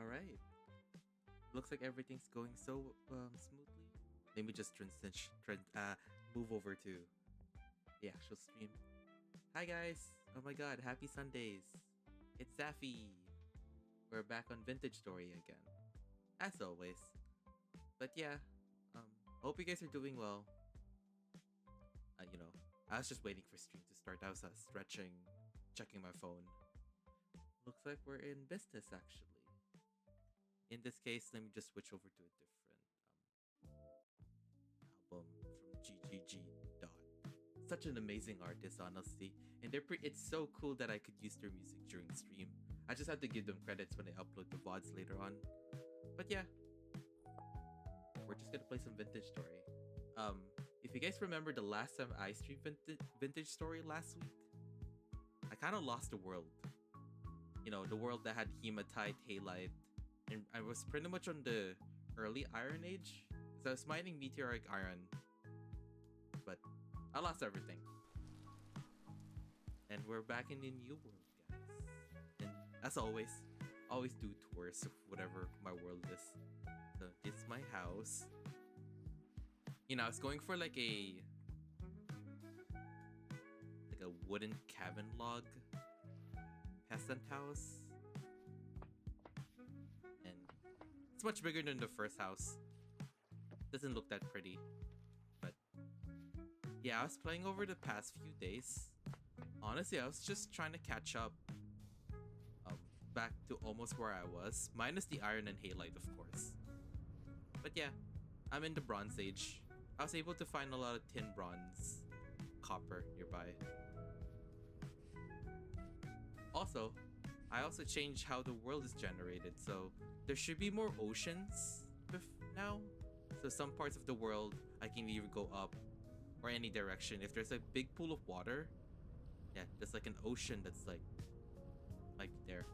Alright. Looks like everything's going so smoothly. Let me just move over to the actual stream. Hi guys! Oh my god, happy Sundays! It's Zafi! We're back on Vintage Story again. As always. But yeah, hope you guys are doing well. I was just waiting for stream to start. I was stretching, checking my phone. Looks like we're in business actually. In this case, let me just switch over to a different album from GGG Dot. Such an amazing artist, honestly, and it's so cool that I could use their music during stream. I just have to give them credits when I upload the VODs later on. But yeah, we're just gonna play some Vintage Story. If you guys remember the last time I streamed Vintage Story last week, I kind of lost the world. You know, the world that had hematite, halite, and I was pretty much on the early Iron Age. So I was mining meteoric iron, but I lost everything. And we're back in the new world, guys. And as always do tours of whatever my world is. So it's my house. You know, I was going for like a wooden cabin log peasant house. And it's much bigger than the first house. Doesn't look that pretty. But yeah, I was playing over the past few days. Honestly, I was just trying to catch up back to almost where I was. Minus the iron and halite, of course. But yeah, I'm in the Bronze Age. I was able to find a lot of tin, bronze, copper nearby. Also, I also changed how the world is generated, so there should be more oceans now. So some parts of the world, I can either go up or any direction. If there's a big pool of water, yeah, there's like an ocean that's like there.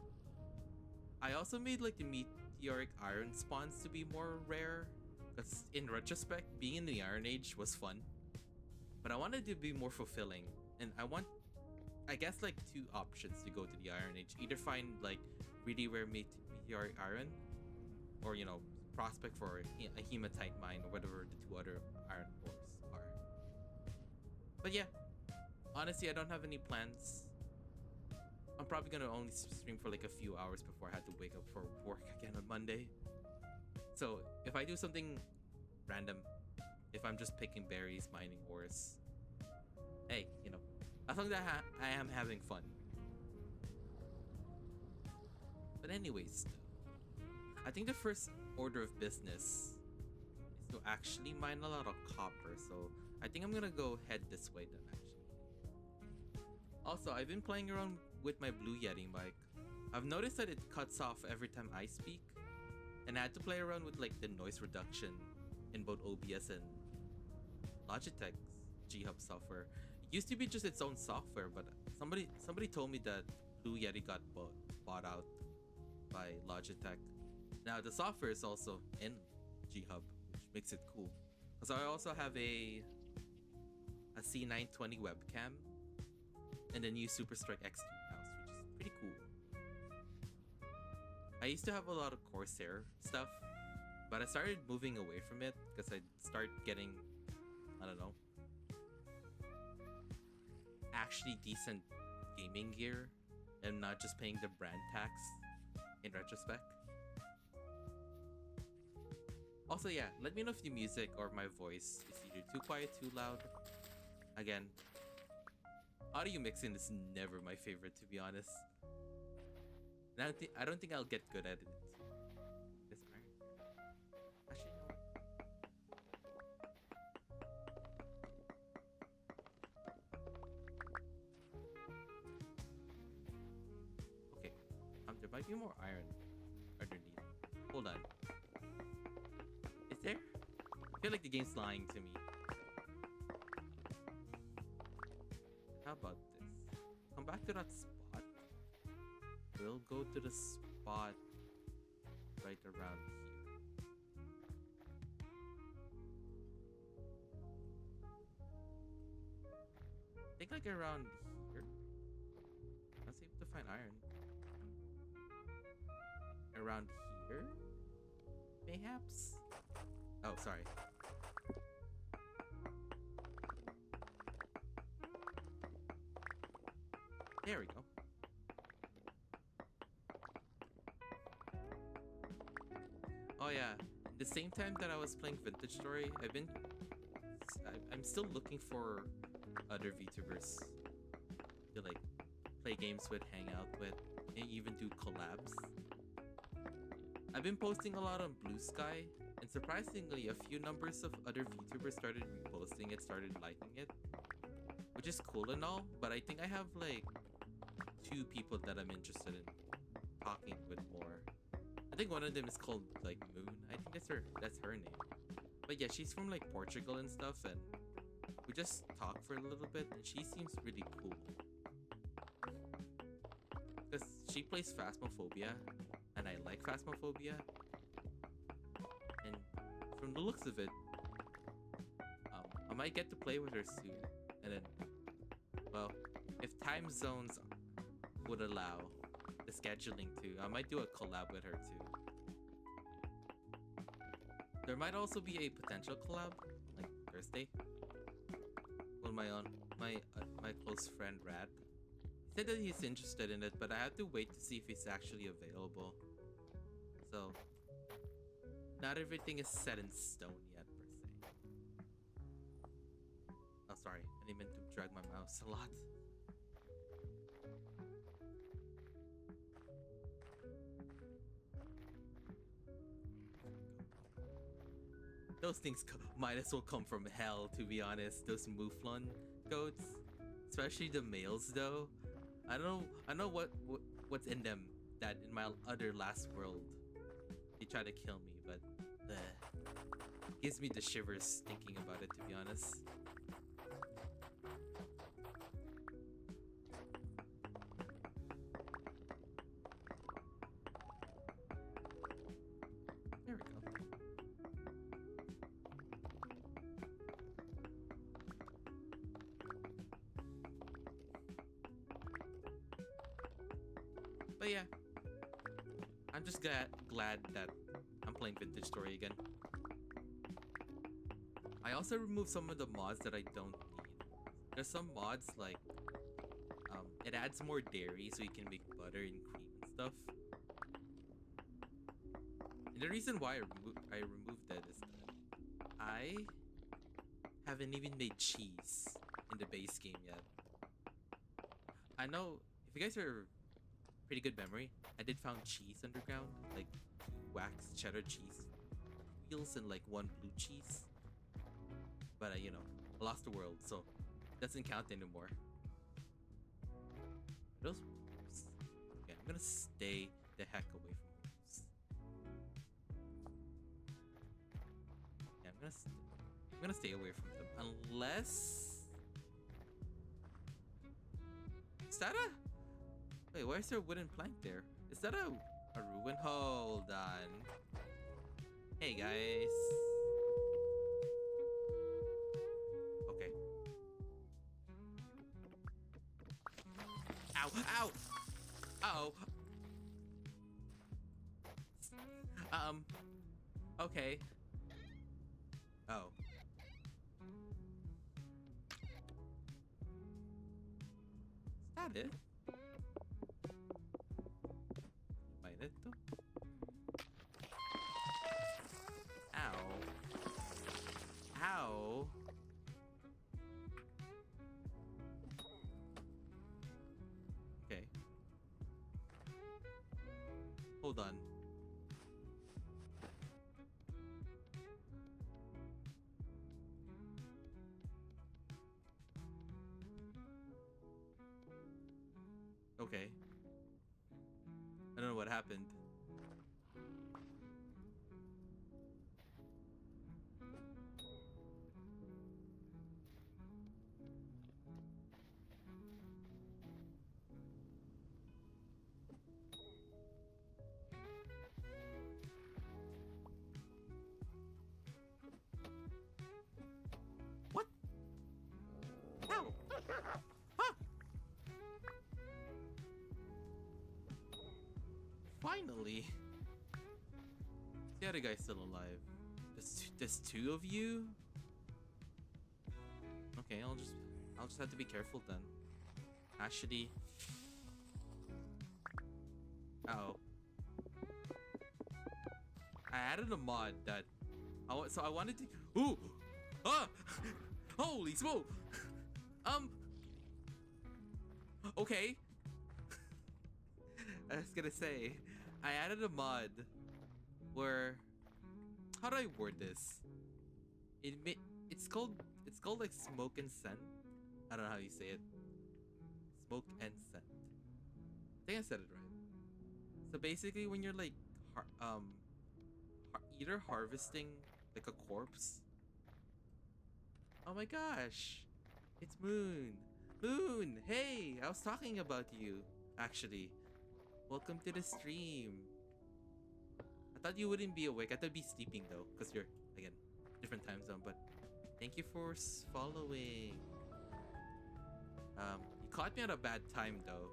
I also made like the meteoric iron spawns to be more rare, because in retrospect, being in the Iron Age was fun. But I wanted to be more fulfilling, and I guess like two options to go to the Iron Age. Either find like really rare meteoric iron, or prospect for a hematite mine or whatever the two other iron ores are. But yeah, honestly, I don't have any plans. I'm probably gonna only stream for like a few hours before I had to wake up for work again on Monday. So if I do something random, if I'm just picking berries, mining ores, hey, as long as I am having fun. But anyways, I think the first order of business is to actually mine a lot of copper. So I think I'm gonna go head this way then, actually. Also, I've been playing around with my Blue Yeti mic. I've noticed that it cuts off every time I speak, and I had to play around with like the noise reduction in both OBS and Logitech's G-Hub software. It used to be just its own software, but somebody told me that Blue Yeti got bought out by Logitech. Now the software is also in G-Hub, which makes it cool. Because I also have a C920 webcam and the new Super Strike X2 mouse, which is pretty cool. I used to have a lot of Corsair stuff, but I started moving away from it because I start getting, I don't know, actually decent gaming gear and not just paying the brand tax in retrospect. Also, yeah, let me know if the music or my voice is either too quiet, too loud. Again, audio mixing is never my favorite, to be honest. And I don't think I'll get good at it. This iron. Actually, no. Okay, there might be more iron underneath. Hold on. Is there? I feel like the game's lying to me. How about this? Come back to that spot. We'll go to the spot right around here. I think like around here. I was able to find iron. Around here. here? Mayhaps? Oh, sorry. There we go. Oh yeah, the same time that I was playing Vintage Story, I'm still looking for other VTubers to like play games with, hang out with, and even do collabs. I've been posting a lot on bluesky, and surprisingly, a few numbers of other VTubers started reposting it, started liking it, which is cool and all. But I think I have like 2 people that I'm interested in talking with more. I think one of them is called like Moon. I think that's her name. But yeah, she's from like Portugal and stuff, and we just talked for a little bit, and she seems really cool. Because she plays Phasmophobia, and I like Phasmophobia. And from the looks of it, I might get to play with her soon. And then, well, if time zones would allow the scheduling to, I might do a collab with her too. There might also be a potential collab, like Thursday. Well, my close friend Rad said that he's interested in it, but I have to wait to see if he's actually available. So, not everything is set in stone yet, per se. Oh, sorry, I didn't mean to drag my mouse a lot. Those things might as well come from hell, to be honest. Those Mouflon goats, especially the males, though. I know what's in them that in my other last world they try to kill me, but gives me the shivers thinking about it, to be honest. There we go. But yeah, I'm just glad that I'm playing Vintage Story again. I also removed some of the mods that I don't need. There's some mods like it adds more dairy so you can make butter and cream and stuff. And the reason why I removed that is that I haven't even made cheese in the base game yet. I know if you guys are pretty good memory, I did found cheese underground, like 2 wax cheddar cheese wheels and like 1 blue cheese. But I lost the world, so it doesn't count anymore. Those wolves. Okay, I'm gonna stay the heck away from wolves. Yeah, I'm gonna stay away from them unless. Is that a? Wait, why is there a wooden plank there? Is that a ruin? Hold on. Hey guys. Okay. Ow! Ow! Uh-oh. Okay. Oh. Is that it? Mainito? Ow. Ow. Okay. Hold on. Okay. I don't know what happened. What? Ow! Huh! Finally. The other guy's still alive. There's two of you? Okay, I'll just have to be careful then. Actually, uh-oh. I added a mod that I wanted to. Ooh! Ah! Holy smoke! Okay. I was gonna say, I added a mod where, how do I word this? It's called like smoke and scent. I don't know how you say it. Smoke and scent. I think I said it right. So basically, when you're like, either harvesting like a corpse. Oh my gosh, it's Moon. Moon, hey, I was talking about you. Actually, welcome to the stream. I thought you wouldn't be awake. I thought you'd be sleeping though, because you're again different time zone. But thank you for following. You caught me at a bad time though.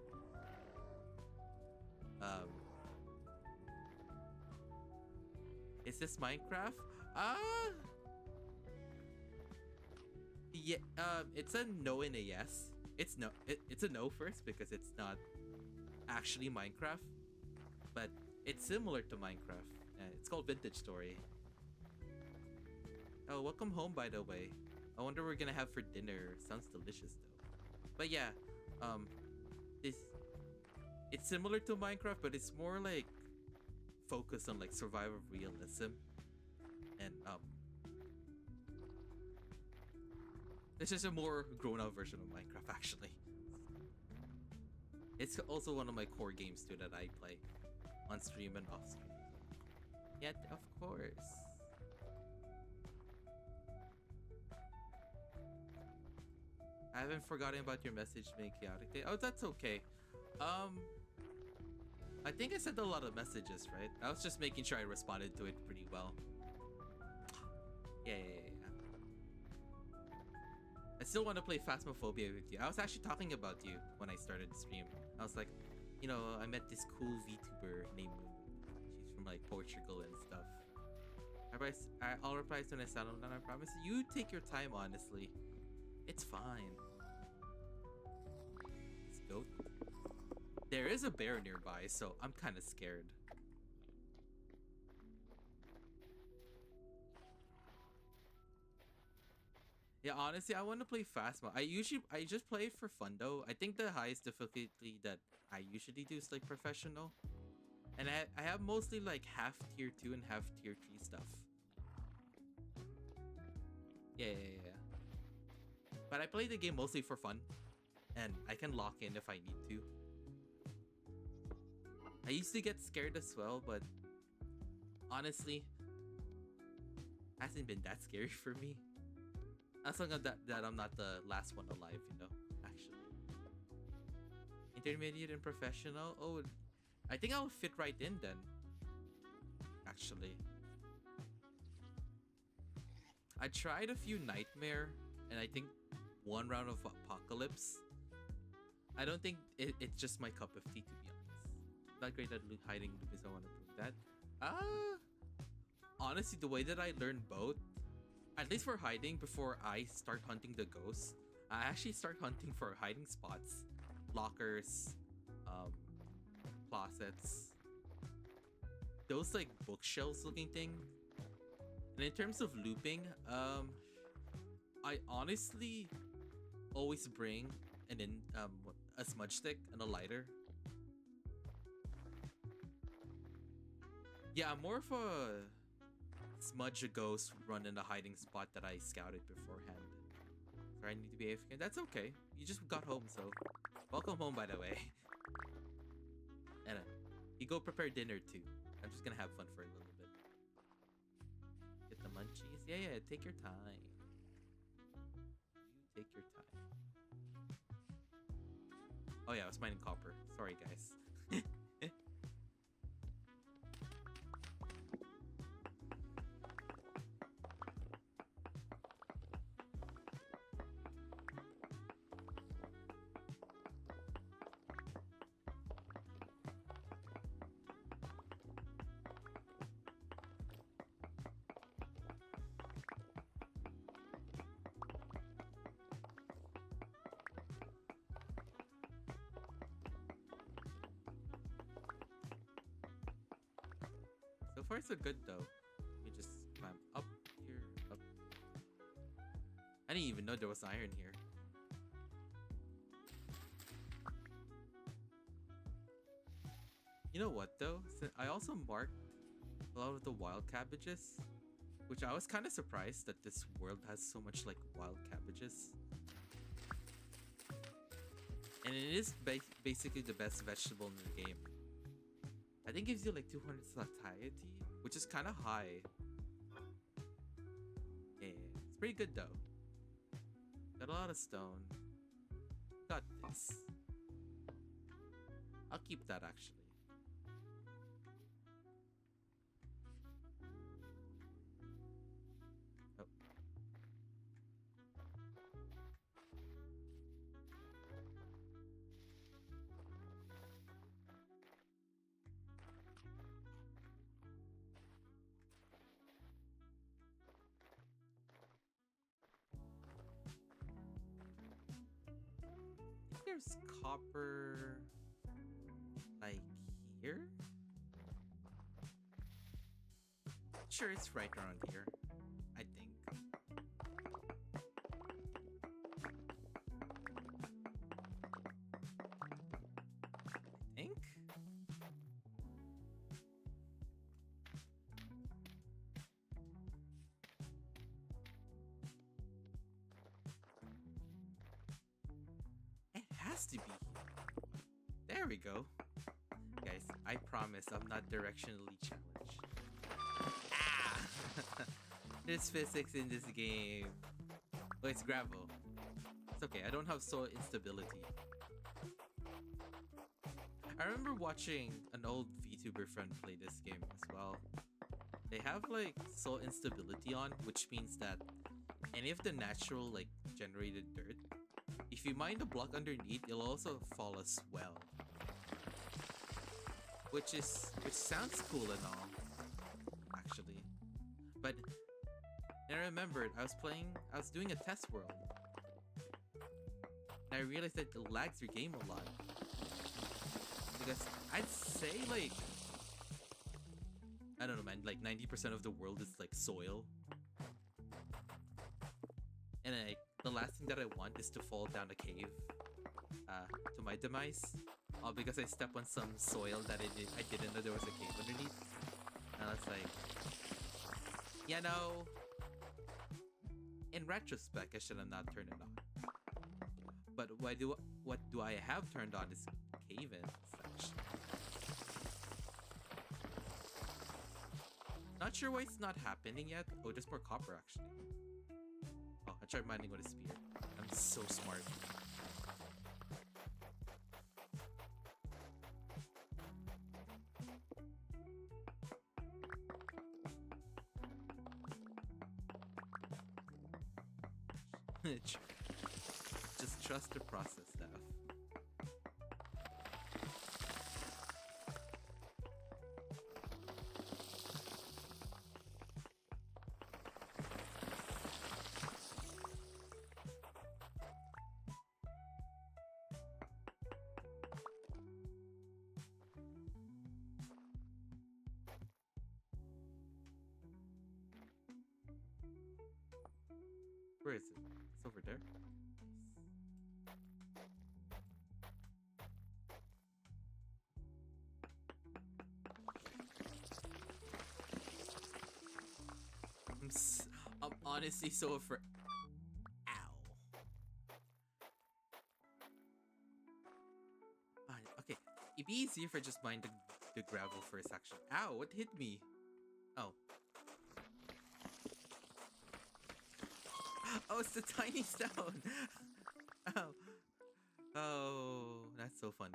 Is this Minecraft? Yeah. It's a no and a yes. It's a no first because it's not actually Minecraft, but it's similar to Minecraft. It's called Vintage Story. Oh, welcome home, by the way. I wonder what we're gonna have for dinner. Sounds delicious though. But yeah, it's similar to Minecraft, but it's more like focused on like survival realism, and it's just a more grown-up version of Minecraft actually. It's also one of my core games too that I play on stream and off stream. Yet, of course. I haven't forgotten about your message being chaotic day. Oh, that's okay. I think I sent a lot of messages, right? I was just making sure I responded to it pretty well. Yeah. I still want to play Phasmophobia with you. I was actually talking about you when I started the stream. I was like, you know, I met this cool VTuber named Moon. She's from like Portugal and stuff. I'll reply as soon as I settle down, I promise. You take your time, honestly. It's fine. Let's go. There is a bear nearby, so I'm kind of scared. Yeah, honestly, I want to play Phasma. I just play it for fun though. I think the highest difficulty that I usually do is like professional. And I have mostly like half tier 2 and half tier 3 stuff. Yeah. But I play the game mostly for fun. And I can lock in if I need to. I used to get scared as well, but honestly, hasn't been that scary for me. As long as that I'm not the last one alive, you know, actually. Intermediate and professional? Oh, I think I'll fit right in then. Actually. I tried a few Nightmare, and I think one round of Apocalypse. I don't think it's just my cup of tea, to be honest. Not great at hiding because I want to prove that. Honestly, the way that I learned both, at least for hiding, before I start hunting the ghosts, I actually start hunting for hiding spots, lockers, closets, those like bookshelves looking thing. And in terms of looping, I honestly always bring a smudge stick and a lighter. Yeah, I'm more of a smudge a ghost run in the hiding spot that I scouted beforehand. Sorry, I need to be AFK. That's okay. You just got home, so welcome home, by the way. And you go prepare dinner too. I'm just gonna have fun for a little bit. Get the munchies. Yeah. Take your time. You take your time. Oh yeah, I was mining copper. Sorry, guys. far so good though. You just climb up here, up. I didn't even know there was iron here. You know what though? I also marked a lot of the wild cabbages, which I was kind of surprised that this world has so much like wild cabbages. And it is basically the best vegetable in the game. I think it gives you like 200 satiety, which is kind of high. Yeah, it's pretty good though. Got a lot of stone. Got this. I'll keep that actually. Oh. I think there's copper like here? Sure, it's right around here. I think. It has to be here. There we go. Guys, I promise I'm not directionally challenged. Ah! There's physics in this game. Oh, it's gravel. It's okay, I don't have soil instability. I remember watching an old VTuber friend play this game as well. They have like soil instability on, which means that any of the natural like generated dirt, if you mine the block underneath, it'll also fall as well. Which sounds cool and all, actually. But and I remembered I was doing a test world. And I realized that it lags your game a lot. Because I'd say like, I don't know man, like 90% of the world is like soil. And like the last thing that I want is to fall down a cave to my demise. All because I stepped on some soil that I didn't know there was a cave underneath. And I was like, you know, in retrospect, I should have not turned it on. But what do I have turned on is cave-in section. Not sure why it's not happening yet. Oh, there's more copper actually. Oh, I tried mining with a spear. I'm so smart. Just trust the process, stuff. Where is it? It's over there. I'm honestly so afraid. Ow. Fine. Okay, it'd be easier if I just mined the gravel first, actually. Ow, what hit me? Oh. Oh, it's the tiny stone. Oh. Oh, that's so funny.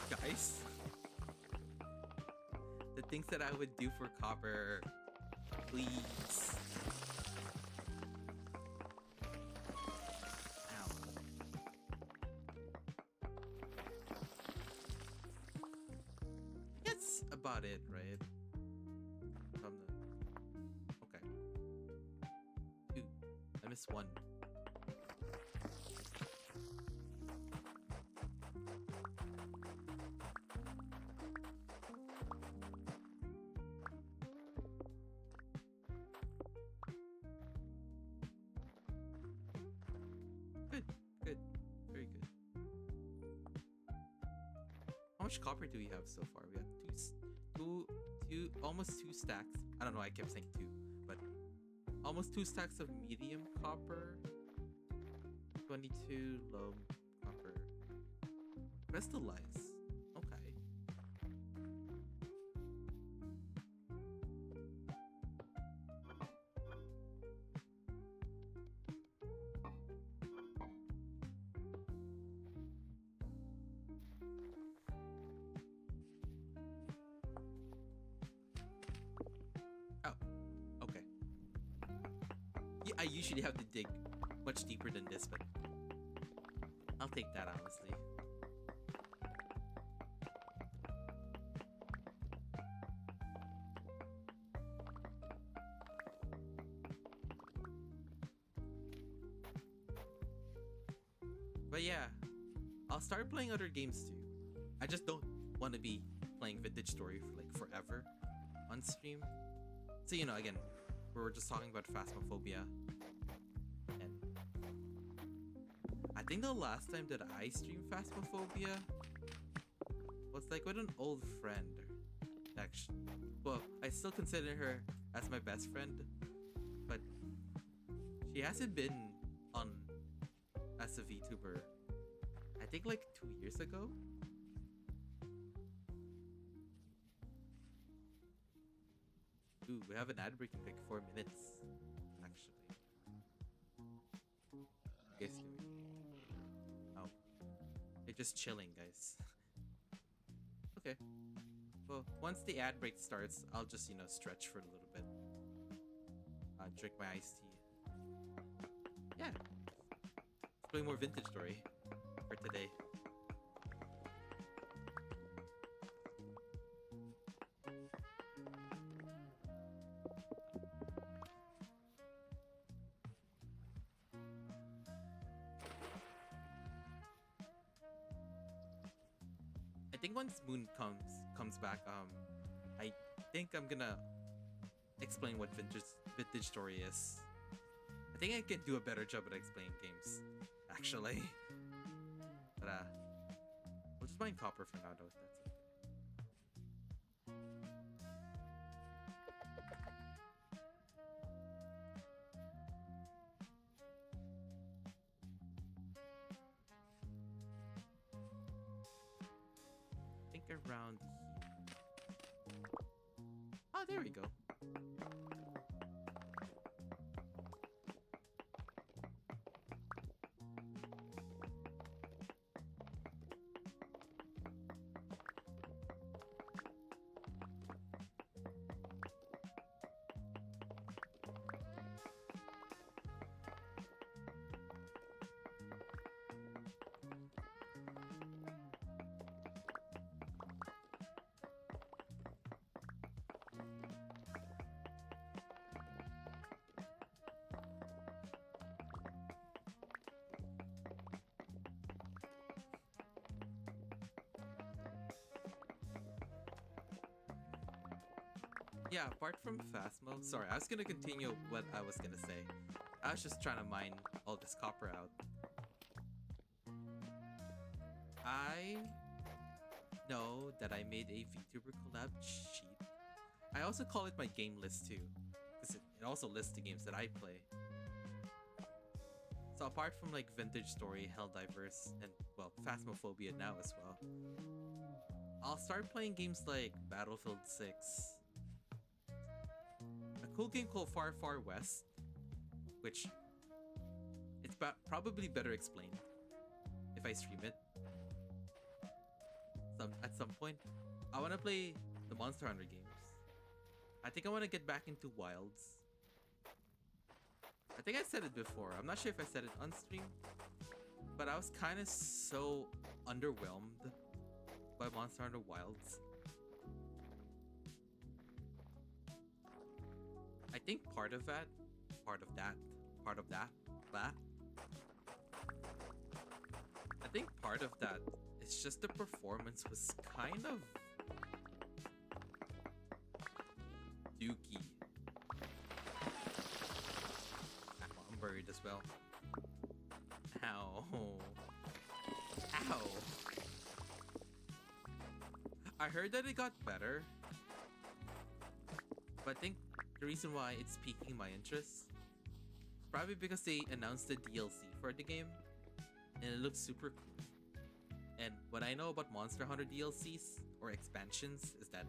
Guys, the things that I would do for copper, please. Ow. about it, right? From the... Okay. Two. I missed one. Good. Good. Very good. How much copper do we have so far? We have almost two stacks. I don't know, I kept saying two, but almost 2 stacks of medium copper, 22 low copper. Crystallize. Okay. Oh, okay. Yeah, I usually have to dig much deeper than this, but I'll take that honestly. But yeah, I'll start playing other games too. I just don't want to be playing Vintage Story for like forever on stream. So you know, again, we were just talking about Phasmophobia, and I think the last time that I streamed Phasmophobia was like with an old friend. Actually, well, I still consider her as my best friend, but she hasn't been on as a VTuber. I think like 2 years ago. Ooh, we have an ad break in like 4 minutes, actually. What are you guys doing? Oh, they're just chilling, guys. Okay. Well, once the ad break starts, I'll just, you know, stretch for a little bit. Drink my iced tea. Yeah. Let's play more Vintage Story for today. I think once Moon comes back, I think I'm gonna explain what Vintage Story is. I think I can do a better job at explaining games, actually. But we'll just mine copper for now, though. If that's okay. I think around here. Oh, there we go. Yeah, apart from Phasmo, sorry, I was gonna continue what I was gonna say. I was just trying to mine all this copper out. I know that I made a VTuber collab sheet. I also call it my game list too, because it also lists the games that I play. So apart from like Vintage Story, Helldivers, and well, Phasmophobia now as well, I'll start playing games like Battlefield 6, a cool game called Far Far West, which it's probably better explained if I stream it at some point. I want to play the Monster Hunter games. I think I want to get back into Wilds. I think I said it before. I'm not sure if I said it on stream, but I was kind of so underwhelmed by Monster Hunter Wilds. I think part of that, part of that, part of that, that. I think part of that is just the performance was kind of dookie. I'm buried as well. Ow. Ow. I heard that it got better, but I think the reason why it's piquing my interest probably because they announced the DLC for the game and it looks super cool. And what I know about Monster Hunter DLCs or expansions is that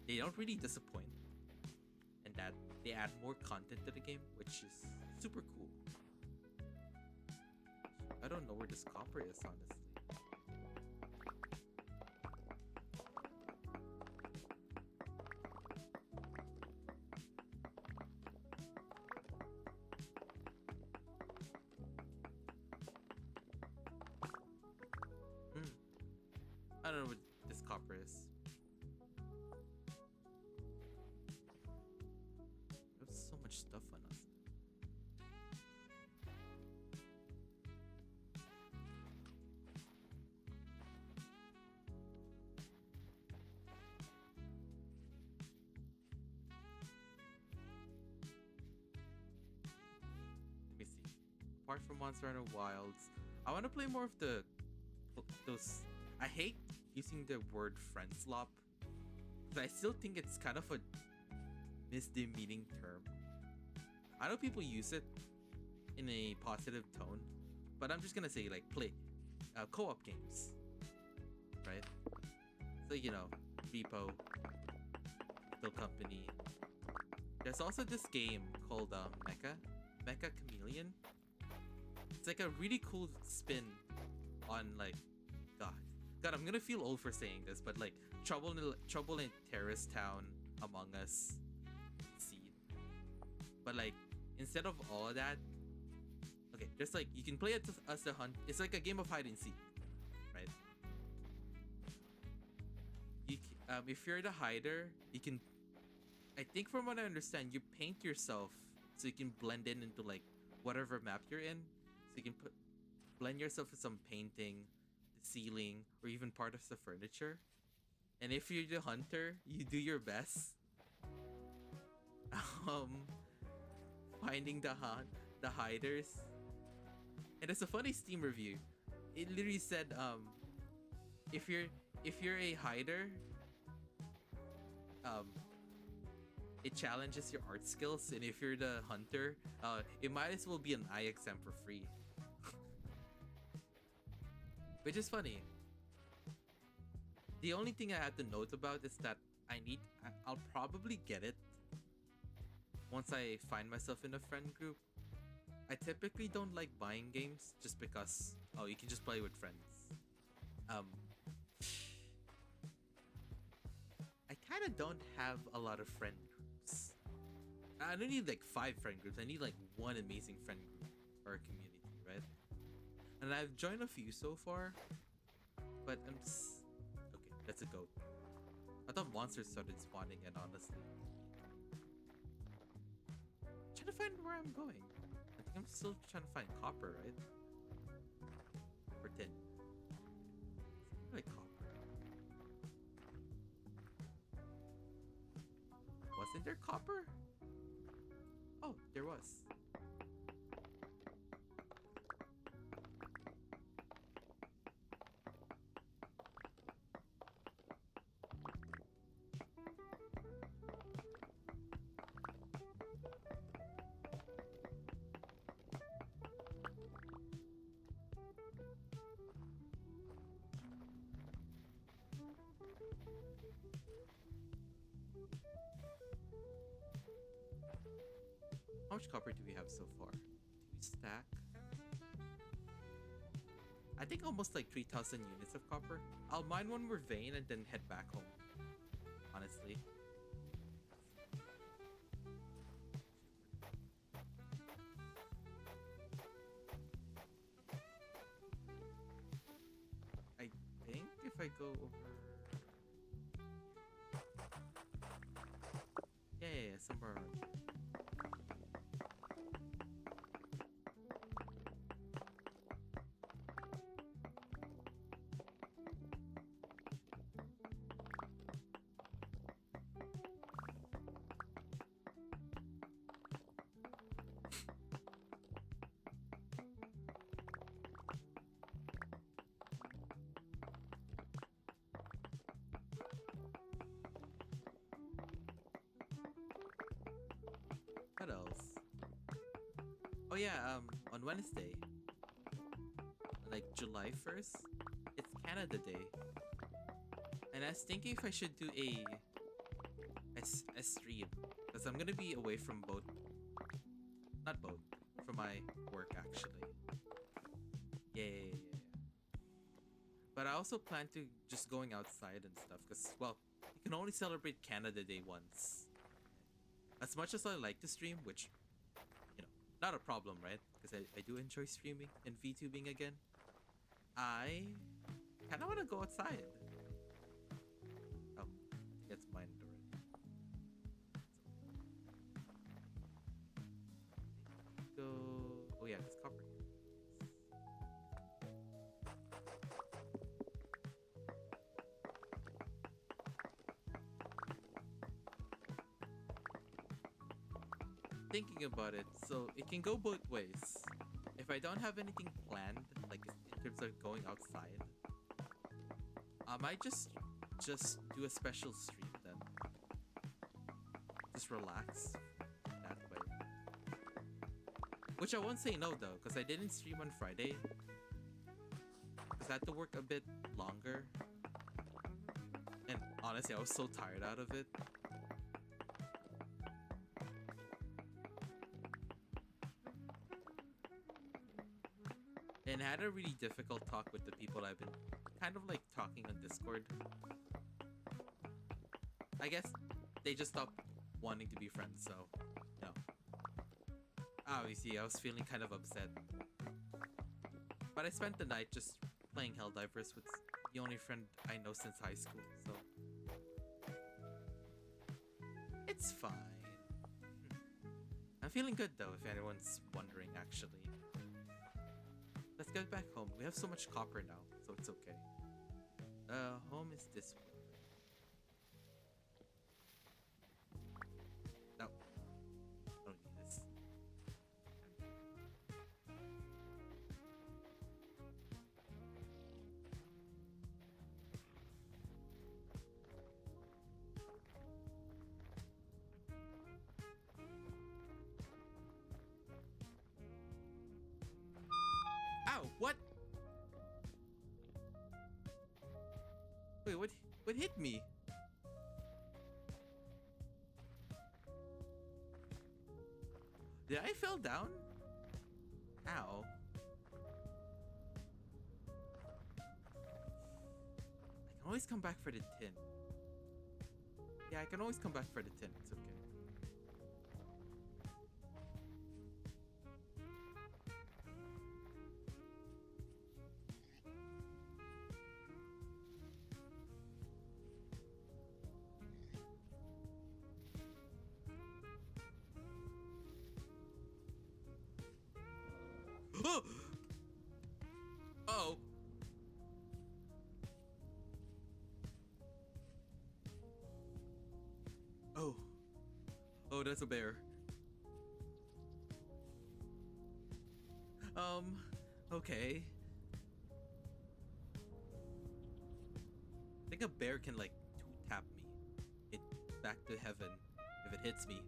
they don't really disappoint and that they add more content to the game, which is super cool. I don't know where this copper is, honestly. I don't know what this copper is. There's so much stuff on us. Let me see. Apart from Monster Hunter Wilds, I want to play more of those. I hate using the word friend slop because I still think it's kind of a misdemeaning term. I know people use it in a positive tone, but I'm just gonna say like play co-op games, right? So you know, Repo, Little Company. There's also this game called Mecha Chameleon. It's like a really cool spin on like God, I'm gonna feel old for saying this, but like Trouble in Terrorist Town, Among Us, Seed. But like instead of all of that, okay, there's like you can play it as the hunt. It's like a game of hide and seek, right? If you're the hider, you can. I think from what I understand, you paint yourself so you can blend in into like whatever map you're in. So you can blend yourself with some painting, ceiling, or even part of the furniture. And if you're the hunter, you do your best finding the hiders. And it's a funny Steam review. It literally said if you're a hider, it challenges your art skills, and if you're the hunter, it might as well be an eye exam for free. Which is funny. The only thing I had to note about is that I'll probably get it once I find myself in a friend group. I typically don't like buying games just because, oh, you can just play with friends. I kind of don't have a lot of friend groups. I don't need like 5 friend groups. I need like one amazing friend group or a community, right? And I've joined a few so far, but I'm just... Okay, that's a goat. I thought monsters started spawning in, honestly. I'm trying to find where I'm going. I think I'm still trying to find copper, right? Or tin. Like copper. Wasn't there copper? Oh, there was. How much copper do we have so far? 2 stack. I think almost like 3,000 units of copper. I'll mine one more vein and then head back home. Honestly. I think if I go over... Yeah, somewhere around here. yeah, on Wednesday, like July 1st, it's Canada Day. And I was thinking if I should do a stream. Because I'm gonna be away from both, not both, from my work actually. Yeah. But I also plan to just going outside and stuff. Because, well, you can only celebrate Canada Day once. As much as I like to stream, which, you know, not a problem, right? Because I do enjoy streaming and VTubing again. I kind of want to go outside. Oh, it's mine already. Go. Oh yeah, it's copper. Thinking about it, so it can go both ways. If I don't have anything planned, like in terms of going outside, I might just do a special stream then. Just relax that way. Which I won't say no though, because I didn't stream on Friday. Because I had to work a bit longer. And honestly, I was so tired out of it. And I had a really difficult talk with the people I've been kind of like talking on Discord. I guess they just stopped wanting to be friends, so, you know. Obviously, I was feeling kind of upset. But I spent the night just playing Helldivers with the only friend I know since high school, so. It's fine. I'm feeling good though, if anyone's wondering, actually. Let's get back home. We have so much copper now, so it's okay. Home is this way. No. I don't need this. Ow! What? Wait, what hit me? Did I fell down? Ow. I can always come back for the tin. Yeah, I can always come back for the tin. It's okay. Oh! Oh! Oh. Oh, that's a bear. Okay. I think a bear can like two-tap me. It back to heaven if it hits me.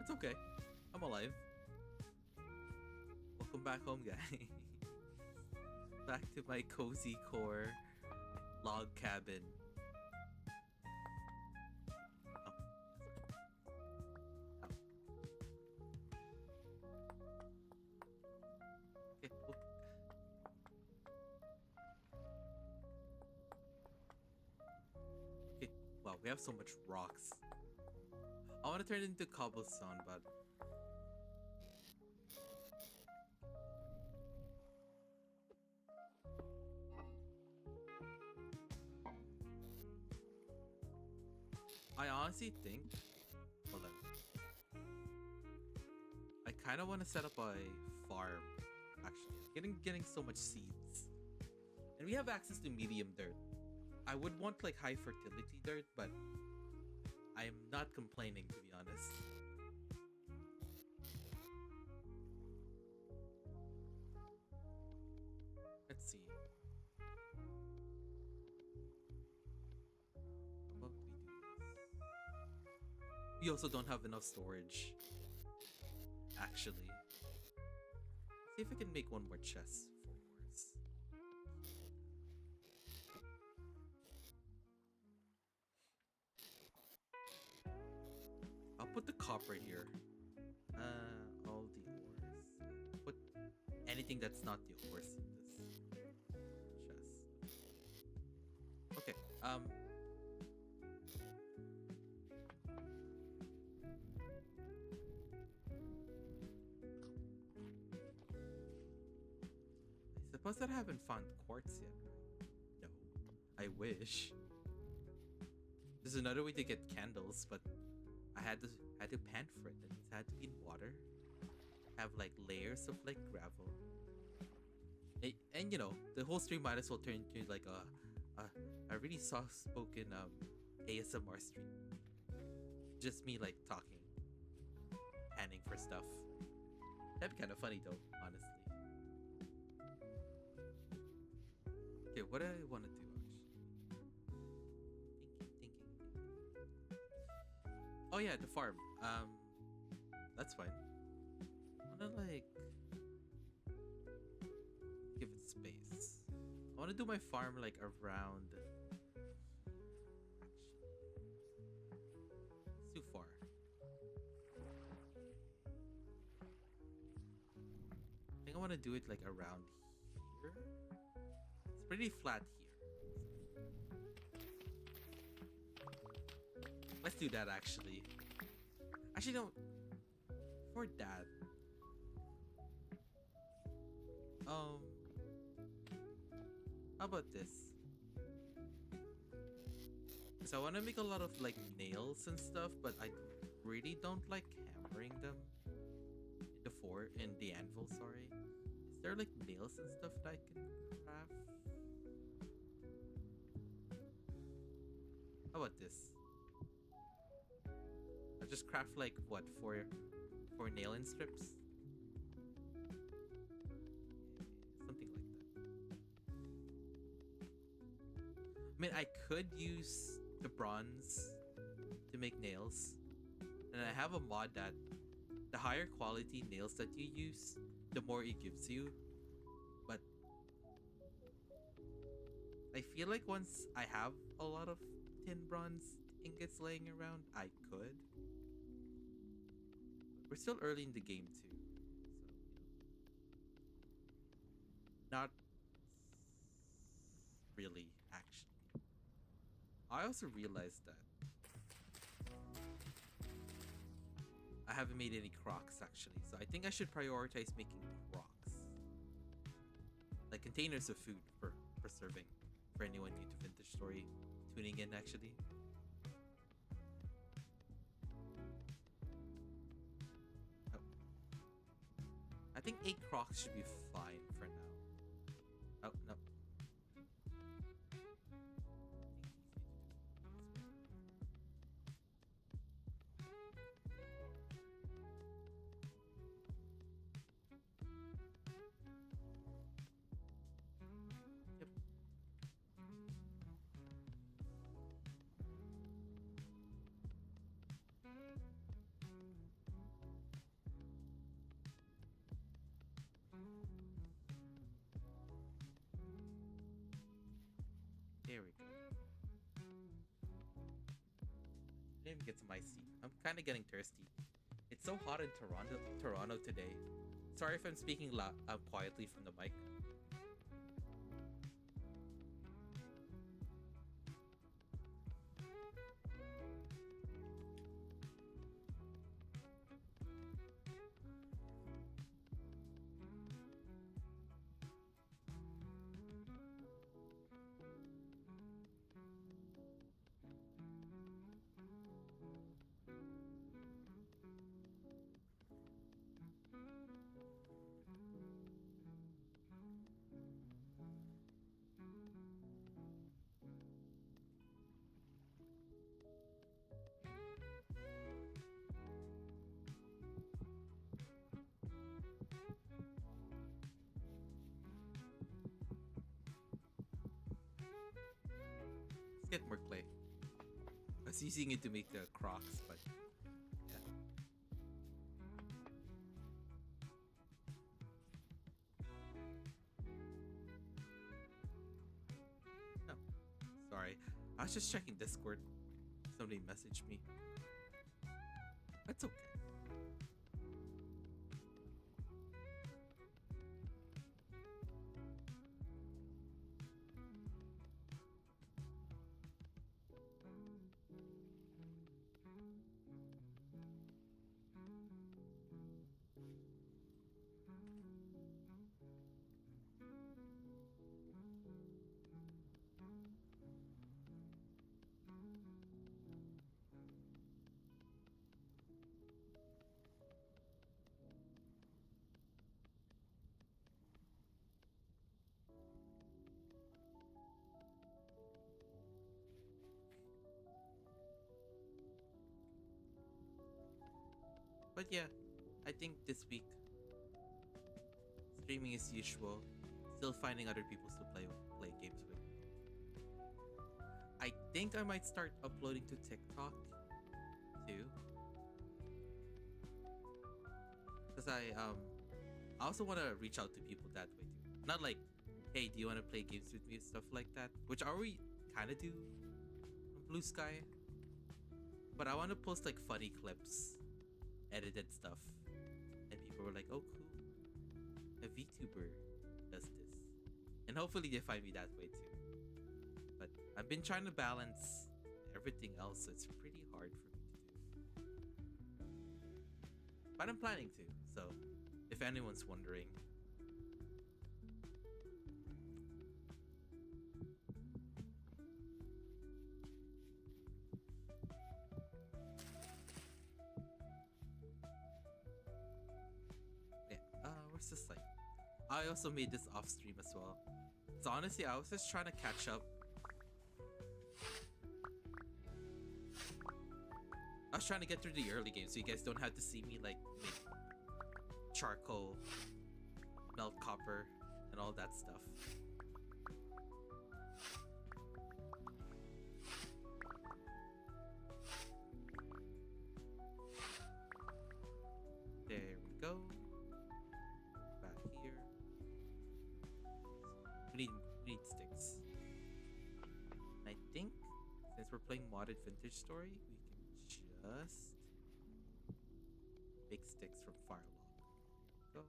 It's okay. I'm alive. Welcome back home, guys. Back to my cozy core log cabin. Oh. Oh. Okay. Oh. Okay. Wow, we have so much rocks. I want to turn it into cobblestone, but I honestly think, hold on, I kind of want to set up a farm. Actually, getting so much seeds, and we have access to medium dirt. I would want like high fertility dirt, but I am not complaining, to be honest. Let's see. How about we do this? We also don't have enough storage. Actually. See if I can make one more chest for ores. I'll put the copper here. All the ores. Put anything that's not the ores in this chest. Okay. I suppose that I haven't found quartz yet. No. I wish. There's another way to get candles, but I had to pan for it. That means I had to be in water. Have like layers of like gravel. And you know, the whole stream might as well turn into like a really soft-spoken ASMR stream. Just me like talking, panning for stuff. That'd be kind of funny though, honestly. Okay, what do I want to do actually? Thinking. Oh yeah, the farm. That's fine. I wanna like give it space. I wanna do my farm like around. Actually, it's too far. I think I wanna do it like around here. It's pretty flat here. Let's do that actually. Actually, no. For that. How about this? So I want to make a lot of like nails and stuff, but I really don't like hammering them in the anvil, sorry. Is there like nails and stuff that I can craft? How about this? I'll just craft like what, four nail-in strips? Something like that. I mean, I could use the bronze to make nails. And I have a mod that the higher quality nails that you use, the more it gives you. But I feel like once I have a lot of tin bronze ingots laying around, I could. We're still early in the game too, so not really actually. I also realized that I haven't made any crocs actually, so I think I should prioritize making crocs, like containers of food for serving, for anyone new to Vintage Story tuning in actually. I think 8 crocs should be fine for now. Oh, no. Yep. There we go. Didn't even get some iced tea. I'm kind of getting thirsty. It's so hot in Toronto today. Sorry if I'm speaking quietly from the mic. Let's get more clay. I was using it to make the crocs, but I was just checking Discord. Somebody messaged me. That's okay. But yeah, I think this week streaming as usual, still finding other people to play games with. I think I might start uploading to TikTok too, because I also want to reach out to people that way too. Not like, hey, do you want to play games with me, stuff like that, which I already kind of do on Blue Sky. But I want to post like funny clips, edited stuff, and people were like, "Oh, cool, a VTuber does this," and hopefully they find me that way too. But I've been trying to balance everything else, so it's pretty hard for me to do. But I'm planning to, so if anyone's wondering. Where's this site? I also made this off stream as well. So honestly, I was just trying to catch up. I was trying to get through the early game so you guys don't have to see me like make charcoal, melt copper, and all that stuff. There we go. Back here. We need sticks. I think since we're playing modded vintage story, we can just make sticks from fire log. Go.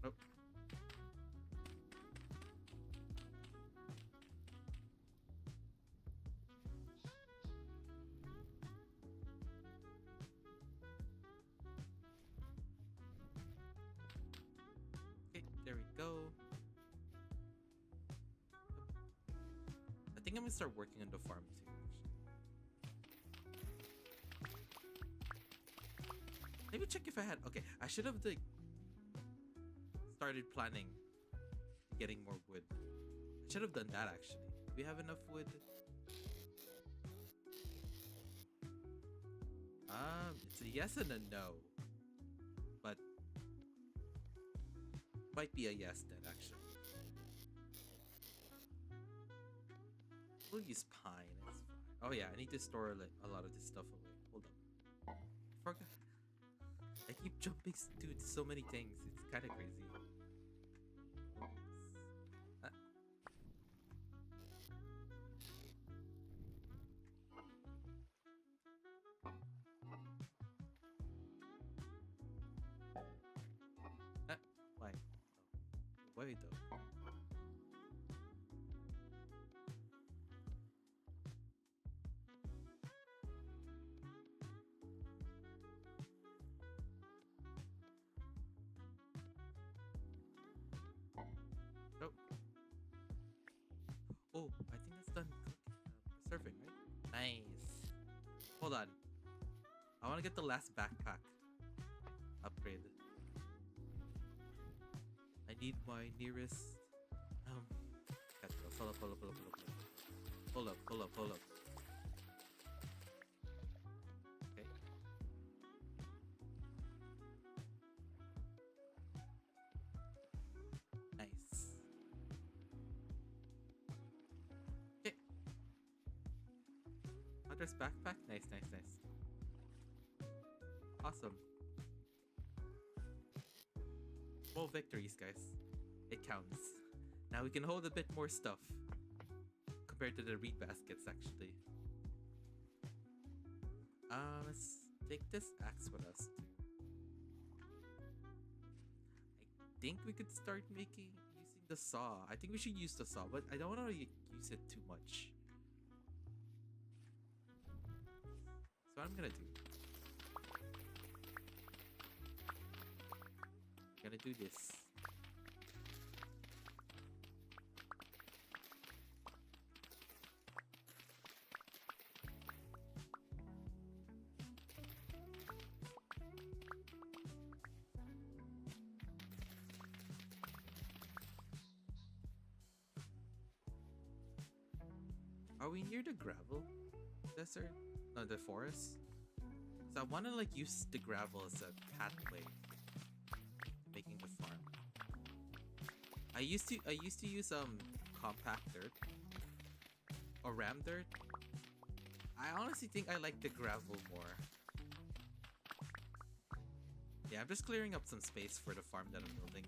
Oh. Okay, there we go. I think I'm gonna start working on the farm too. Maybe check if I had. Okay, I should have like started planning getting more wood. I should have done that actually. Do we have enough wood? It's a yes and a no, but might be a yes then actually. We'll use pine. It's fine. Oh yeah, I need to store like a lot of this stuff away. Hold up. Forgot. I keep jumping to so many things. It's kind of crazy. Why? Why though? Oh. Oh, I think that's done preserving, right? Nice. Hold on. I want to get the last backpack upgrade. I need my nearest um caterpillar. Hold up, hold up, hold up, hold up, hold up, hold up, hold up. Okay. Nice. Okay. Hunter's backpack. Nice, nice, nice. Awesome. Small victories, guys. It counts. Now we can hold a bit more stuff compared to the reed baskets, actually. Let's take this axe with us too. I think we could start using the saw. I think we should use the saw, but I don't want to use it too much. So what I'm gonna do, I'm gonna do this. Are we near the gravel desert? No, the forest? So I want to like use the gravel as a pathway making the farm. I used to use compact dirt or ram dirt. I honestly think I like the gravel more. Yeah, I'm just clearing up some space for the farm that I'm building.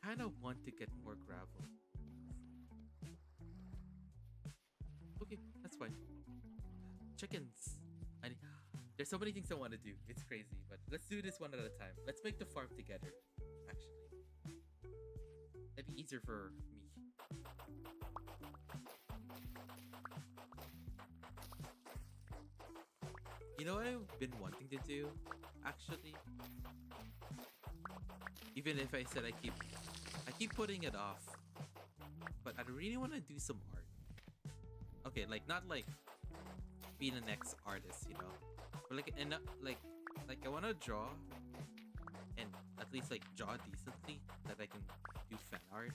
I kind of want to get more gravel. Okay, that's fine. Chickens. There's so many things I want to do. It's crazy, but let's do this one at a time. Let's make the farm together. Actually, that'd be easier for me. You know what I've been wanting to do? Actually, even if I said I keep putting it off, but I really want to do some art. Okay, like not like being an ex artist, you know, but like like I want to draw and at least like draw decently that I can do fan art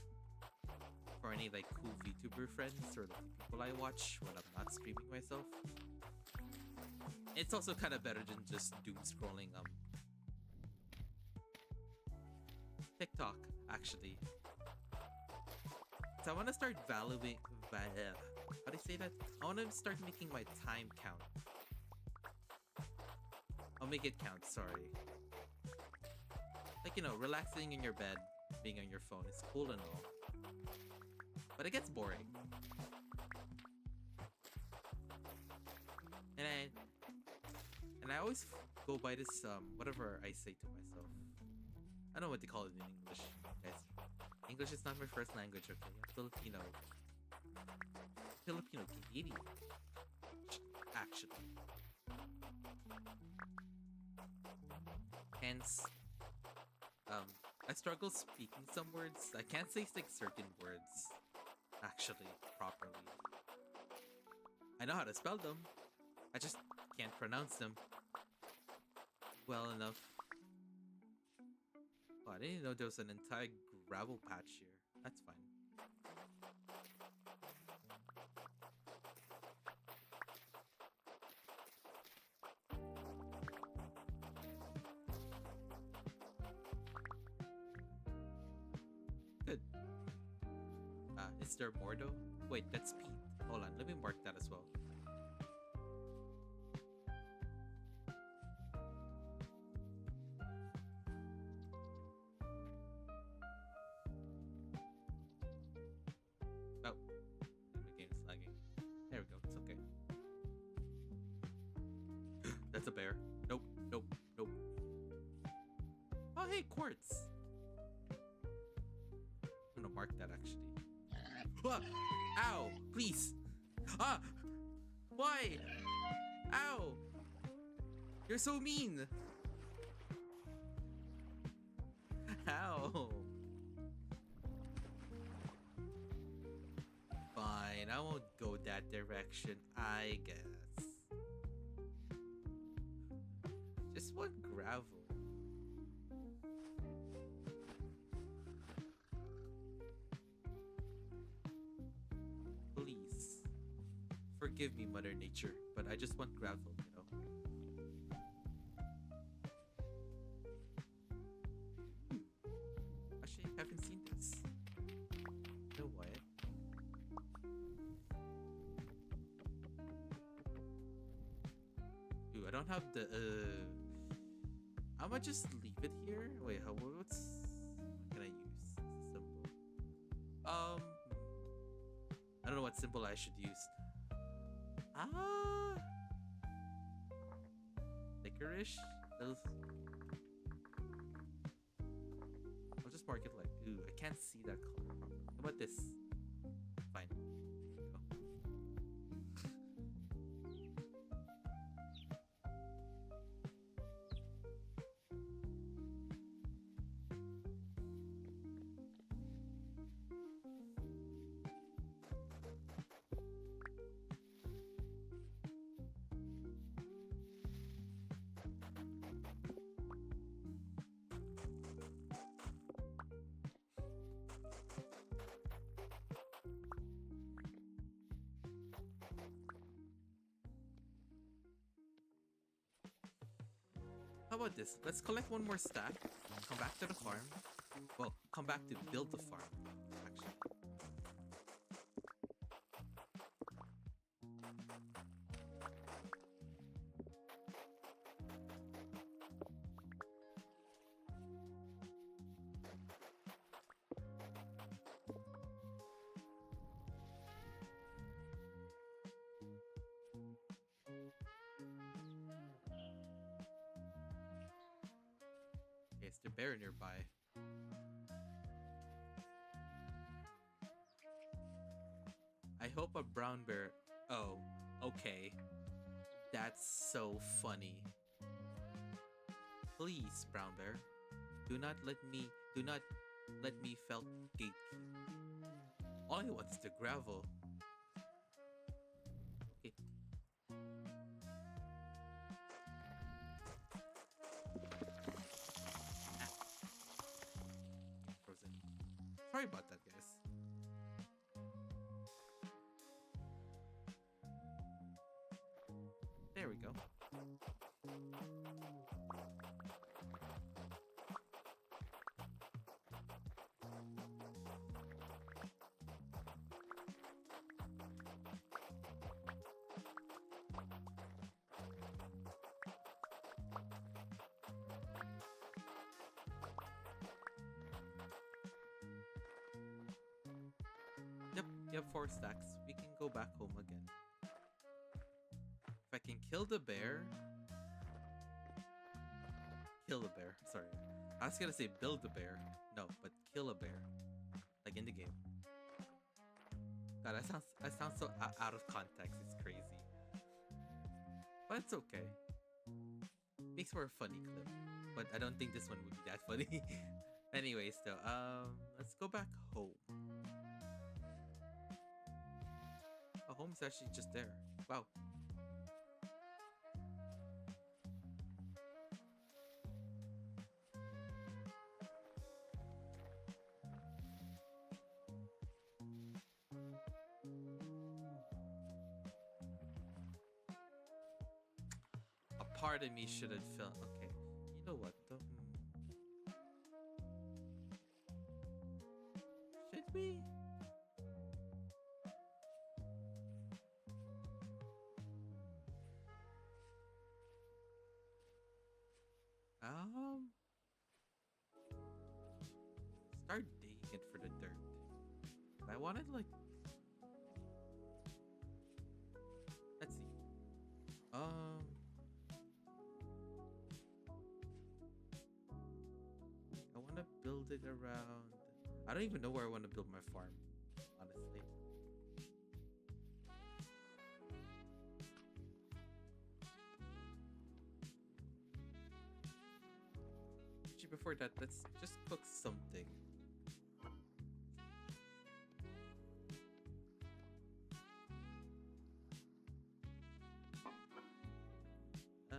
for any like cool VTuber friends or like people I watch when I'm not streaming myself. It's also kind of better than just doom scrolling TikTok, actually. So I want to start valuing. How do you say that? I want to start making my time count. I'll make it count. Sorry. Like, you know, relaxing in your bed, being on your phone is cool and all, but it gets boring. And I always go by this whatever I say to myself. I don't know what they call it in English, guys. English is not my first language, okay? I'm Filipino Canadian, actually. Hence, I struggle speaking some words. I can't say like certain words, actually, properly. I know how to spell them. I just can't pronounce them well enough. Oh, I didn't know there was an entire gravel patch here. That's fine. Good. Is there more though? Wait, that's Pete. Hold on, let me mark that as well. Oh, the game's a bear. Nope, nope, nope. Oh, hey, quartz. I'm gonna mark that actually. Ah, ow, please. Ah, why? Ow. You're so mean. Ow. Fine, I won't go that direction, I guess. Just want gravel. Please. Forgive me, Mother Nature, but I just want gravel, you know? Actually, I haven't seen this. You know what? Ooh, I don't have the, I'm gonna just leave it here. Wait, what can I use as a symbol? I don't know what symbol I should use. Licorice? I'll just mark it like, ooh, I can't see that color properly. How about this? Fine. How about this? Let's collect one more stack. Come back to the farm. Well, come back to build the farm, actually. Okay, is there a bear nearby? I hope a brown bear. Oh, okay. That's so funny. Please, brown bear, do not let me felt gatekeep. All I want is the gravel. Okay. Ah. Frozen. Sorry about that, guys. There we go. Yep, you have 4 stacks. We can go back home again. If I can kill the bear... Kill a bear, sorry. I was gonna say build a bear. No, but kill a bear. Like in the game. God, I sound so out of context. It's crazy. But it's okay. Makes for a funny clip. But I don't think this one would be that funny. Anyways, though, let's go back home. Oh, home's actually just there. Wow. A part of me should have felt okay. You know what though? Should we? Start digging it for the dirt. I wanted like, let's see. build it around. I don't even know where I want to build my farm, honestly. Actually, before that, let's just cook something. Ooh.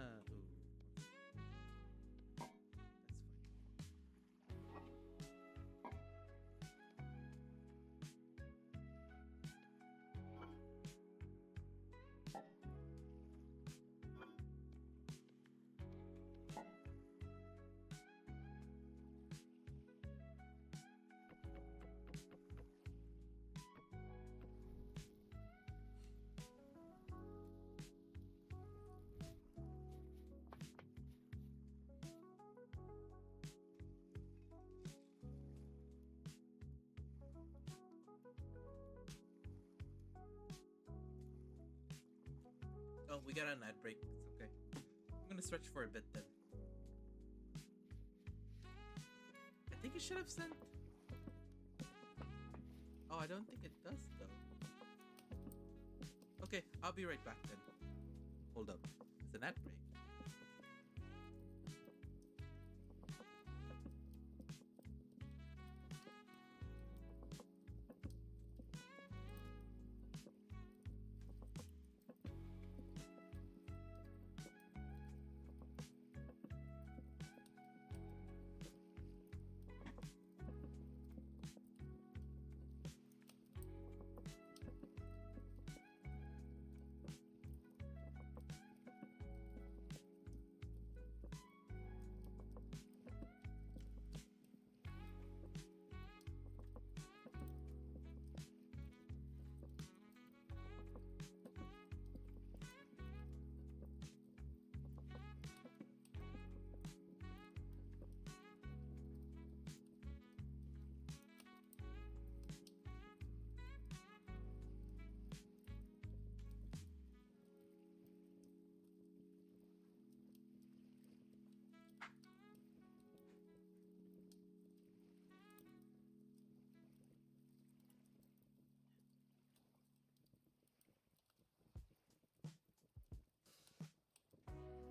That's Oh, we got an ad break. It's okay. I'm gonna stretch for a bit then. I think it should have sent. Oh, I don't think it does though. Okay, I'll be right back then. Hold up. It's an ad break.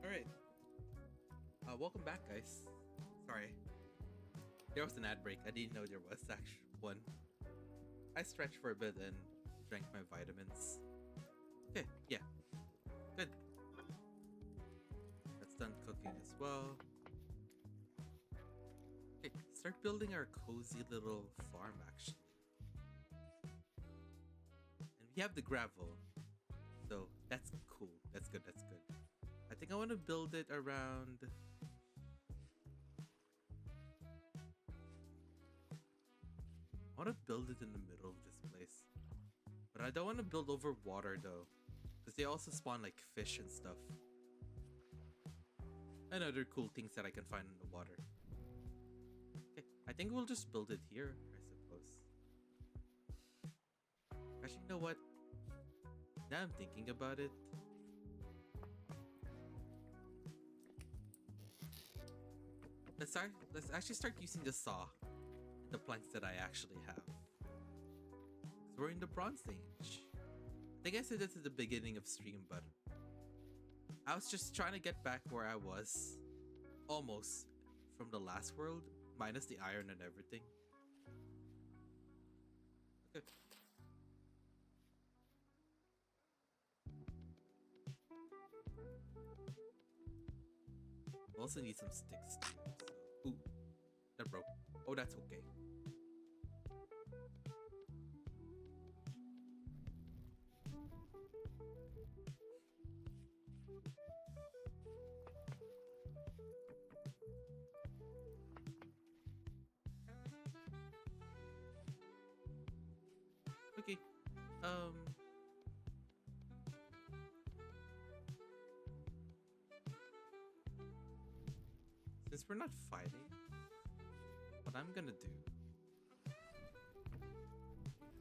Alright. Welcome back, guys. Sorry. There was an ad break. I didn't know there was actually one. I stretched for a bit and drank my vitamins. Okay, yeah. Good. That's done cooking as well. Okay, start building our cozy little farm, actually. And we have the gravel. So that's cool. That's good, that's good. I think I want to build it around... I want to build it in the middle of this place. But I don't want to build over water though. Because they also spawn like fish and stuff. And other cool things that I can find in the water. Okay, I think we'll just build it here, I suppose. Actually, you know what? Now I'm thinking about it. Let's actually start using the saw and the planks that I actually have. Because we're in the Bronze Age. I think I said this at the beginning of stream, but I was just trying to get back where I was almost from the last world, minus the iron and everything. Okay. We also need some sticks too. So. Ooh, that broke. Oh, that's okay. Okay. Since we're not fighting, what I'm gonna do...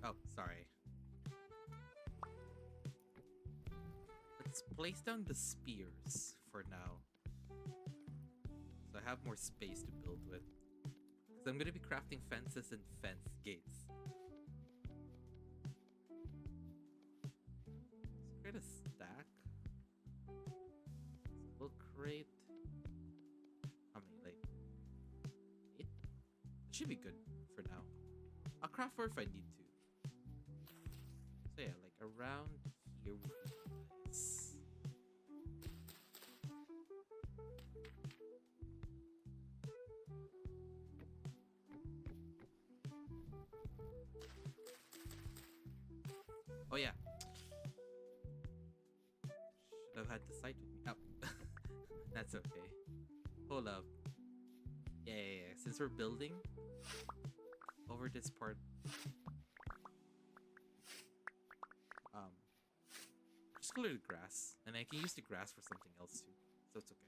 Oh, sorry. Let's place down the spears for now. So I have more space to build with. So I'm gonna be crafting fences and fence gates. So create a stack. So we'll create how many? Like 8? It should be good for now. I'll craft more if I need to. So yeah, like around here would be nice. Oh yeah. Should have had the site with me. Oh. That's okay. Hold up. Yeah. Since we're building over this part, just clear the grass, and I can use the grass for something else too, so it's okay.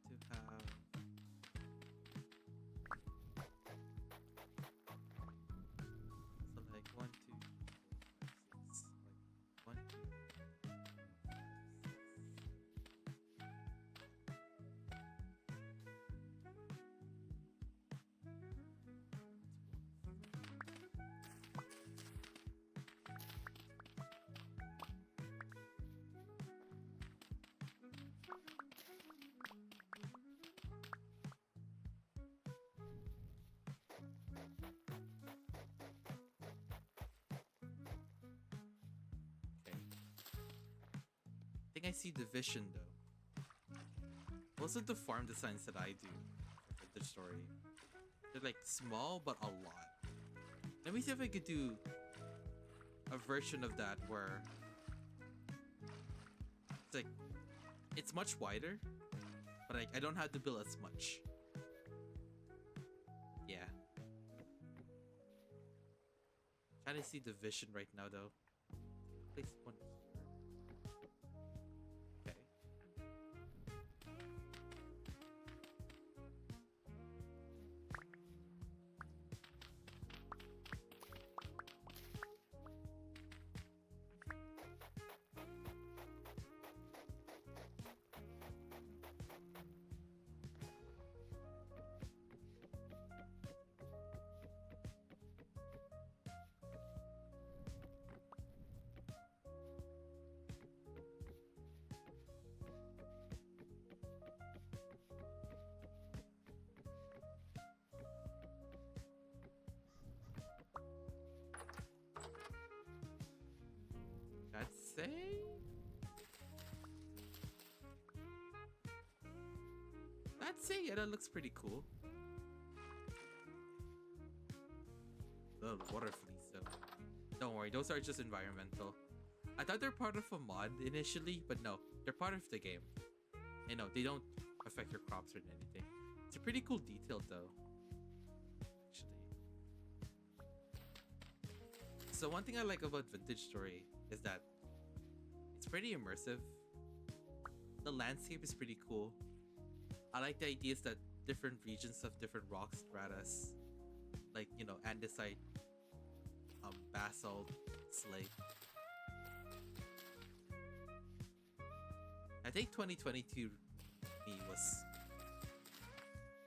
I want to have so like 1, 2, 3, 4, 5, 6. Like 1, 2, 3, 4, 5, 6. Okay. I think I see the vision though. Most of the farm designs that I do for the story, they're like small but a lot. Let me see if I could do a version of that where it's like it's much wider, but I don't have to build as much. Yeah. Trying to see the vision right now though. Place one here. Okay. Let's say yeah, that looks pretty cool. The water fleas though. Don't worry, those are just environmental. I thought they're part of a mod initially, but no, they're part of the game. You know, they don't affect your crops or anything. It's a pretty cool detail though. Actually. So one thing I like about Vintage Story is that it's pretty immersive. The landscape is pretty cool. I like the ideas that different regions have different rock stratas, like, you know, andesite, basalt, slate. I think 2022 me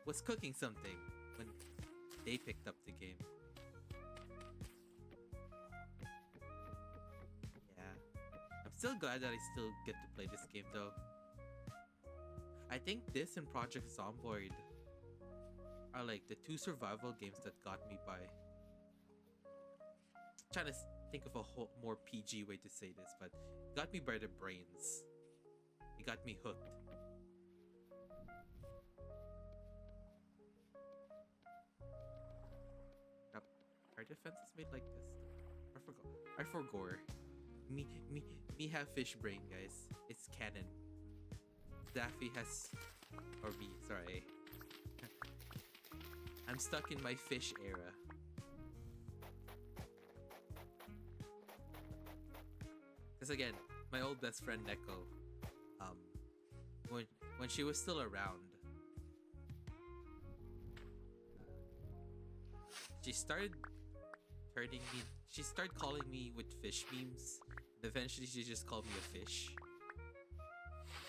was cooking something when they picked up the game. I'm still glad that I still get to play this game though. I think this and Project Zomboid are like the two survival games that got me by. Trying to think of a whole more PG way to say this, but got me by the brains. It got me hooked. Yep. Are defenses made like this? I forgot. Me have fish brain, guys. It's canon. Daffy has, or me, sorry. I'm stuck in my fish era. Because again, my old best friend Neko, um, when she was still around, she started turning me. She started calling me with fish memes. And eventually, she just called me a fish.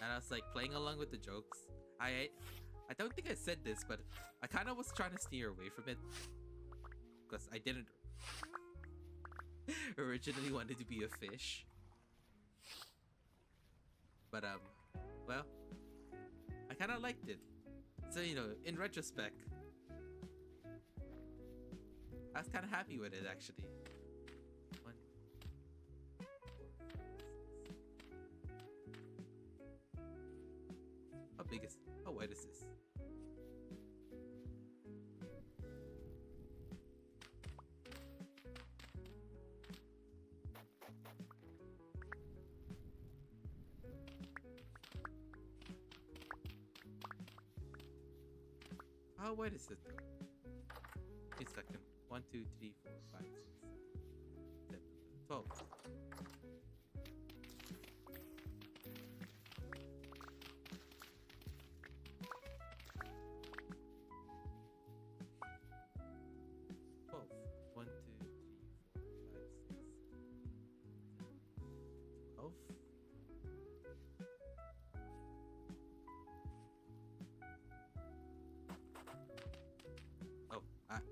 And I was like playing along with the jokes. I don't think I said this, but I kind of was trying to steer away from it because I didn't originally wanted to be a fish. But well, I kind of liked it. So in retrospect, I was kind of happy with it actually. How big is? How wide is this? How wide is it? Wait a second. 1, 2, 3, 4, 5, 6, 7, 12.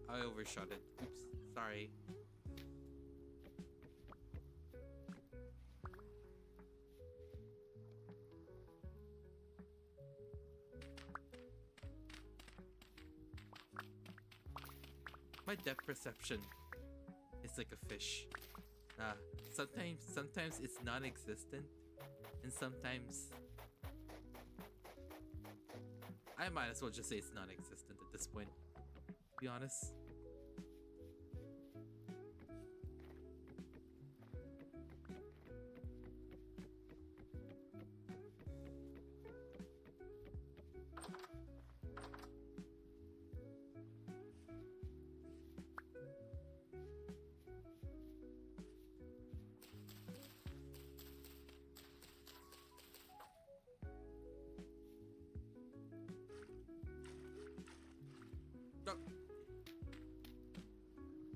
I overshot it. Oops. Sorry. My depth perception is like a fish. Sometimes it's non-existent, and sometimes I might as well just say it's non-existent at this point, to be honest.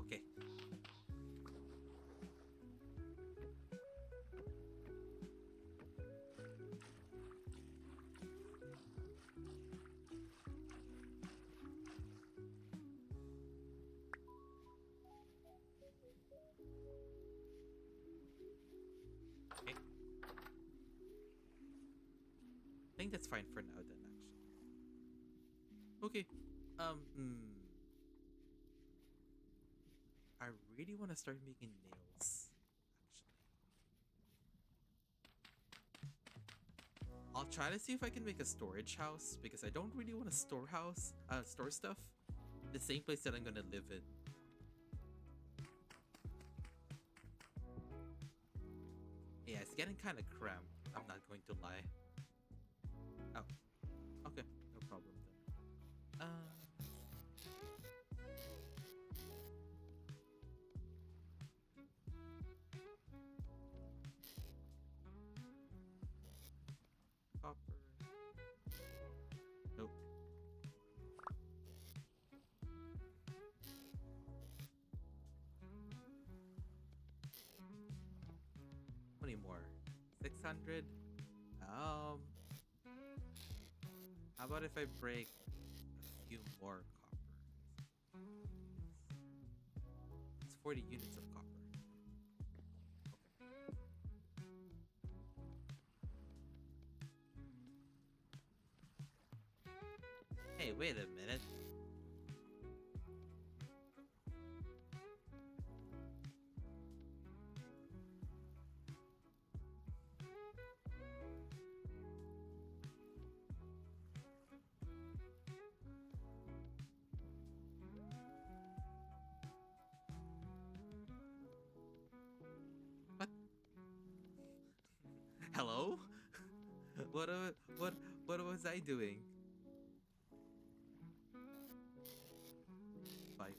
Okay. Okay. I think that's fine for now then, actually. Okay. I really want to start making nails, actually. I'll try to see if I can make a storage house because I don't really want to store stuff in the same place that I'm gonna live in. Yeah, it's getting kind of cramped. I'm not going to lie. Oh, okay, no problem then. Copper. Nope. How many more? 600? How about if I break a few more copper? It's 40 units of copper. Okay. Hey, wait a minute. What? Hello? What what was I doing? Five.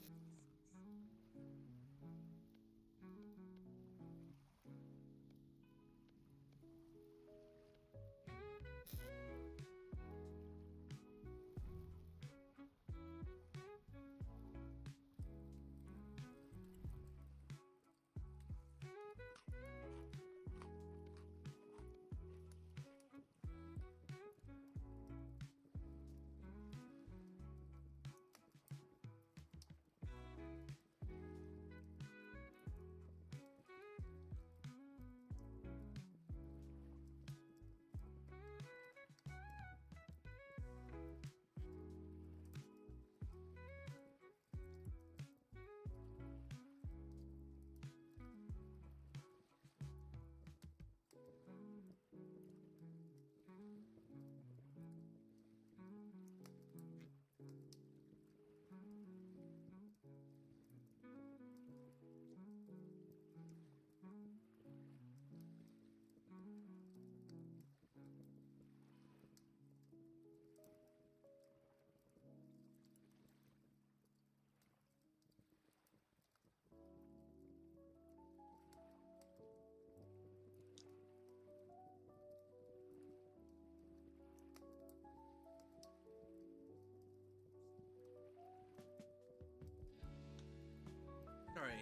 Sorry.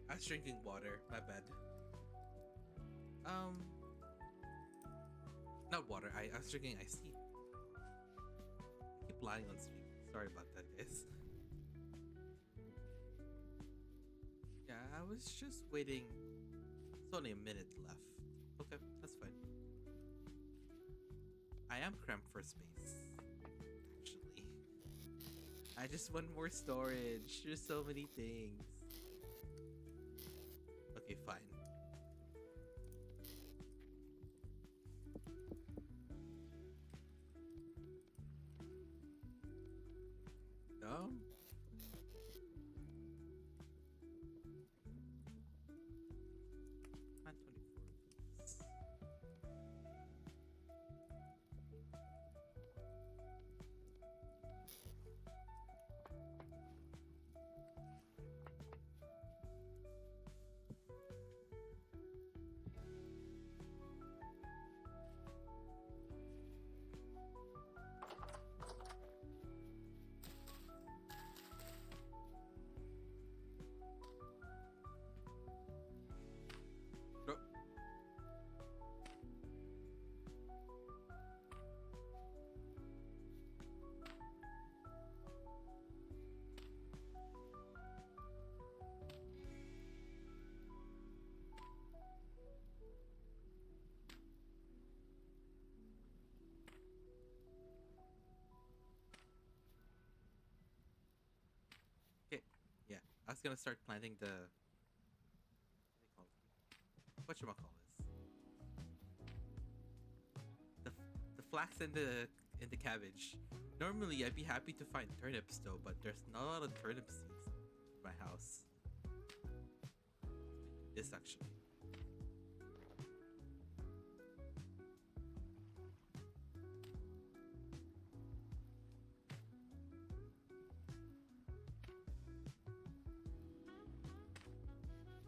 I was drinking water. My bad. Not water. I was drinking iced tea. I keep lying on stream. Sorry about that, guys. Yeah, I was just waiting. It's only a minute left. Okay, that's fine. I am cramped for space. Actually. I just want more storage. There's so many things. Okay, fine. No? Not 24. No. Okay, yeah. I was gonna start planting the whatchamacallit. The flax and the cabbage. Normally I'd be happy to find turnips though, but there's not a lot of turnip seeds in my house. This actually.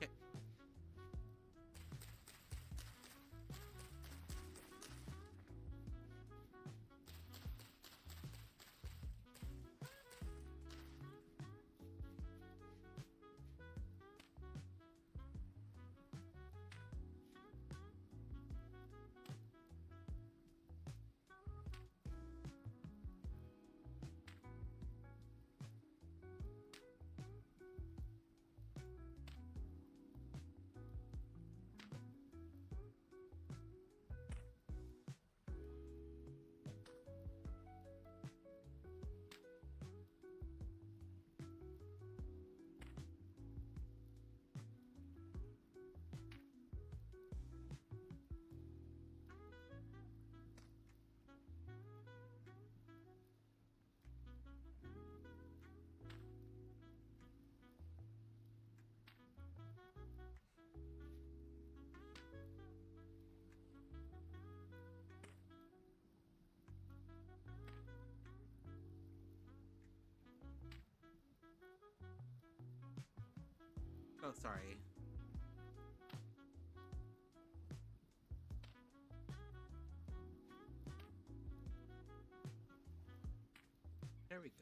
Okay. Oh, sorry. There we go.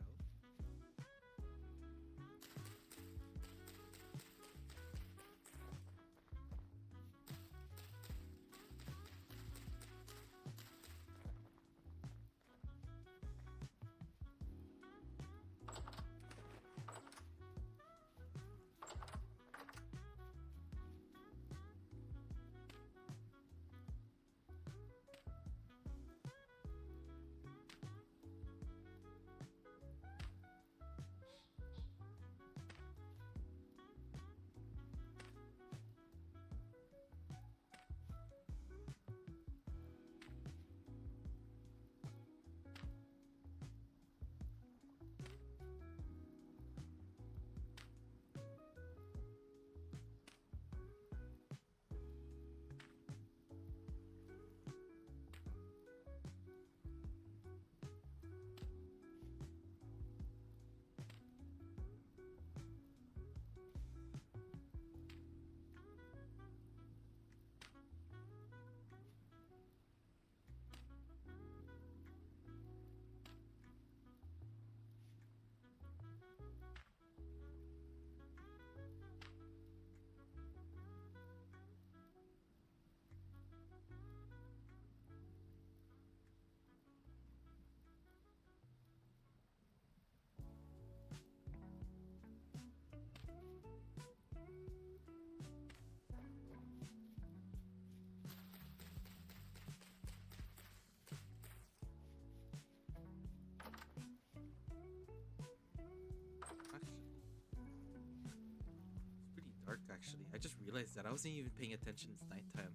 Pretty dark actually. I just realized that I wasn't even paying attention. It's nighttime.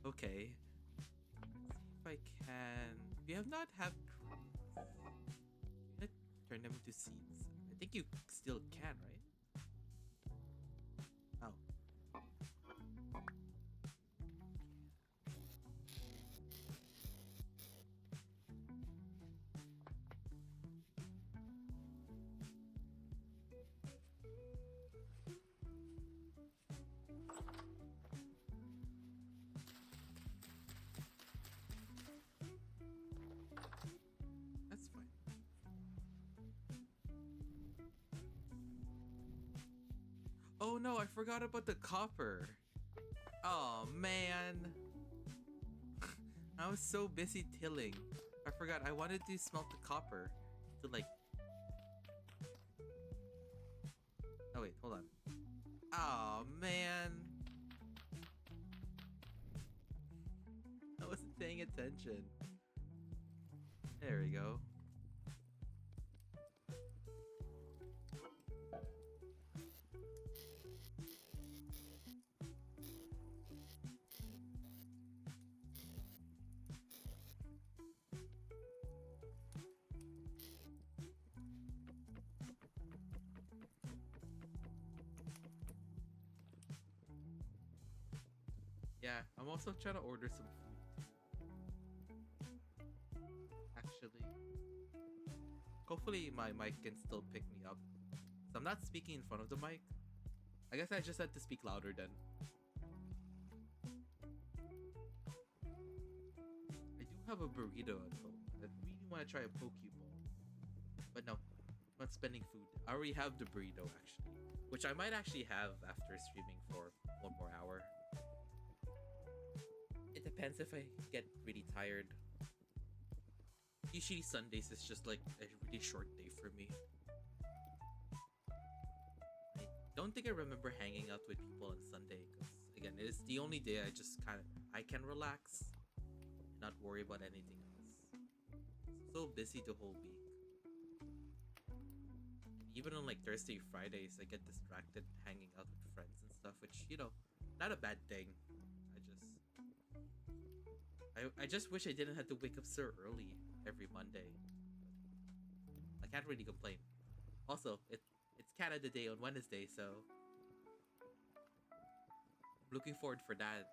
Okay. Let's see if I can. We have not have trees. Can I turn them into seeds? I think you still can, right? Oh. That's fine. Oh no, I forgot about the copper. Oh man. I was so busy tilling. I forgot I wanted to smelt the copper to like. Oh wait, hold on. Oh man. I wasn't paying attention. There we go. Yeah, I'm also trying to order some food. Actually, hopefully my mic can still pick me up. So I'm not speaking in front of the mic. I guess I just had to speak louder then. I do have a burrito at home. I really want to try a poke bowl. But no, I'm not spending food. I already have the burrito actually. Which I might actually have after streaming for one more hour. It depends if I get really tired. Usually Sundays is just like a really short day for me. I don't think I remember hanging out with people on Sunday because again, it's the only day I can relax and not worry about anything else. So busy the whole week. Even on like Thursday, Fridays, I get distracted hanging out with friends and stuff, which, you know, not a bad thing. I just wish I didn't have to wake up so early every Monday. I can't really complain. Also, it's Canada Day on Wednesday, so I'm looking forward for that.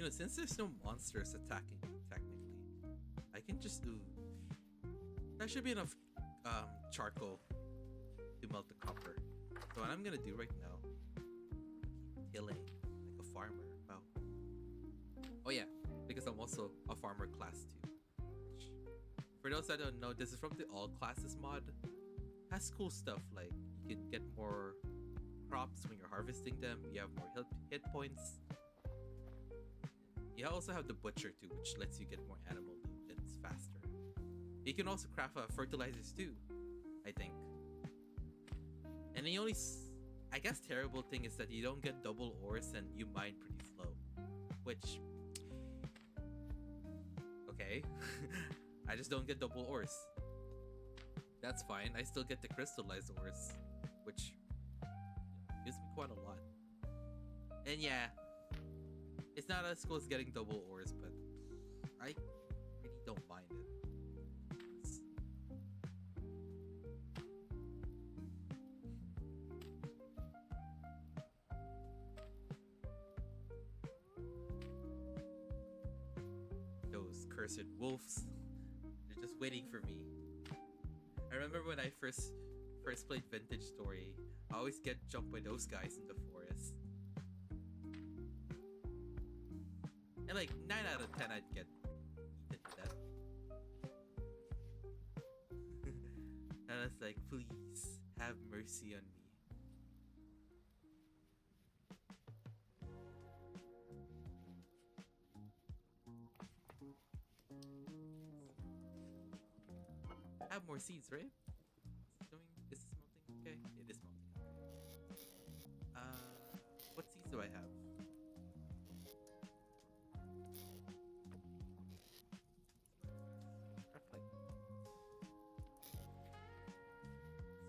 know, since there's no monsters attacking me technically, I can just do. That should be enough charcoal to melt the copper. So what I'm gonna do right now, keep tilling like a farmer. Wow. Oh yeah, because I'm also a farmer class 2. For those that don't know, this is from the all classes mod. Has cool stuff like you can get more crops when you're harvesting them. You have more hit points. You also have the butcher too, which lets you get more animal loot and it's faster. You can also craft fertilizers too, I think. And the only, I guess, terrible thing is that you don't get double ores and you mine pretty slow. Which, okay, I just don't get double ores. That's fine. I still get the crystallized ores, which gives me quite a lot. And yeah, it's not as cool as getting double ores, but I really don't mind it. Those cursed wolves, they're just waiting for me. I remember when I first played Vintage Story, I always get jumped by those guys in the forest. And like 9 out of 10 I'd get eaten to death. And I was like, please have mercy on me. Have more seeds, right? Is this melting okay? It is melting okay. What seeds do I have?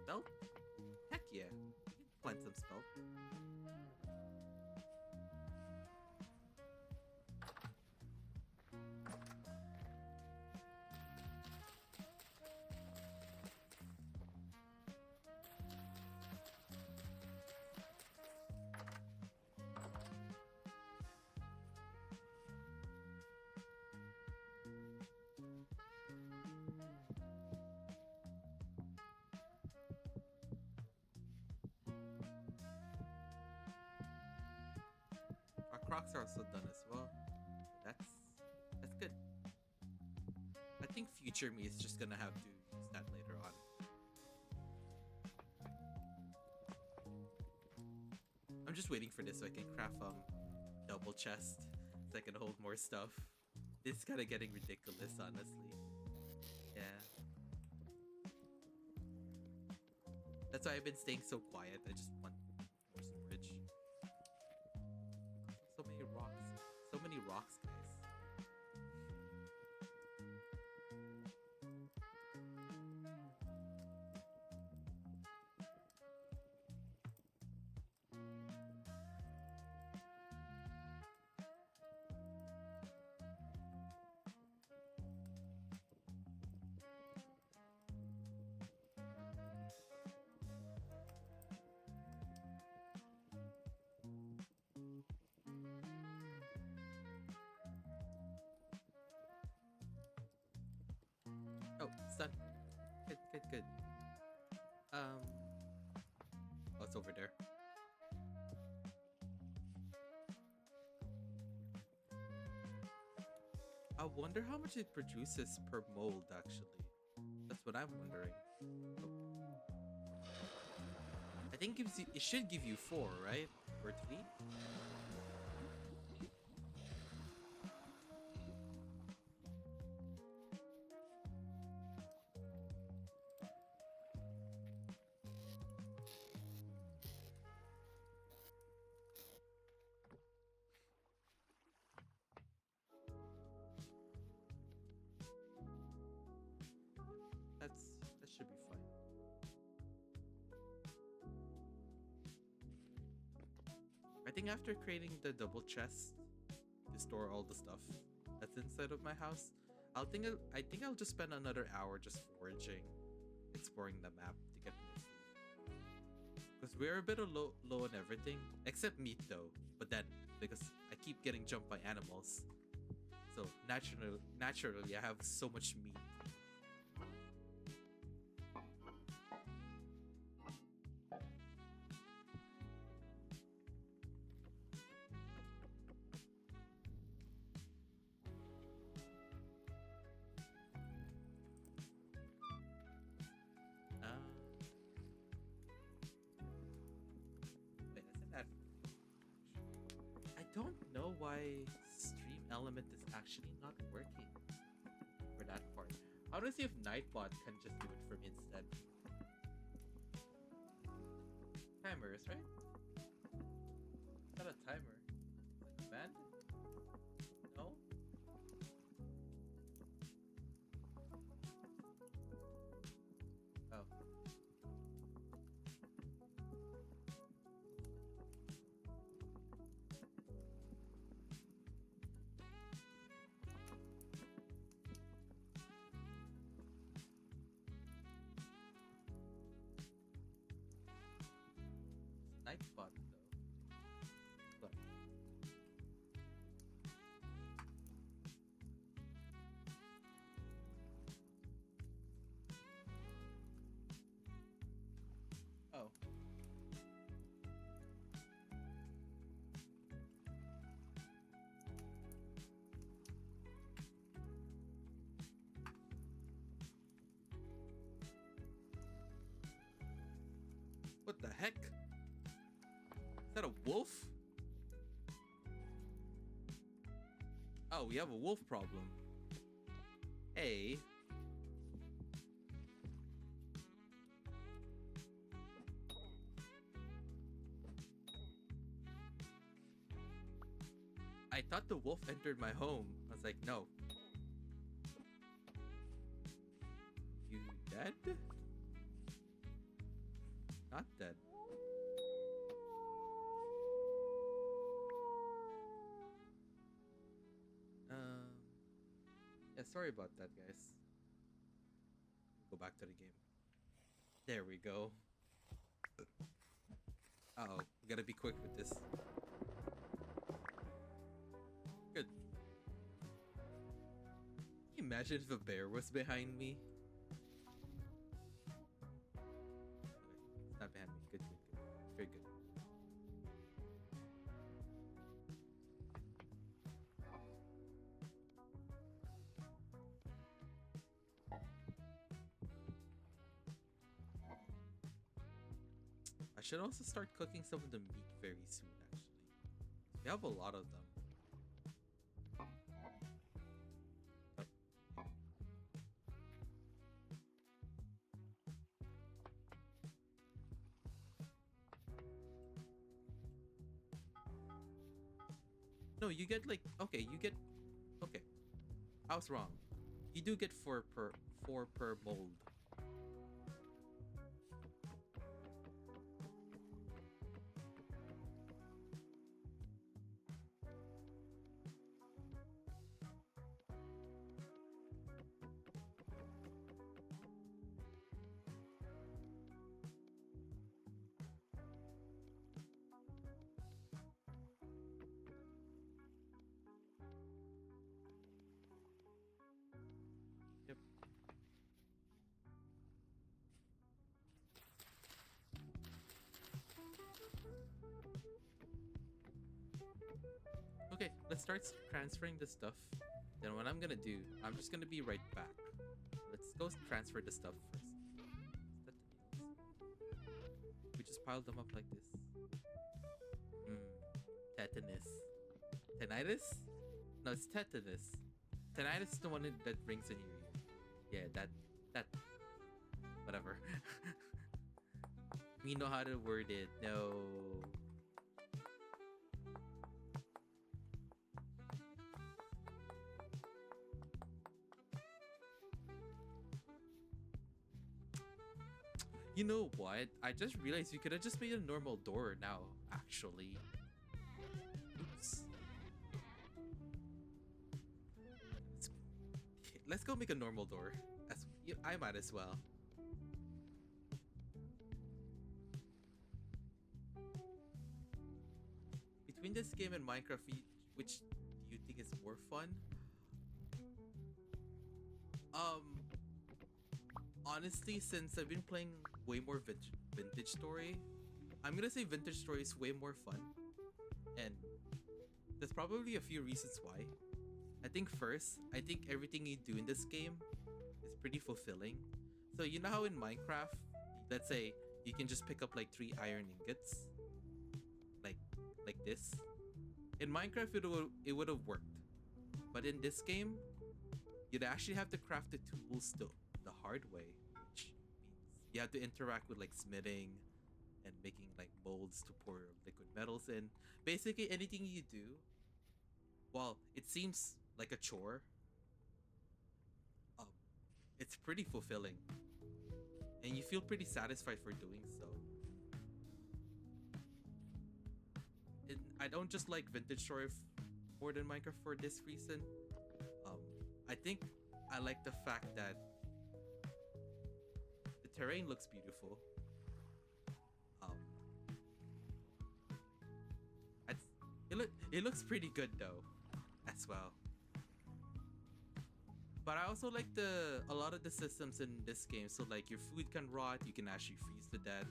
Spelt? Heck yeah. We can plant some spelt. Crocs are also done as well. That's good. I think future me is just gonna have to use that later on. I'm just waiting for this so I can craft double chest so I can hold more stuff. It's kind of getting ridiculous, honestly. Yeah. That's why I've been staying so quiet. I just want more storage. So many rocks. So many rocks, guys. Oh, it's done. Good, good, good. Oh, it's over there. I wonder how much it produces per mold, actually. That's what I'm wondering. Oh. I think it should give you 4, right? Or 3? That should be fine. I think after creating the double chest to store all the stuff that's inside of my house, I think I'll just spend another hour just foraging, exploring the map to get more food. Because we're a bit low on everything, except meat though. But then, because I keep getting jumped by animals. So naturally, I have so much meat. Wait, isn't that? I don't know why stream element is actually not working for that part. I want to see if Nightbot can just do it for me instead. Timers, right? It's not a timer. It's like command? No? Oh. Nightbot though. Look. Oh. What the heck? Is that a wolf? Oh, we have a wolf problem. Hey. I thought the wolf entered my home. I was like, no. You dead? Not dead. Yeah, sorry about that, guys. Go back to the game. There we go. Uh-oh, we gotta be quick with this. Good. Can you imagine if a bear was behind me? Okay, it's not behind me. Good, good, good. Very good. I should also start cooking some of the meat very soon, actually. We have a lot of them. No, you get like, okay, you get, okay. I was wrong. You do get four per mold. Yep. Okay, let's start transferring the stuff. Then what I'm gonna do, I'm just gonna be right back. Let's go transfer the stuff first. We just piled them up like this. Tetanus. Tinnitus? No, it's tetanus. Tinnitus is the one that rings in your ear. Yeah, that. Whatever. We know how to word it. No. You know what? I just realized you could have just made a normal door now, actually. Oops. Let's go make a normal door. I might as well. Between this game and Minecraft, which do you think is more fun? Um, Honestly, since I've been playing way more vintage story, I'm gonna say vintage story is way more fun, and there's probably a few reasons why. I think first, I think everything you do in this game is pretty fulfilling. So you know how in Minecraft, let's say you can just pick up like 3 iron ingots, like like this. In Minecraft, it would have worked, but in this game, you'd actually have to craft the tools the hard way, which means you have to interact with like smithing and making like molds to pour liquid metals in. Basically, anything you do, while it seems like a chore, um, it's pretty fulfilling, and you feel pretty satisfied for doing so. I don't just like vintage story more than Minecraft for this reason. Um, I think I like the fact that the terrain looks beautiful. Um, it looks pretty good though, as well. But I also like a lot of the systems in this game. So like your food can rot, you can actually freeze to death.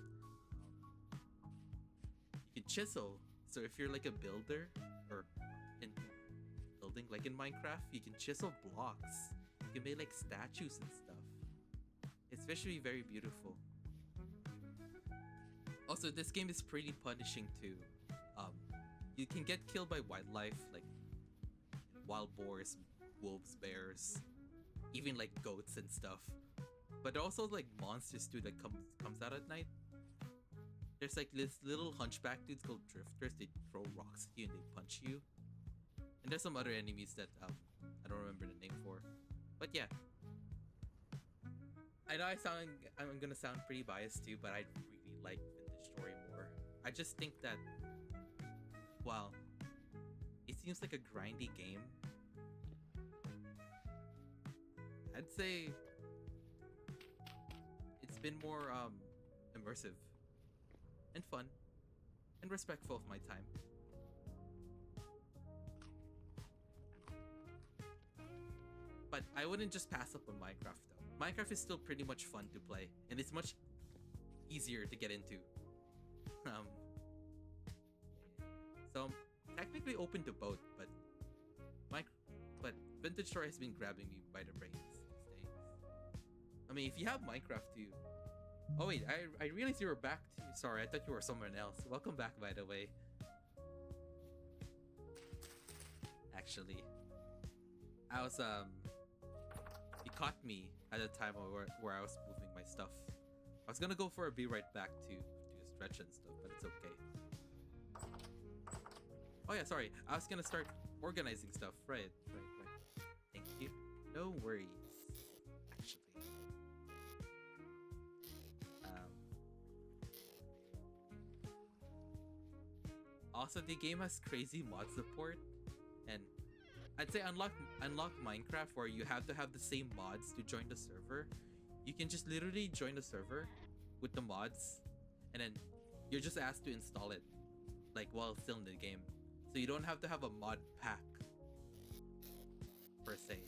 You can chisel. So if you're like a builder or in building like in Minecraft, you can chisel blocks. You can make like statues and stuff. It's visually very beautiful. Also, this game is pretty punishing too. You can get killed by wildlife like wild boars, wolves, bears, even like goats and stuff. But there are also like monsters too that comes out at night. There's like this little hunchback dudes called drifters. They throw rocks at you and they punch you. And there's some other enemies that I don't remember the name for. But yeah, I know I'm gonna sound pretty biased too, but I really like vintage story more. I just think that while it seems like a grindy game, I'd say it's been more immersive and fun and respectful of my time. But I wouldn't just pass up on Minecraft though. Minecraft is still pretty much fun to play, and it's much easier to get into. Um, so I'm technically open to both, but Vintage Story has been grabbing me by the brains these days. I mean, if you have Minecraft too. Oh wait, I realized you were back too. Sorry, I thought you were someone else. Welcome back, by the way. Actually, I was you caught me at a time where I was moving my stuff. I was gonna go for a be right back to do a stretch and stuff, but it's okay. Oh yeah, sorry. I was gonna start organizing stuff. Right. Thank you. No worries. Actually. Also, the game has crazy mod support, and I'd say unlock Minecraft where you have to have the same mods to join the server. You can just literally join the server with the mods, and then you're just asked to install it, like while still in the game. So you don't have to have a mod pack per se,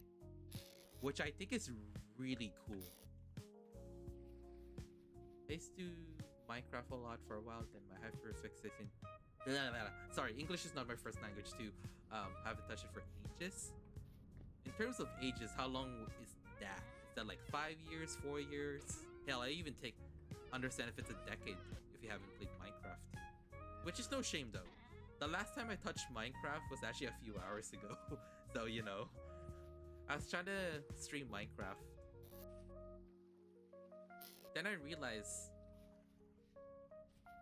which I think is really cool. I used to Minecraft a lot for a while, then my hyperfixation. Sorry, English is not my first language too. I haven't touched it for ages. In terms of ages, how long is that? Is that like 5 years, 4 years? Hell, I even understand if it's a decade if you haven't played Minecraft. Which is no shame though. The last time I touched Minecraft was actually a few hours ago. So, you know, I was trying to stream Minecraft. Then I realized,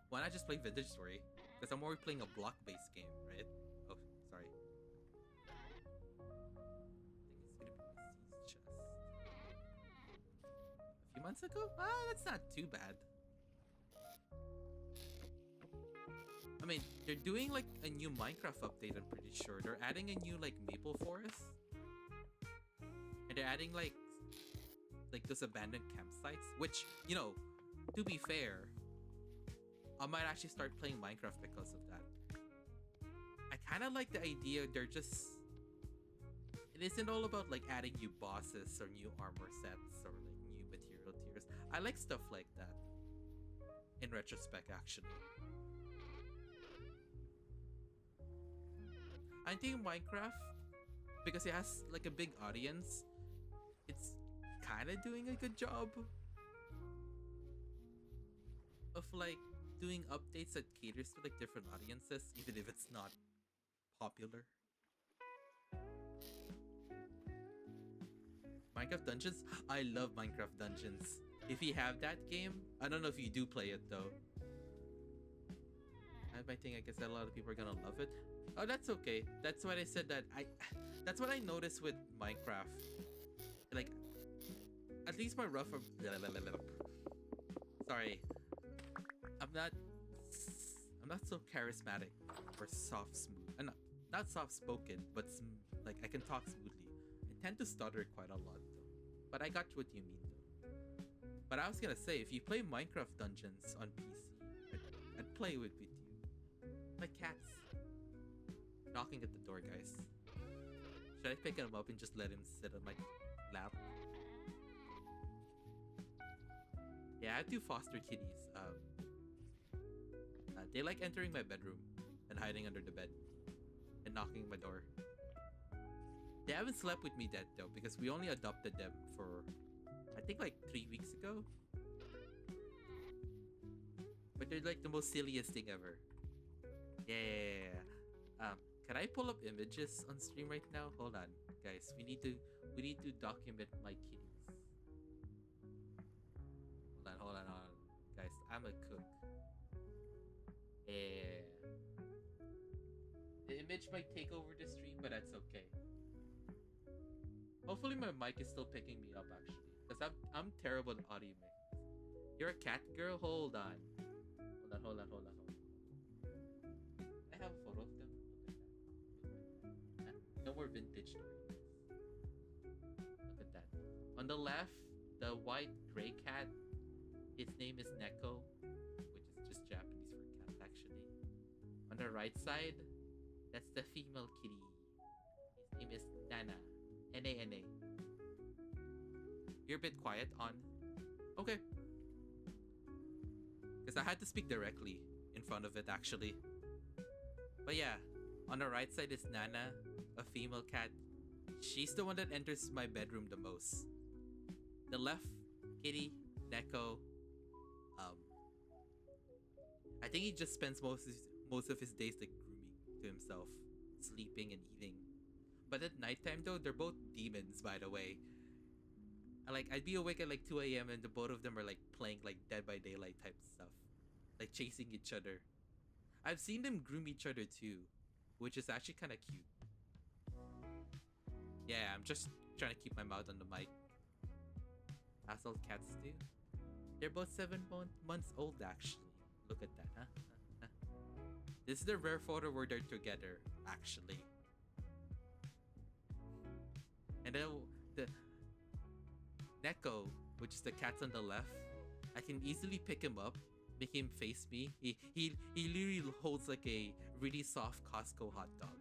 why not just play Vintage Story? Because I'm already playing a block-based game, right? Oh, sorry. I think it's gonna be my C's chest. A few months ago? That's not too bad. I mean, they're doing like a new Minecraft update, I'm pretty sure. They're adding a new like maple forest. And they're adding like those abandoned campsites. Which, you know, to be fair, I might actually start playing Minecraft because of that. I kind of like the idea they're just. It isn't all about like adding new bosses or new armor sets or like new material tiers. I like stuff like that. In retrospect, actually. I think Minecraft, because it has like a big audience, it's kind of doing a good job of like doing updates that caters to like different audiences, even if it's not popular. Minecraft Dungeons? I love Minecraft Dungeons. If you have that game, I don't know if you do play it though. I think I guess that a lot of people are gonna love it. Oh, that's okay. That's what I said that that's what I noticed with Minecraft. Like, at least my rough. Sorry, I'm not. I'm not so charismatic or soft smooth. Not soft spoken, but like I can talk smoothly. I tend to stutter quite a lot though. But I got what you mean though. But I was gonna say, if you play Minecraft Dungeons on PC, I'd play with you. My cat's knocking at the door, guys. Should I pick him up and just let him sit on my lap? Yeah, I have two foster kitties. They like entering my bedroom and hiding under the bed and knocking my door. They haven't slept with me yet though, because we only adopted them for I think like 3 weeks ago. But they're like the most silliest thing ever. Yeah. Can I pull up images on stream right now? Hold on, guys. We need to document my kitties. Hold on. Guys, I'm a cook. Yeah. The image might take over the stream, but that's okay. Hopefully my mic is still picking me up actually, because I'm terrible at audio mix. You're a cat girl? Hold on. Hold on. I have a photo of them. Look at that. No more vintage stories. Look at that. On the left, the white gray cat, his name is Neko, which is just Japanese for cat actually. On the right side, that's the female kitty. His name is Nana. N-A-N-A. You're a bit quiet on. Okay. Because I had to speak directly in front of it actually. But yeah, on the right side is Nana, a female cat. She's the one that enters my bedroom the most. The left kitty, Neko. I think he just spends most of his days like grooming to himself, sleeping and eating. But at nighttime though, they're both demons, by the way. I'd be awake at like 2 a.m. and the both of them are like playing like Dead by Daylight type stuff, like chasing each other. I've seen them groom each other too, which is actually kind of cute. Yeah, I'm just trying to keep my mouth on the mic. As all cats do. They're both 7 months old actually. Look at that, huh? This is the rare photo where they're together, actually. And then the Neko, which is the cat on the left, I can easily pick him up, make him face me. He literally holds like a really soft Costco hot dog.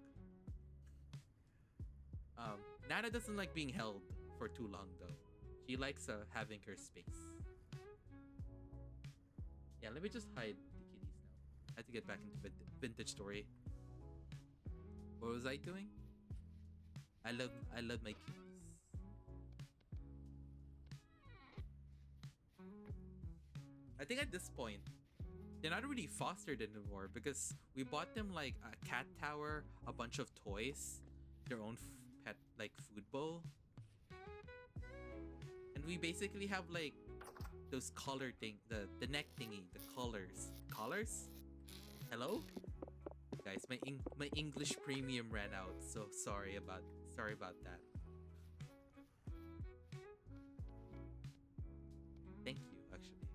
Nana doesn't like being held for too long though. She likes having her space. Yeah, let me just hide the kitties now. I have to get back into vintage story. What was I doing? I love my kitties. I think at this point, they're not really fostered anymore because we bought them like a cat tower, a bunch of toys, their own pet like food bowl, and we basically have like those collar thing, the neck thingy, the collars. Hello, guys, my English premium ran out, so sorry about that. Thank you, actually.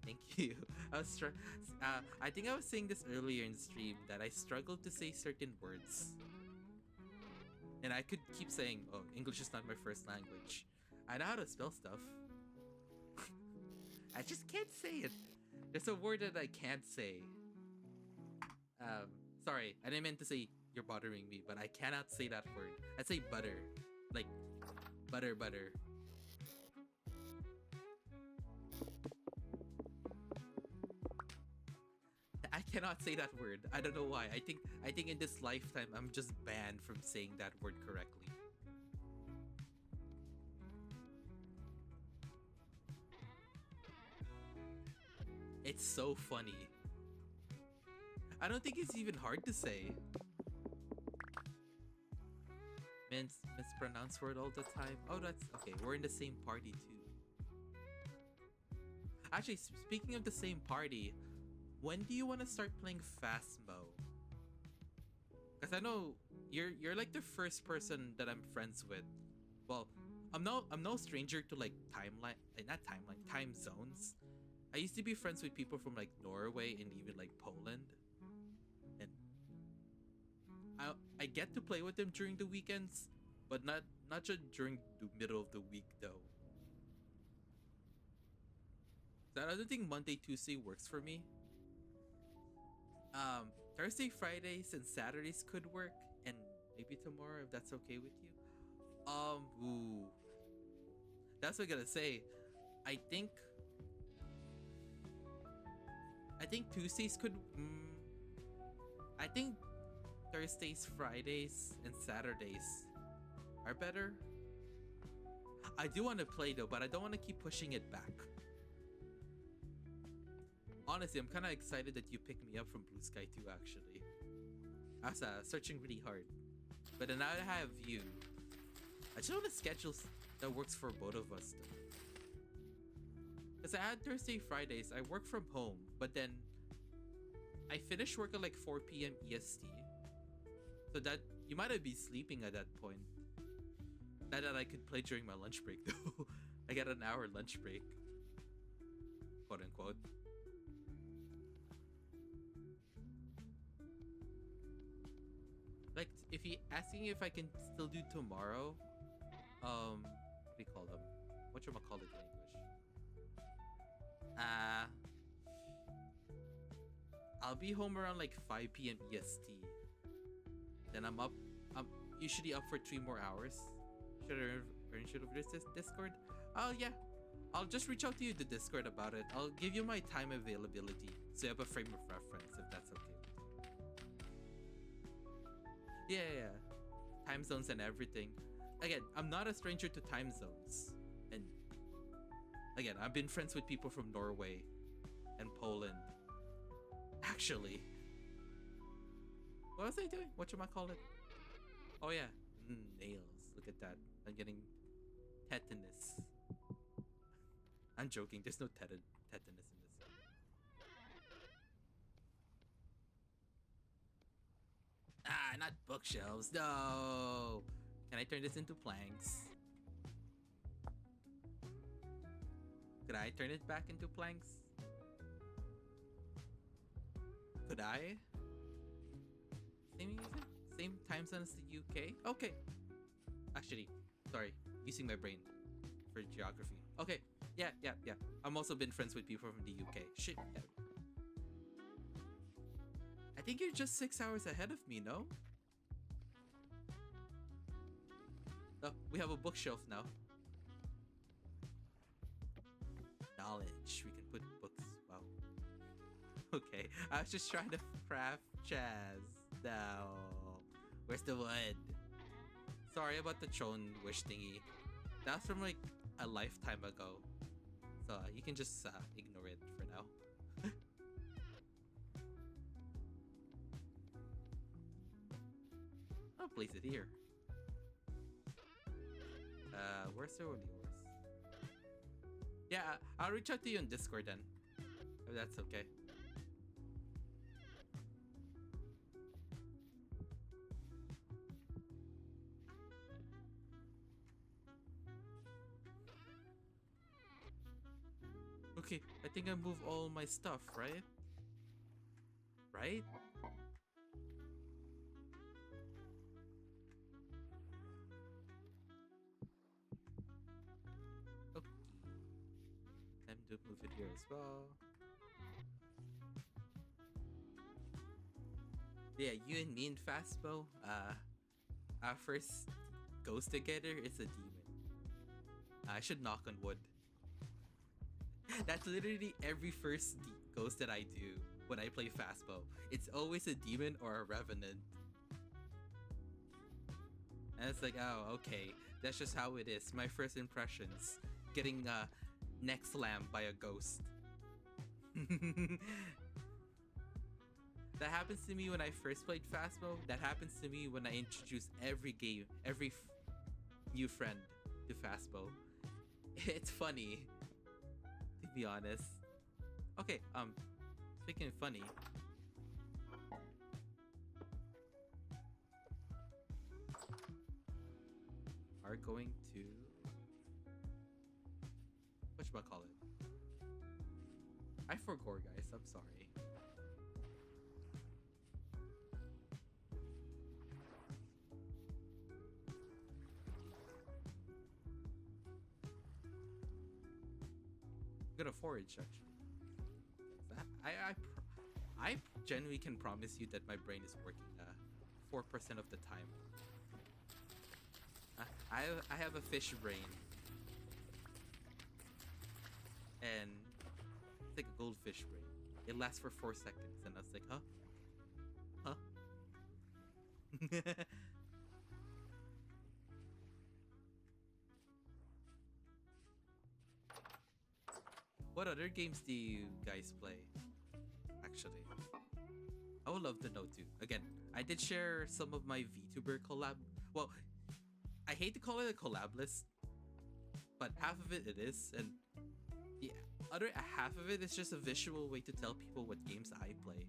Thank you. I think I was saying this earlier in the stream that I struggled to say certain words. And I could keep saying, oh, English is not my first language. I know how to spell stuff. I just can't say it. There's a word that I can't say. Sorry, I didn't mean to say you're bothering me, but I cannot say that word. I'd say butter. Like, butter, butter. I cannot say that word. I don't know why. I think in this lifetime I'm just banned from saying that word correctly. It's so funny. I don't think it's even hard to say. Mispronounce word all the time. Oh, that's okay. We're in the same party too. Actually, speaking of the same party, when do you want to start playing Phasmo? Because I know you're like the first person that I'm friends with. Well, I'm no stranger to like timeline, like not timeline, time zones. I used to be friends with people from like Norway and even like Poland, and I get to play with them during the weekends, but not just during the middle of the week though. So I don't think Monday Tuesday works for me. Thursday, Fridays, and Saturdays could work, and maybe tomorrow if that's okay with you. Ooh, that's what I gotta say. I think I think Tuesdays could. I think Thursdays, Fridays, and Saturdays are better. I do want to play though, but I don't want to keep pushing it back. Honestly, I'm kind of excited that you picked me up from bluesky too. Actually, I was searching really hard, but then now I have you. I just want a schedule that works for both of us though. Because I had Thursday, Fridays, I work from home, but then I finish work at like 4 p.m. EST. So that you might be sleeping at that point. Not that I could play during my lunch break though. I got an hour lunch break, quote unquote. Like if he asking if I can still do tomorrow, what do you call them? What you call it in English? I'll be home around like 5 p.m. EST. Then I'm usually up for 3 more hours. Should have this Discord? Oh yeah. I'll just reach out to you to Discord about it. I'll give you my time availability so you have a frame of reference if that's okay. Yeah. Time zones and everything. Again, I'm not a stranger to time zones. And again, I've been friends with people from Norway and Poland. Actually. What was I doing? Whatchamacallit? Oh yeah. Nails. Look at that. I'm getting tetanus. I'm joking. There's no tetanus in this. Not bookshelves. No. Can I turn this into planks? Could I turn it back into planks? Could I? Same music? Same time zone as the UK? Okay. Actually, sorry. Using my brain for geography. Okay. Yeah. I'm also been friends with people from the UK. Shit. Yeah. I think you're just 6 hours ahead of me, no? Oh, we have a bookshelf now. Knowledge. We can put books. Wow. Okay. I was just trying to craft chaz. No. Where's the wood? Sorry about the throne wish thingy. That's from like a lifetime ago. So you can just ignore it for now. I'll place it here. Where's the yours? Yeah, I'll reach out to you on Discord then. If that's okay. Okay, I think I moved all my stuff, right? Right? Okay. Time to move it here as well. Yeah, you and me and Fastbo, our first ghost together is a demon. I should knock on wood. That's literally every first ghost that I do when I play Fastbo. It's always a demon or a revenant. And it's like, oh, okay. That's just how it is. My first impressions. Getting neck slammed by a ghost. That happens to me when I first played Fastbo. That happens to me when I introduce every game, every new friend to Fastbo. It's funny, to be honest. Okay, speaking of funny, are going to whatchamacallit? I forgot, guys. I'm sorry. I'm gonna forage actually. I genuinely can promise you that my brain is working 4% of the time. I have a fish brain, and it's like a goldfish brain. It lasts for 4 seconds, and I was like, huh? What other games do you guys play? Actually, I would love to know too. Again, I did share some of my VTuber collab. Well, I hate to call it a collab list, but half of it is, and the other half of it is just a visual way to tell people what games I play.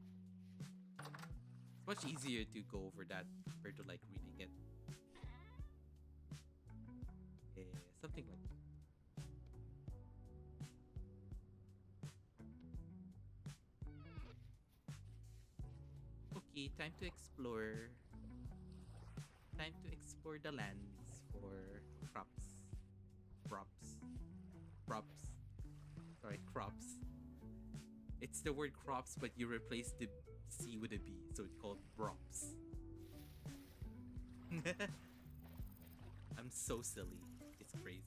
It's much easier to go over that compared to like reading it. Yeah, something like that. Okay, time to explore. Time to explore the lands for crops. Crops. It's the word crops, but you replace the C with a B, so it's called brops. I'm so silly. It's crazy.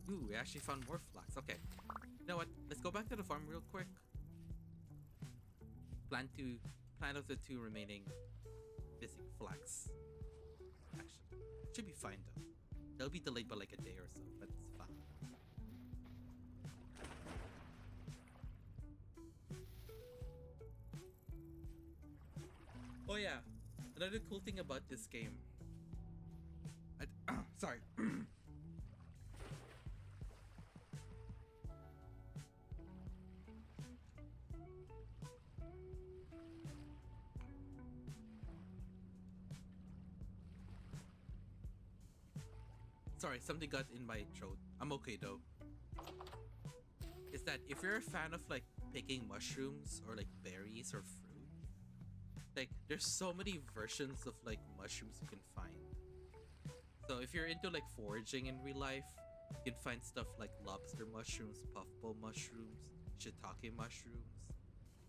Ooh, we actually found more flax. Okay. You know what? Let's go back to the farm real quick. Plant of the 2 remaining missing flax. Actually, should be fine though. They'll be delayed by like a day or so, but it's fine. Oh yeah, another cool thing about this game. Sorry. Sorry, something got in my throat. I'm okay though. Is that if you're a fan of like picking mushrooms or like berries or fruit, like there's so many versions of like mushrooms you can find. So if you're into like foraging in real life, you can find stuff like lobster mushrooms, puffball mushrooms, shiitake mushrooms,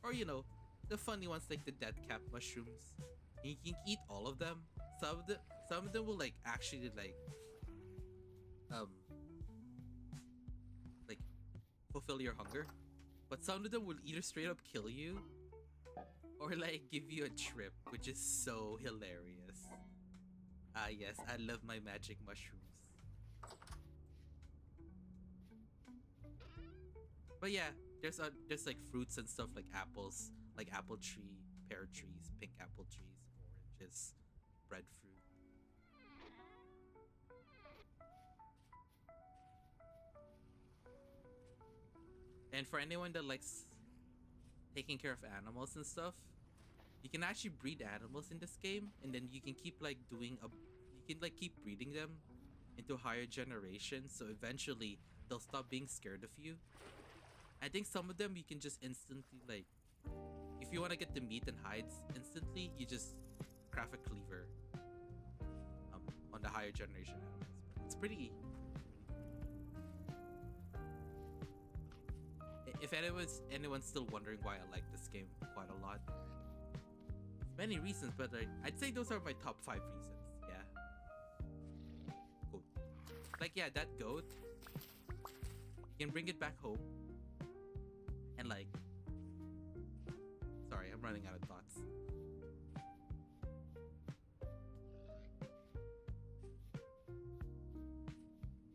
or you know, the funny ones like the dead cap mushrooms. And you can eat all of them. Some of them will like actually like fulfill your hunger, but some of them will either straight up kill you or like give you a trip, which is so hilarious. Ah yes, I love my magic mushrooms. But yeah, there's like fruits and stuff like apples, like apple tree, pear trees, pink apple trees, oranges, breadfruit. And for anyone that likes taking care of animals and stuff, you can actually breed animals in this game, and then you can keep like you can like keep breeding them into higher generations, so eventually they'll stop being scared of you. I think some of them you can just instantly, like, if you want to get the meat and hides instantly, you just craft a cleaver on the higher generation animals. But it's pretty. If anyone's still wondering why I like this game quite a lot, many reasons, but I'd say those are my top 5 reasons. Yeah. Cool. Like, yeah, that goat, you can bring it back home and, like, sorry, I'm running out of thoughts.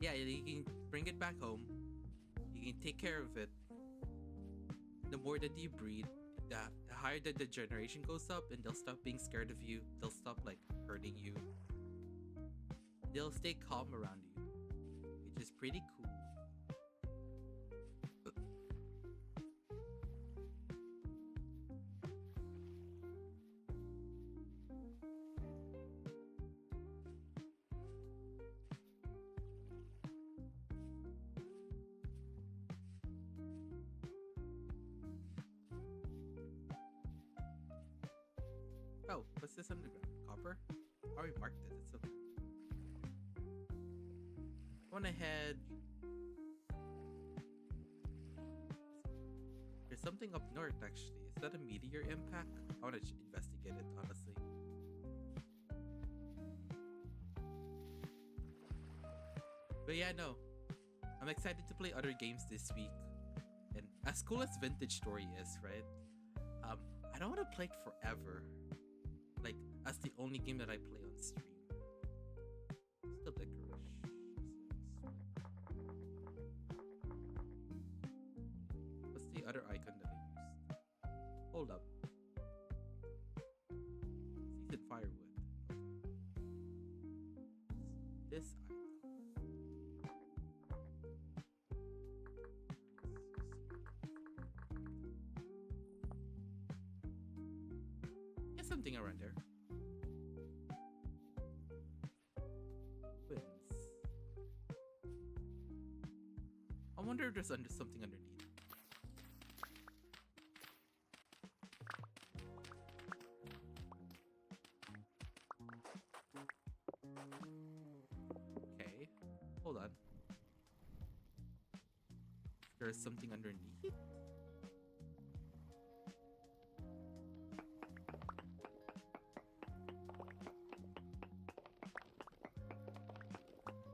Yeah, you can bring it back home. You can take care of it. The more that you breed, the higher that the generation goes up, and they'll stop being scared of you. They'll stop, like, hurting you. They'll stay calm around you, which is pretty cool. Oh, what's this underground? Copper? I already marked it. It's okay. Going ahead. There's something up north, actually. Is that a meteor impact? I want to investigate it, honestly. But yeah, no. I'm excited to play other games this week. And as cool as Vintage Story is, right? I don't want to play it forever. Like, that's the only game that I play on stream. Still licorice. What's the other icon that I used? Hold up. Seasoned firewood. Okay. This icon. There's something around there. I wonder if there's something underneath. Okay, hold on. There's something underneath?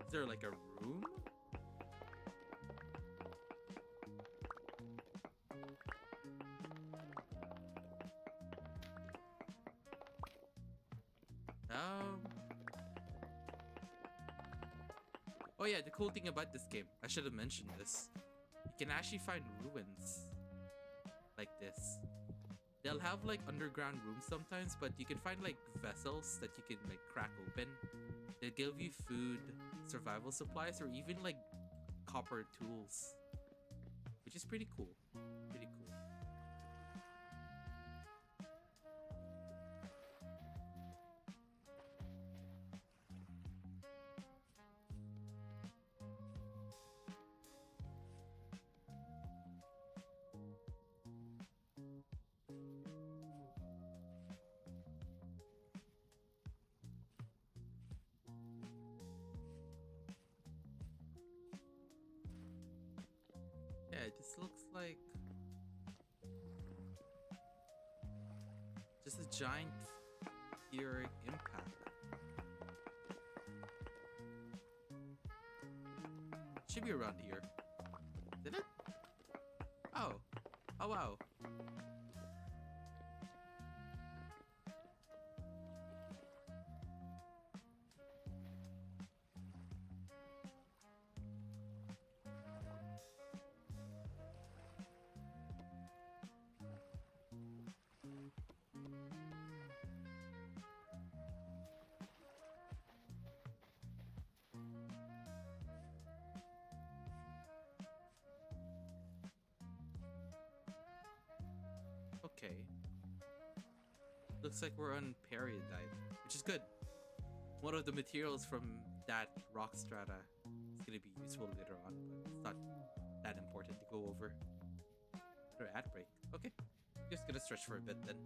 Is there like a room? Oh yeah, the cool thing about this game, I should have mentioned this. You can actually find ruins like this. They'll have like underground rooms sometimes, but you can find like vessels that you can like crack open. They'll give you food, survival supplies, or even like copper tools, which is pretty cool. Pretty cool. Yeah, this looks like just a giant meteoric impact. Should be around here. Did it? Oh. Oh wow. Okay. Looks like we're on peridot, which is good. One of the materials from that rock strata is gonna be useful later on, but it's not that important to go over. Or ad break. Okay, just gonna stretch for a bit then.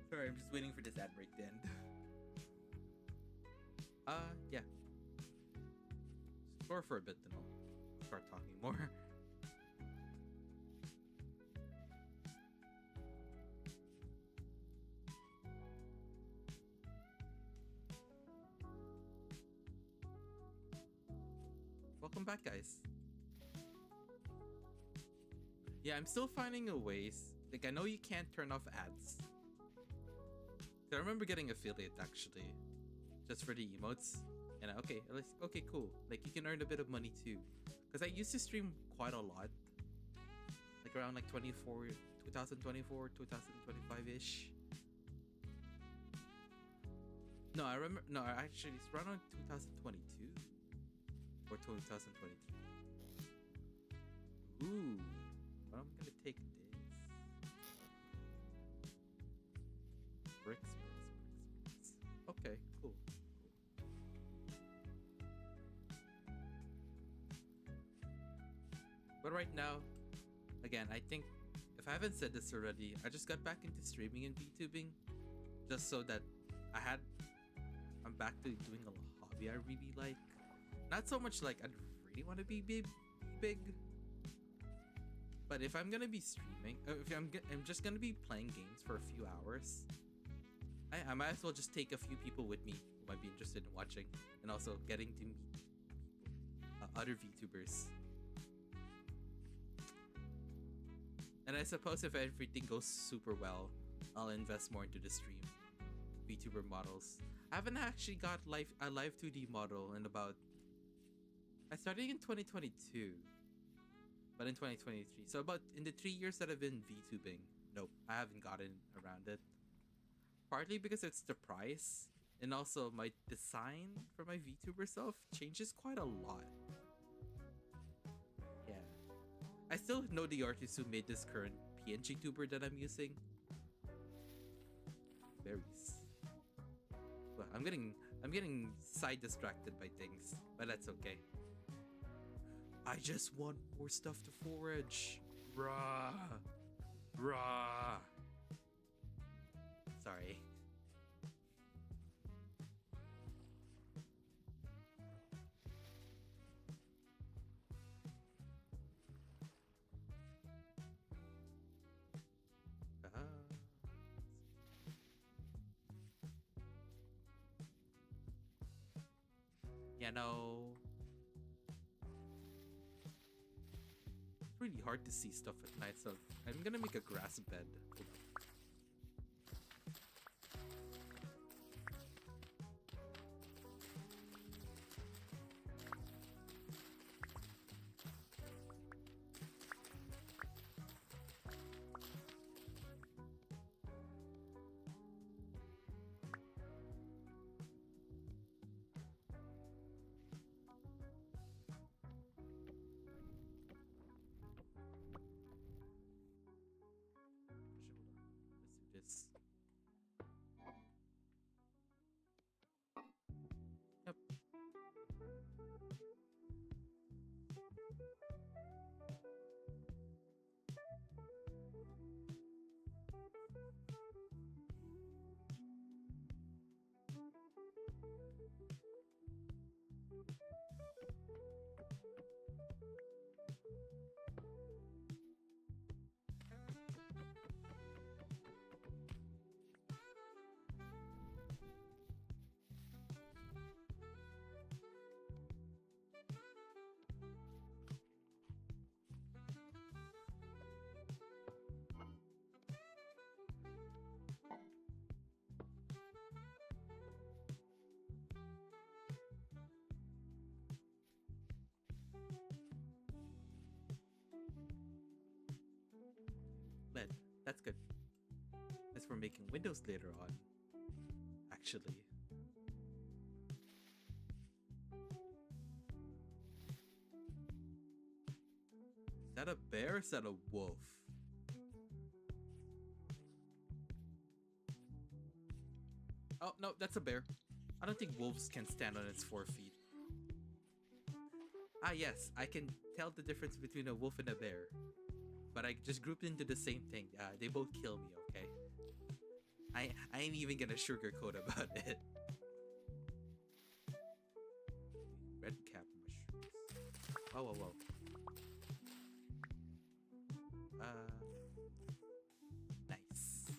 Sorry, I'm just waiting for this ad break to end. Yeah. Explore for a bit, then I'll start talking more. Welcome back, guys. Yeah, I'm still finding a ways. Like, I know you can't turn off ads. I remember getting affiliate actually, just for the emotes. And okay, cool. Like you can earn a bit of money too, because I used to stream quite a lot, like around like 2024, 2025 ish. No, I remember. No, actually, it's around 2022 or 2023. Ooh, but I'm gonna take this. Bricks. Okay, cool. But right now, again, I think if I haven't said this already, I just got back into streaming and VTubing, just so that I'm back to doing a hobby I really like. Not so much like I'd really want to be big, but if I'm gonna be streaming, if I'm just gonna be playing games for a few hours, I might as well just take a few people with me who might be interested in watching, and also getting to meet other VTubers. And I suppose if everything goes super well, I'll invest more into the stream VTuber models. I haven't actually got a live 2D model in about... I started in 2022, but in 2023. So about in the 3 years that I've been VTubing, nope, I haven't gotten around it. Partly because it's the price, and also my design for my VTuber self changes quite a lot. Yeah. I still know the artist who made this current PNG tuber that I'm using. Berries. Well, I'm getting side distracted by things, but that's okay. I just want more stuff to forage. Rah. Rah. Sorry. You know, it's really hard to see stuff at night, so I'm gonna make a grass bed. Hold on. That's good. As for making windows later on, actually. Is that a bear or is that a wolf? Oh, no, that's a bear. I don't think wolves can stand on its 4 feet. Ah, yes, I can tell the difference between a wolf and a bear. But I just grouped into the same thing. They both kill me, okay? I ain't even gonna sugarcoat about it. Red cap mushrooms. Whoa, whoa, whoa. Nice.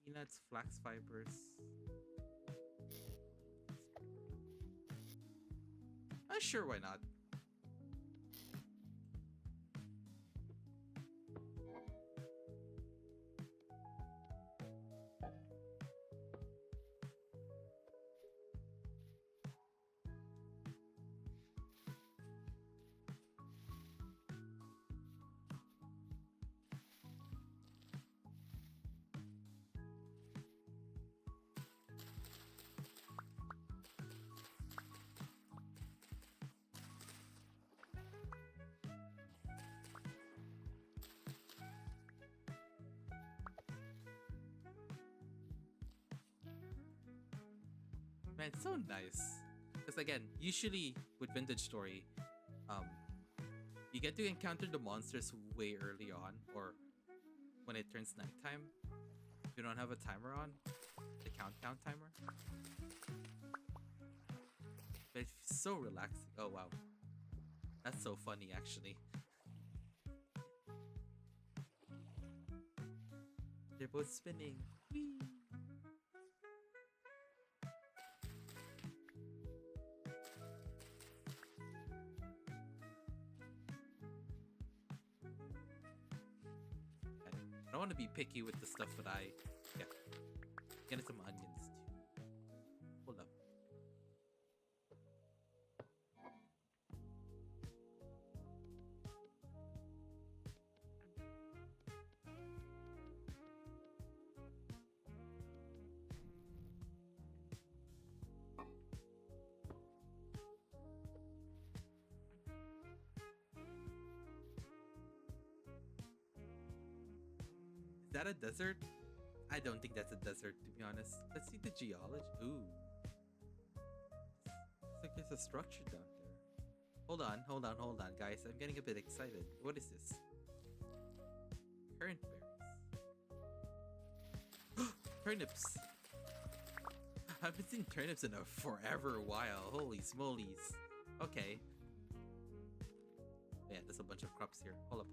Peanuts, flax fibers. Sure, why not? Man, it's so nice. Because again, usually with Vintage Story, you get to encounter the monsters way early on, or when it turns nighttime. You don't have a timer on, the countdown timer. But it's so relaxing. Oh wow, that's so funny actually. They're both spinning. Whee! I don't want to be picky with the stuff that I get. Get some onions too. Hold up. Is that a desert? I don't think that's a desert, to be honest. Let's see the geology. Ooh. Looks like there's a structure down there. Hold on, guys. I'm getting a bit excited. What is this? Currant berries. Turnips! I haven't seen turnips in a forever while. Holy smolies. Okay. Yeah, there's a bunch of crops here. Hold up.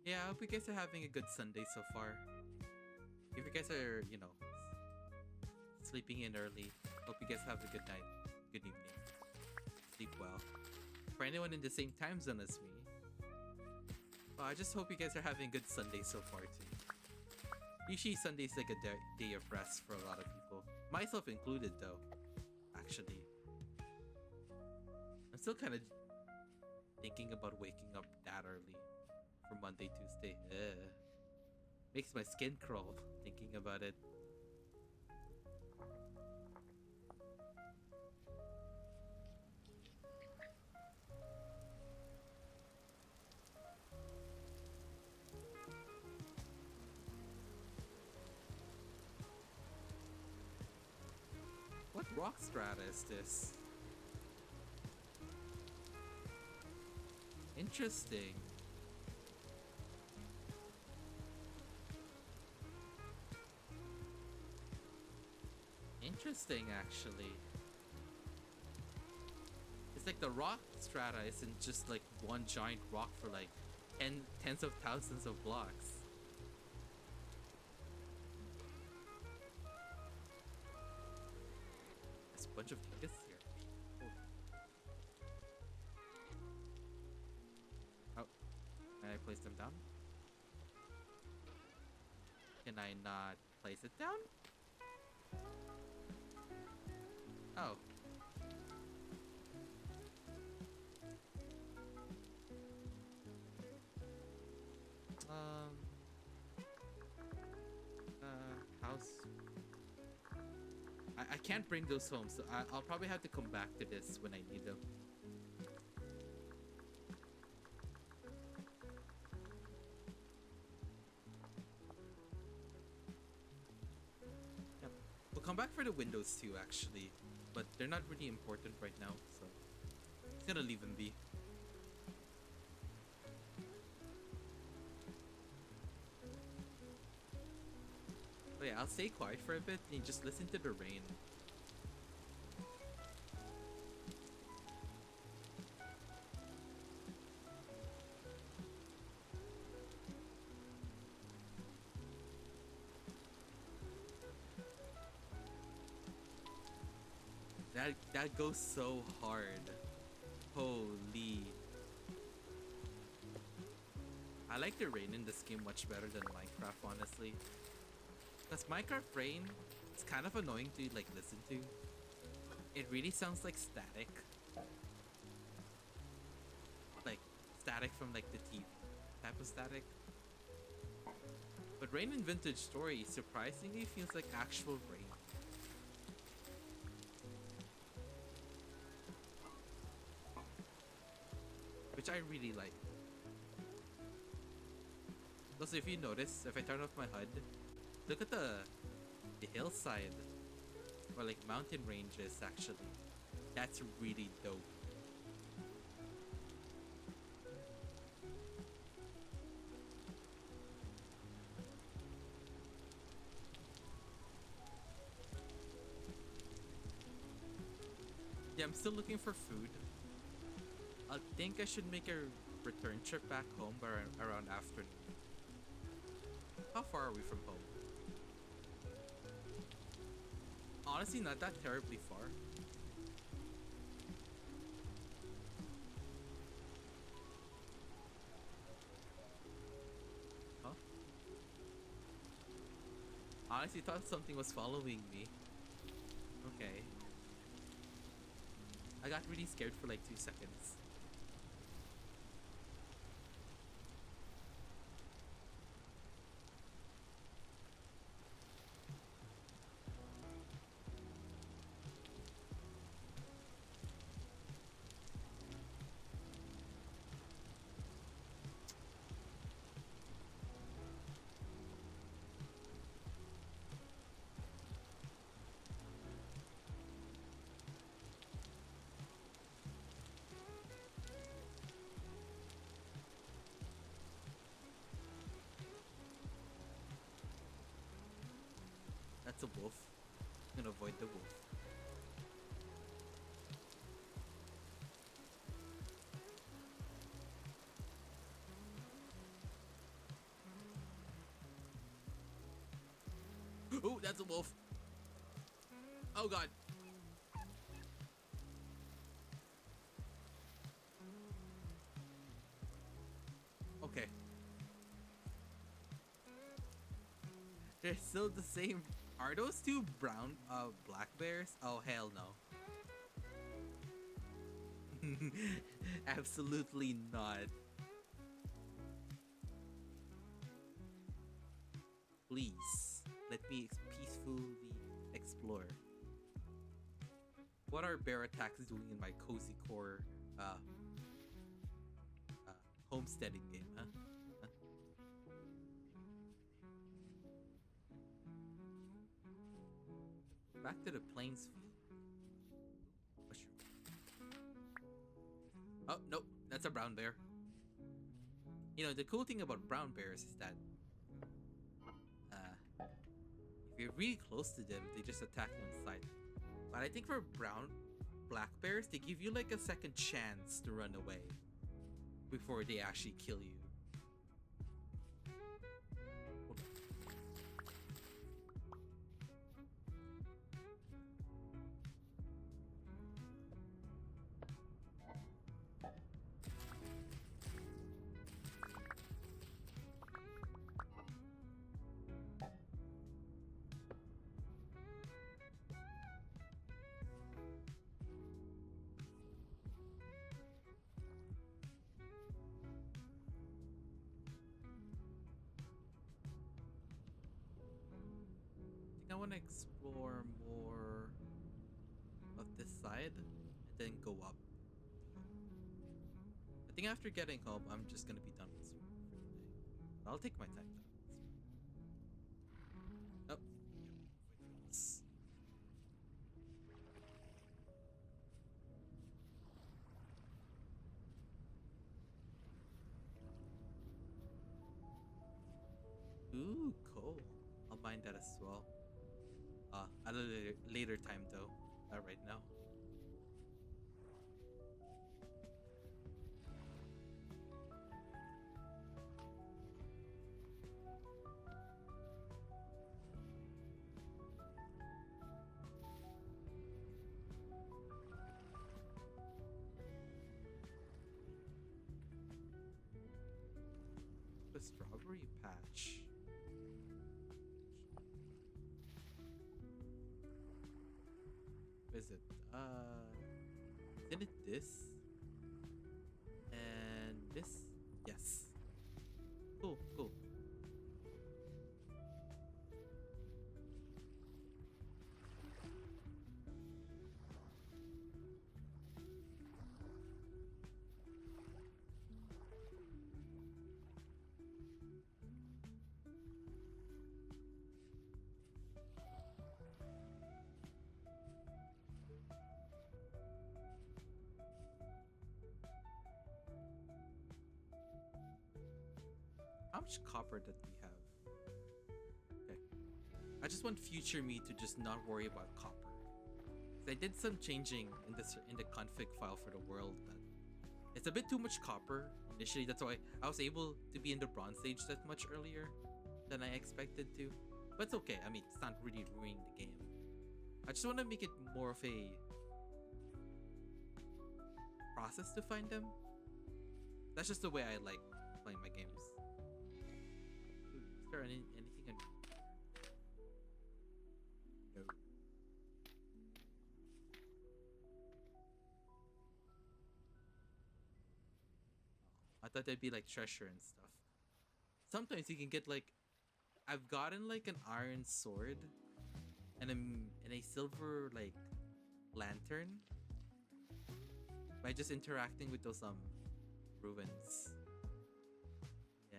Yeah, I hope you guys are having a good Sunday so far. If you guys are, sleeping in early, hope you guys have a good night, good evening. Sleep well. For anyone in the same time zone as me, well, I just hope you guys are having a good Sunday so far too. Usually Sunday's like a day of rest for a lot of people. Myself included though, actually. I'm still kind of thinking about waking up that early for Monday, Tuesday. Makes my skin crawl thinking about it. What? rock strata is this? Interesting. Interesting, actually. It's like the rock strata isn't just like one giant rock for like tens of thousands of blocks. There's a bunch of tickets here. Oh, can I place them down? Can I not place it down? Oh. House. I can't bring those home, so I'll probably have to come back to this when I need them. Yep. We'll come back for the windows too, actually, but they're not really important right now, so I'm gonna leave them be. Oh yeah, I'll stay quiet for a bit and just listen to the rain. That goes so hard. Holy. I like the rain in this game much better than Minecraft, honestly. Because Minecraft rain, it's kind of annoying to like listen to. It really sounds like static. Like static from like the TV type of static. But rain in Vintage Story surprisingly feels like actual rain. Which I really like. Also, if you notice, if I turn off my HUD, look at the hillside, or like mountain ranges actually. That's really dope. Yeah, I'm still looking for food. I think I should make a return trip back home around afternoon. How far are we from home? Honestly, not that terribly far. Huh? Honestly, thought something was following me. Okay. I got really scared for like 2 seconds. That's a wolf. I'm gonna avoid the wolf. Oh, that's a wolf. Oh god. Okay. They're still the same. Are those two brown black bears? Oh hell no. Absolutely not. Please, let me peacefully explore. What are bear attacks doing in my cozy core homesteading game, huh? Back to the plains field. Oh, nope, that's a brown bear. You know, the cool thing about brown bears is that if you're really close to them, they just attack you on sight. But I think for black bears, they give you like a second chance to run away before they actually kill you. I want to explore more of this side and then go up. I think after getting home, I'm just gonna be done with this for today. But I'll take my time though. Oh, yes. Ooh, cool. I'll mind that as well. At a later time though, not right now. The strawberry patch. What is it? Isn't it this? And this? Yes. Cool, cool. How much copper that we have? Okay. I just want future me to just not worry about copper. 'Cause I did some changing in the config file for the world, but it's a bit too much copper initially. That's why I was able to be in the bronze age that much earlier than I expected to. But it's okay. I mean, it's not really ruining the game. I just want to make it more of a process to find them. That's just the way I like playing my games. Is there anything in... No. I thought there'd be like treasure and stuff. Sometimes you can get like... I've gotten like an iron sword and a silver like lantern by just interacting with those ruins. Yeah.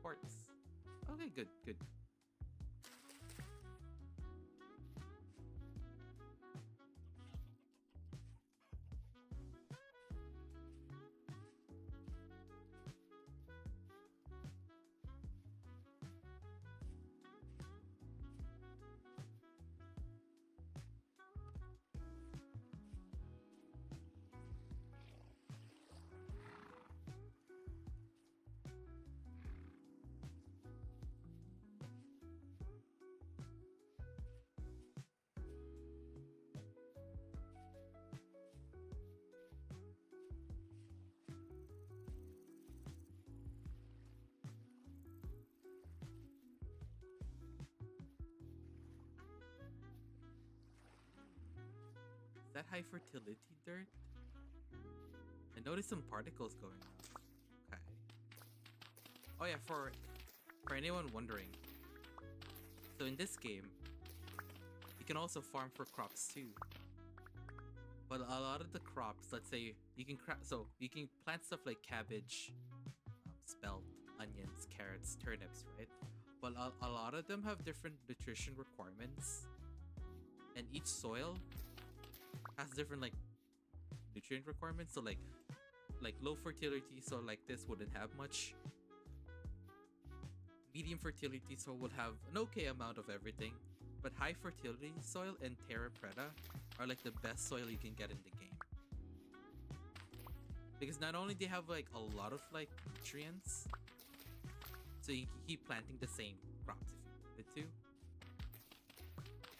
Quartz. Okay, good, good. Is that high fertility dirt? I noticed some particles going off. Okay. Oh yeah, for anyone wondering. So in this game, you can also farm for crops too. But a lot of the crops, let's say you can you can plant stuff like cabbage, spelt, onions, carrots, turnips, right? But a lot of them have different nutrition requirements, and each soil has different like nutrient requirements. So like low fertility soil like this wouldn't have much. Medium fertility soil would have an okay amount of everything, but high fertility soil and terra preta are like the best soil you can get in the game. Because not only do they have like a lot of like nutrients, so you can keep planting the same crops if you wanted to.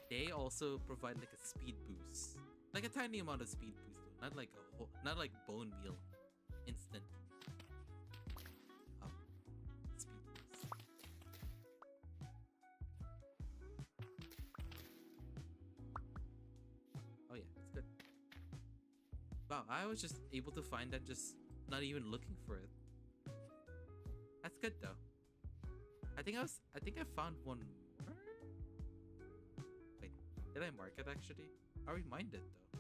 They also provide like a speed boost, like a tiny amount of speed boost, though. Not like not like bone meal, instant speed boost. Oh yeah, it's good. Wow, I was just able to find that just not even looking for it. That's good though. I think I found one more. Wait, did I mark it actually? I reminded though.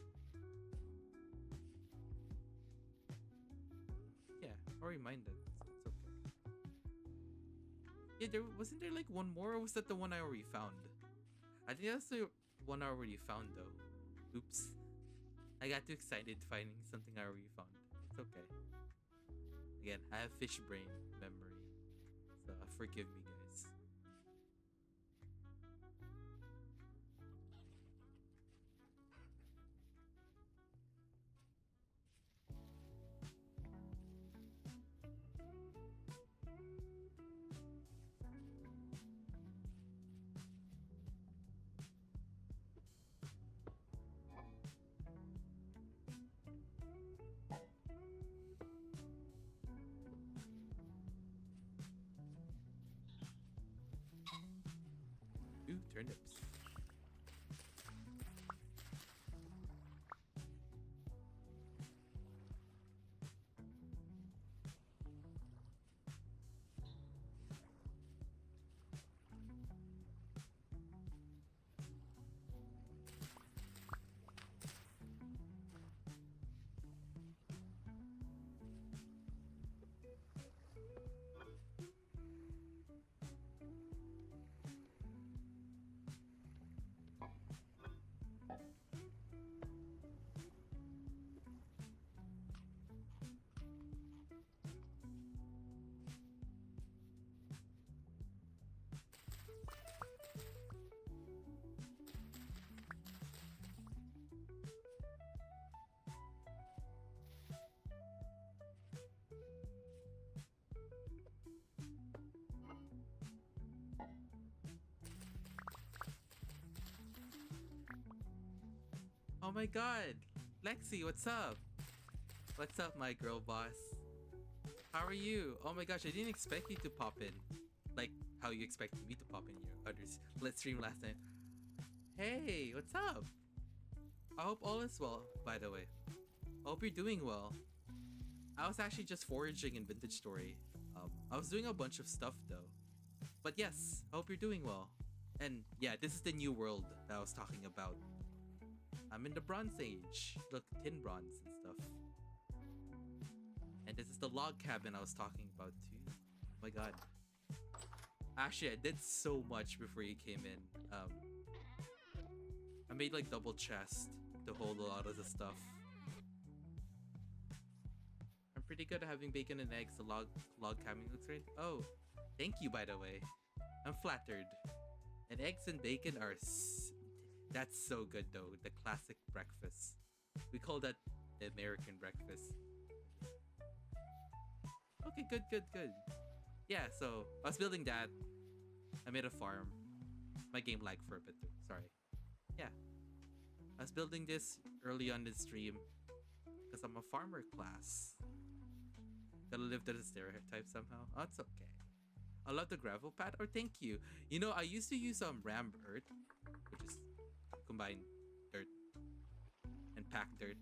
Yeah, I reminded. So it's okay. Yeah, wasn't there like one more, or was that the one I already found? I think that's the one I already found though. Oops. I got too excited finding something I already found. It's okay. Again, I have fish brain memory. So forgive me, guys. Ooh, turnips. Oh my god! Lexi, what's up? What's up, my girl boss? How are you? Oh my gosh, I didn't expect you to pop in. Like how you expected me to pop in your others. Let's stream last night. Hey, what's up? I hope all is well, by the way. I hope you're doing well. I was actually just foraging in Vintage Story. I was doing a bunch of stuff though. But yes, I hope you're doing well. And yeah, this is the new world that I was talking about. I'm in the Bronze Age. Look, tin bronze and stuff. And this is the log cabin I was talking about too. Oh my god. Actually, I did so much before you came in. I made like double chest to hold a lot of the stuff. I'm pretty good at having bacon and eggs. The log cabin looks great. Oh, thank you, by the way. I'm flattered. And eggs and bacon are... That's so good though. The classic breakfast. We call that the American breakfast. Okay, good. Yeah, so I was building that. I made a farm. My game lagged for a bit too. Sorry. Yeah. I was building this early on the stream because I'm a farmer class. Gotta live to the stereotype somehow. Oh, it's okay. I love the gravel pad. Or thank you. You know, I used to use rammed earth, which is combine dirt and pack dirt.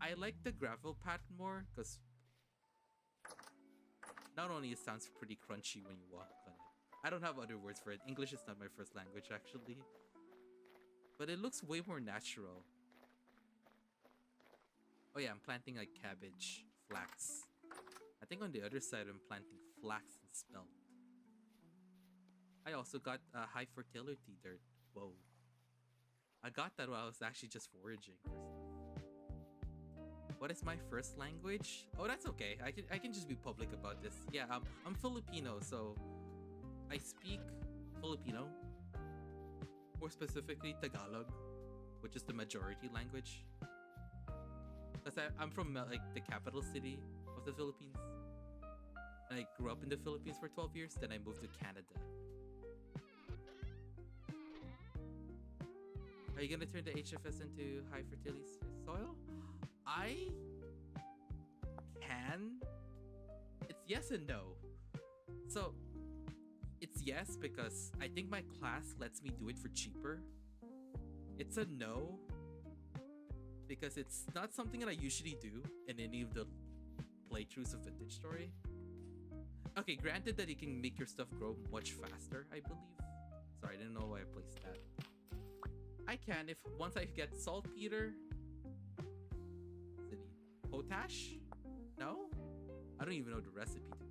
I like the gravel pad more because not only it sounds pretty crunchy when you walk on it. I don't have other words for it. English is not my first language actually. But it looks way more natural. Oh yeah, I'm planting like cabbage, flax. I think on the other side I'm planting flax and spelt. I also got high fertility dirt. Whoa. I got that while I was actually just foraging for stuff. What is my first language? Oh, that's okay. I can just be public about this. Yeah, I'm Filipino, so I speak Filipino. More specifically, Tagalog, which is the majority language. Because I'm from like the capital city of the Philippines. And I grew up in the Philippines for 12 years, then I moved to Canada. Are you gonna turn the HFS into high fertility soil? I can. It's yes and no. So it's yes because I think my class lets me do it for cheaper. It's a no because it's not something that I usually do in any of the playthroughs of Vintage Story. Okay, granted that you can make your stuff grow much faster, I believe. Sorry, I didn't know why I placed that. I can if once I get saltpeter. What's it need? Potash? No? I don't even know the recipe, to be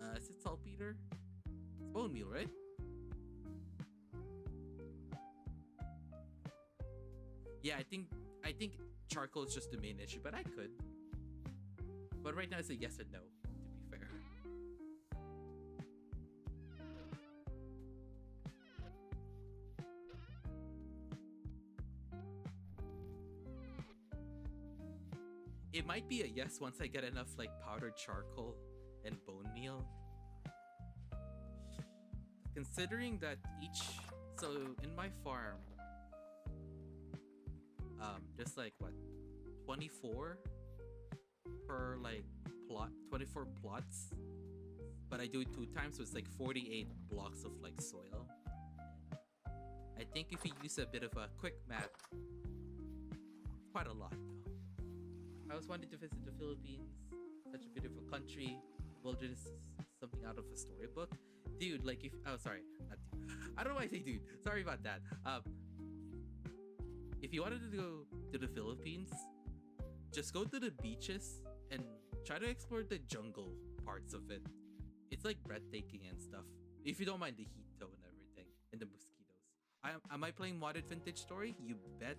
honest. Is it saltpeter? It's bone meal, right? Yeah, I think charcoal is just the main issue, but I could. But right now it's a yes and no, to be fair. It might be a yes once I get enough like powdered charcoal and bone meal. Considering that so in my farm, just like what, 24 per like plot, 24 plots, but I do it 2 times, so it's like 48 blocks of like soil. I think if you use a bit of a quick math, it's quite a lot though. I was wanting to visit the Philippines, such a beautiful country. Wilderness is something out of a storybook. Dude, like if, oh sorry, not dude. I don't know why I say dude. Sorry about that. If you wanted to go to the Philippines, just go to the beaches and try to explore the jungle parts of it. It's like breathtaking and stuff. If you don't mind the heat though and everything, and the mosquitoes. Am I playing modded Vintage Story? You bet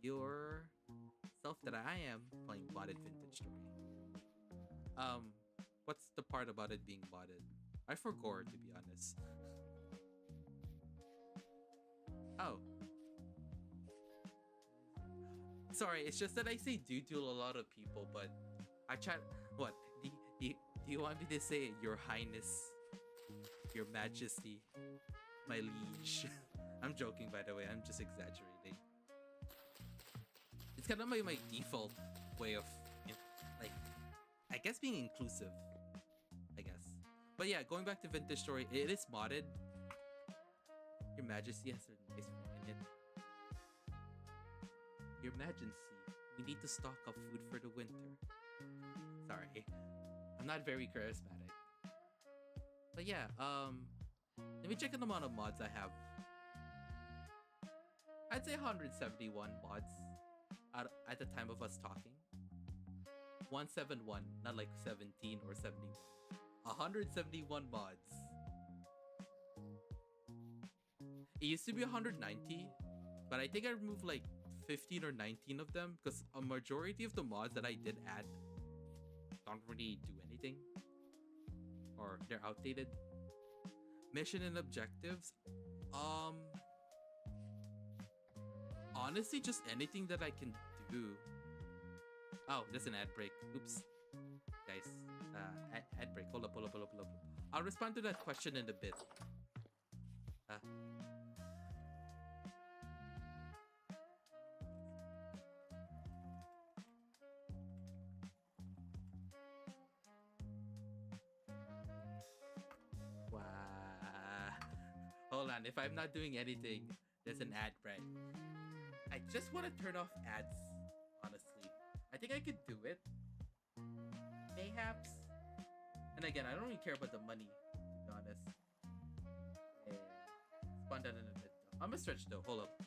yourself that I am playing modded Vintage Story. What's the part about it being modded? I forgot, to be honest. Oh. Sorry, it's just that I say dude to a lot of people, but I try. What? Do you want me to say it? Your Highness, Your Majesty, my liege? I'm joking, by the way. I'm just exaggerating. It's kind of my default way of, like, I guess being inclusive. I guess. But yeah, going back to Vintage Story, it is modded. Your Majesty has a nice in it. Your Majesty, we need to stock up food for the winter. Sorry, I'm not very charismatic. But yeah, let me check the amount of mods I have. I'd say 171 mods at the time of us talking. 171, not like 17 or 71. 171 mods. It used to be 190, but I think I removed like 15 or 19 of them because a majority of the mods that I did add don't really do anything, or they're outdated. Mission and objectives, honestly just anything that I can do. Oh, there's an ad break. Oops, guys. Ad break. Hold up. I'll respond to that question in a bit. Wow. Hold on. If I'm not doing anything, there's an ad break. I just want to turn off ads, honestly. I think I could do it. Mayhaps. And again, I don't really care about the money, to be honest. Spawn that in a bit. I'm gonna stretch though. Hold up.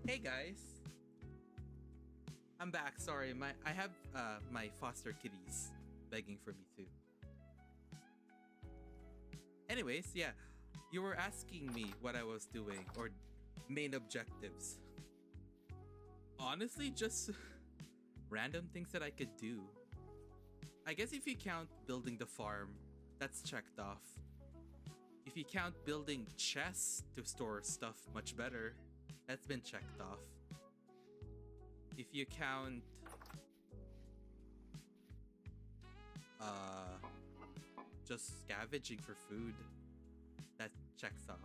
Hey guys, I'm back. Sorry, I have my foster kitties begging for me too. Anyways, yeah, you were asking me what I was doing or main objectives. Honestly, just random things that I could do. I guess if you count building the farm, that's checked off. If you count building chests to store stuff much better, that's been checked off. If you count just scavenging for food, that checks off.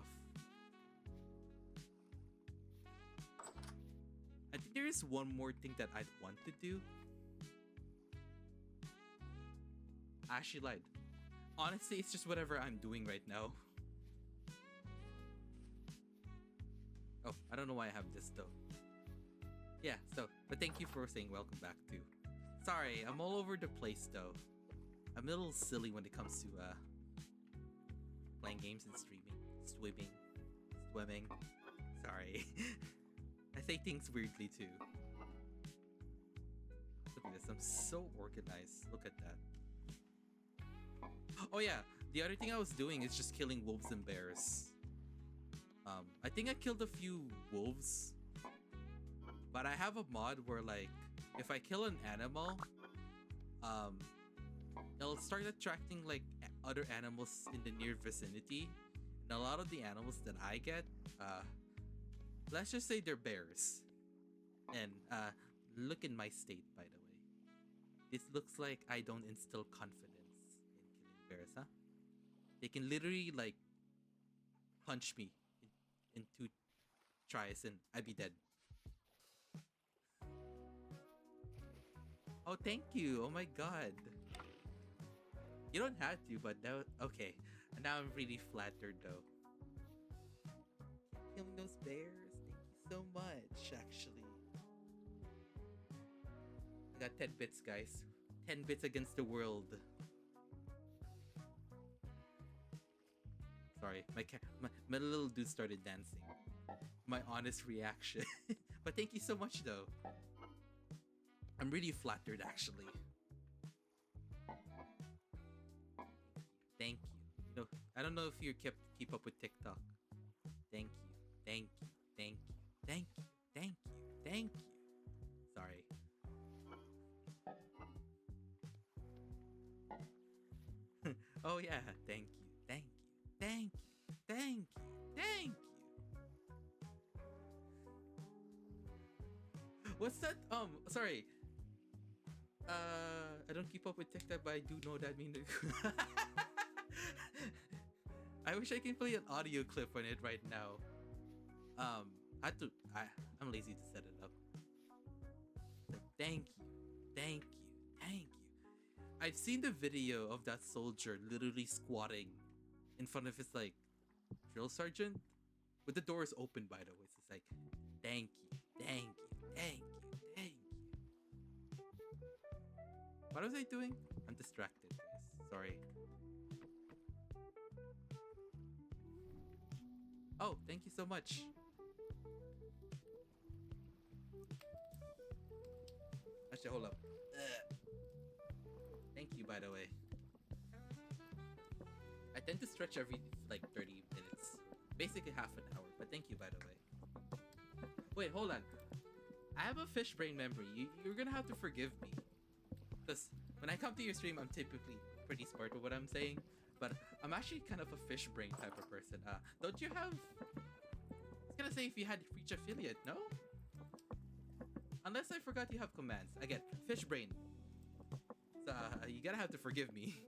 I think there is one more thing that I'd want to do. I actually lied. Honestly, it's just whatever I'm doing right now. Oh, I don't know why I have this though. Yeah, but thank you for saying welcome back too. Sorry, I'm all over the place though. I'm a little silly when it comes to playing games and streaming, swimming. Sorry. I say things weirdly too. Look at this, I'm so organized. Look at that. Oh yeah, the other thing I was doing is just killing wolves and bears. I think I killed a few wolves, but I have a mod where like if I kill an animal, it'll start attracting like other animals in the near vicinity, and a lot of the animals that I get, let's just say they're bears. And look in my state, by the way. This looks like I don't instill confidence in killing bears, huh? They can literally like punch me in 2 tries and I'd be dead. Oh, thank you. Oh my god. You don't have to, but now, okay. Now I'm really flattered though. Killing those bears. Thank you so much, actually. I got 10 bits, guys. 10 bits against the world. Sorry, my little dude started dancing. My honest reaction. But thank you so much though. I'm really flattered actually. Thank you. No, I don't know if you keep up with TikTok. Thank you. Thank you. Thank you. Thank you. Thank you. Thank you. Sorry. Oh yeah, thank you. Thank you. Thank you. Thank you. Thank you. What's that? Sorry. I don't keep up with TikTok, but I do know that means. I wish I can play an audio clip on it right now. I'm lazy to set it up. Like, thank you, thank you, thank you. I've seen the video of that soldier literally squatting in front of his like drill sergeant with the doors open. By the way, so it's like, thank you, thank you, thank you, thank you. What was I doing? I'm distracted, guys. Sorry. Oh, thank you so much. Actually, hold up. Thank you, by the way. I tend to stretch every like 30 minutes. Basically half an hour, but thank you, by the way. Wait, hold on. I have a fish brain memory. You're gonna have to forgive me. Because when I come to your stream, I'm typically pretty smart with what I'm saying. But I'm actually kind of a fish brain type of person. Don't you have... I was gonna say if you had reach affiliate, no? Unless I forgot you have commands. Again, fish brain. So you gotta have to forgive me.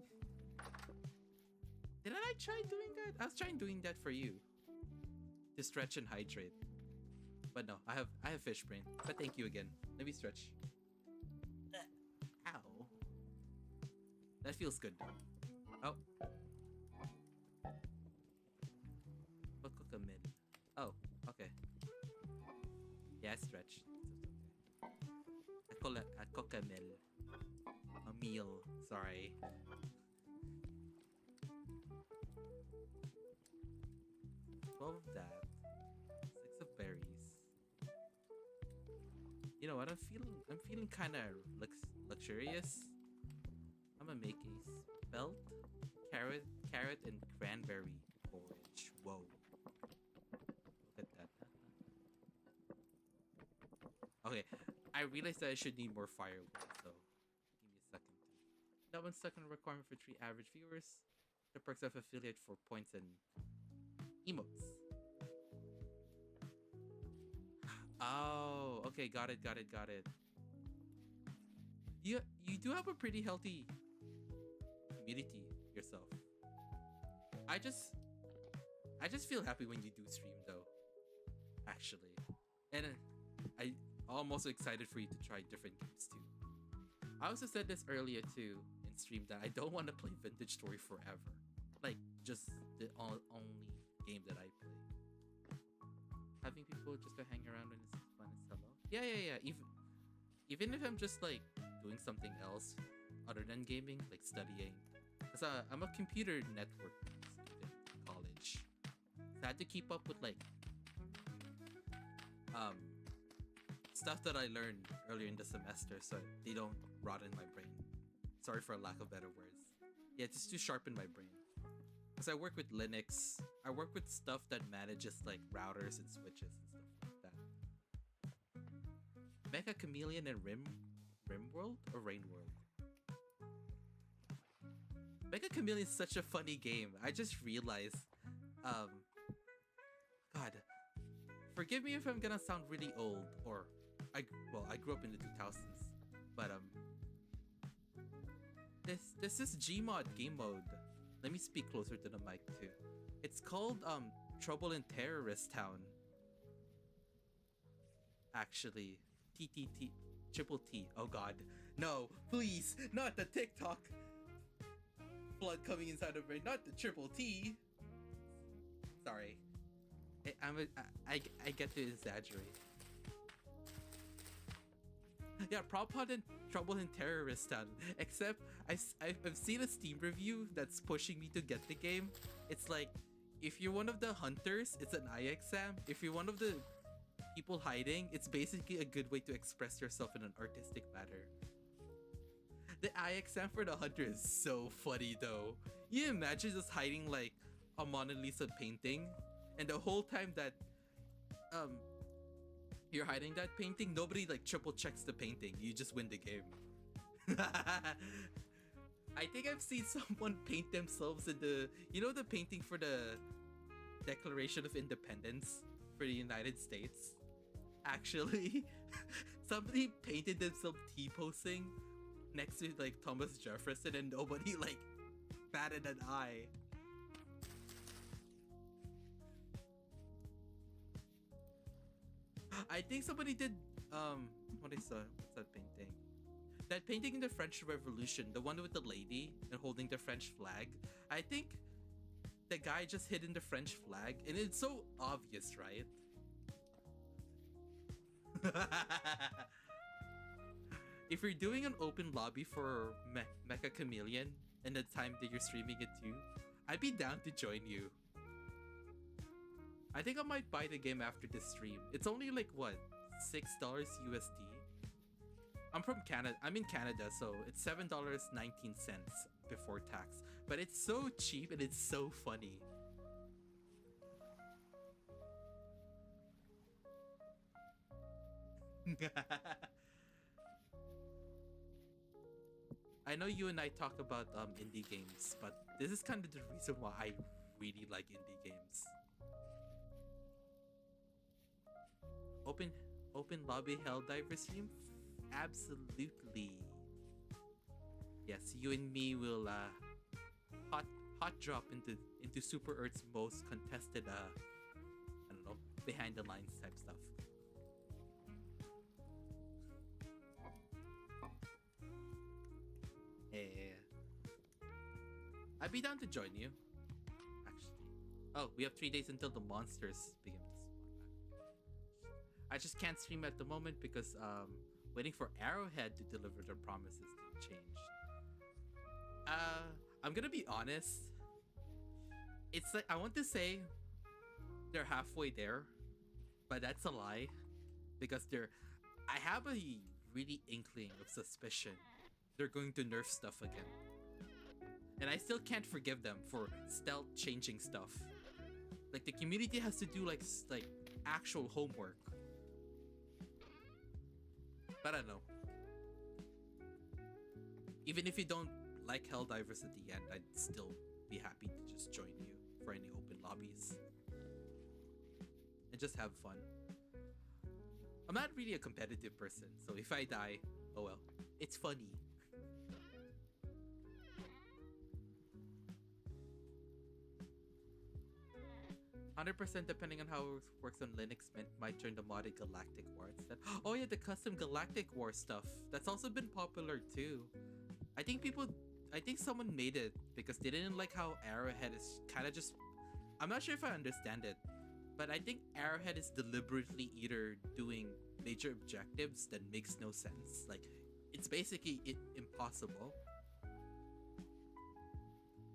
Didn't I try doing that? I was trying doing that for you. To stretch and hydrate. But no, I have fish brain. But thank you again. Let me stretch. Ow. That feels good though. Oh. Oh, okay. Yeah, stretch. I call it a cocamel. A meal. Sorry. 12 of that. 6 of berries. You know what? I'm feeling kind of luxurious. I'm gonna make a spelt carrot and cranberry porridge. Whoa! Look at that. Okay, I realized that I should need more firewood. So give me a second. That one's stuck on a requirement for 3 average viewers. The perks of affiliate for points and emotes. Oh, okay, got it. You do have a pretty healthy community yourself. I just feel happy when you do stream though. Actually, and I'm also excited for you to try different games too. I also said this earlier too in stream that I don't want to play Vintage Story forever. Like just the only game that I play. Having people just to hang around when it's fun is hello. Yeah. Even if I'm just like doing something else other than gaming, like studying. Cause I'm a computer network student in college. So I had to keep up with like stuff that I learned earlier in the semester so they don't rot in my brain. Sorry for a lack of better words. Yeah, just to sharpen my brain. Because I work with Linux. I work with stuff that manages like routers and switches and stuff like that. Mecha Chameleon and Rimworld or Rainworld? Mecha Chameleon is such a funny game. I just realized God, forgive me if I'm gonna sound really old or I grew up in the 2000s, but this is Gmod game mode. Let me speak closer to the mic too. It's called Trouble in Terrorist Town. Actually, TTT triple T. Oh god, no! Please, not the TikTok blood coming inside of me. Not the triple T. Sorry, I get to exaggerate. Yeah, Prop and Trouble in Terrorist Town. Except I've seen a Steam review that's pushing me to get the game. It's like, if you're one of the hunters, it's an eye exam. If you're one of the people hiding, it's basically a good way to express yourself in an artistic manner. The eye exam for the hunter is so funny though. You imagine just hiding like a Mona Lisa painting, and the whole time that you're hiding that painting, nobody like triple checks the painting. You just win the game. I think I've seen someone paint themselves in the painting for the Declaration of Independence for the United States. Actually, somebody painted themselves T-posing next to like Thomas Jefferson, and nobody like batted an eye. I think somebody did what is what's that painting? That painting in the French Revolution, the one with the lady and holding the French flag. I think the guy just hidden the French flag, and it's so obvious, right? If you're doing an open lobby for Mecha Chameleon and the time that you're streaming it too, I'd be down to join you. I think I might buy the game after this stream. It's only like what, $6 USD? I'm from Canada. I'm in Canada, so it's $7.19 before tax. But it's so cheap and it's so funny. I know you and I talk about indie games, but this is kind of the reason why I really like indie games. Open lobby Helldiver stream? Absolutely. Yes, you and me will hot drop into Super Earth's most contested I don't know, behind the lines type stuff. Yeah. I'd be down to join you. Actually. Oh, we have 3 days until the monsters begin to spawn back. I just can't stream at the moment because waiting for Arrowhead to deliver their promises to change. I'm gonna be honest. It's like, I want to say they're halfway there, but that's a lie because I have a really inkling of suspicion they're going to nerf stuff again. And I still can't forgive them for stealth changing stuff. Like, the community has to do like actual homework. But I don't know. Even if you don't like Helldivers at the end, I'd still be happy to just join you for any open lobbies. And just have fun. I'm not really a competitive person, so if I die, oh well. It's funny. 100% depending on how it works on Linux Mint might join the modded Galactic War instead. Oh yeah, the custom Galactic War stuff. That's also been popular too. I think someone made it because they didn't like how Arrowhead is kind of just... I'm not sure if I understand it, but I think Arrowhead is deliberately either doing major objectives that makes no sense. Like, it's basically impossible.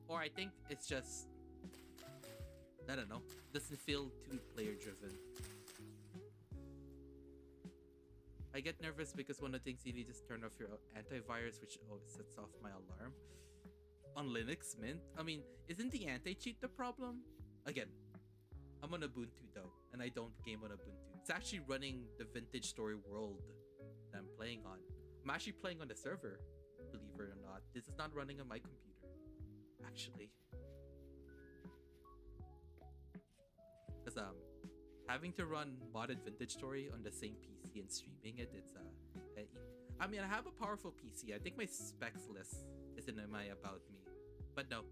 Or I think it's just... I don't know. Doesn't feel too player driven. I get nervous because one of the things you need is turn off your antivirus, which sets off my alarm. On Linux Mint? I mean, isn't the anti-cheat the problem? Again, I'm on Ubuntu though, and I don't game on Ubuntu. It's actually running the Vintage Story world that I'm playing on. I'm actually playing on the server, believe it or not. This is not running on my computer, actually. Because having to run modded Vintage Story on the same PC and streaming it, it's I mean, I have a powerful PC. I think my specs list isn't in my about me, but no.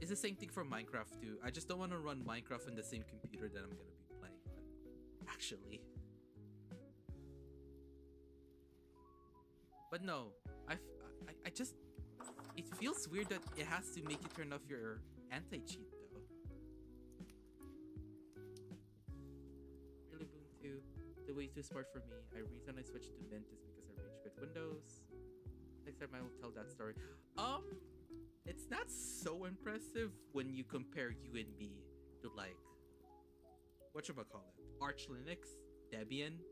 It's the same thing for Minecraft too. I just don't want to run Minecraft on the same computer that I'm gonna be playing on, actually. But no, I just, it feels weird that it has to make you turn off your anti-cheat though. Really, Ubuntu, the way too smart for me. The reason I switched to Mint is because I rage quit Windows. Next time I will tell that story. It's not so impressive when you compare you and me to like, whatchamacallit, Arch Linux, Debian,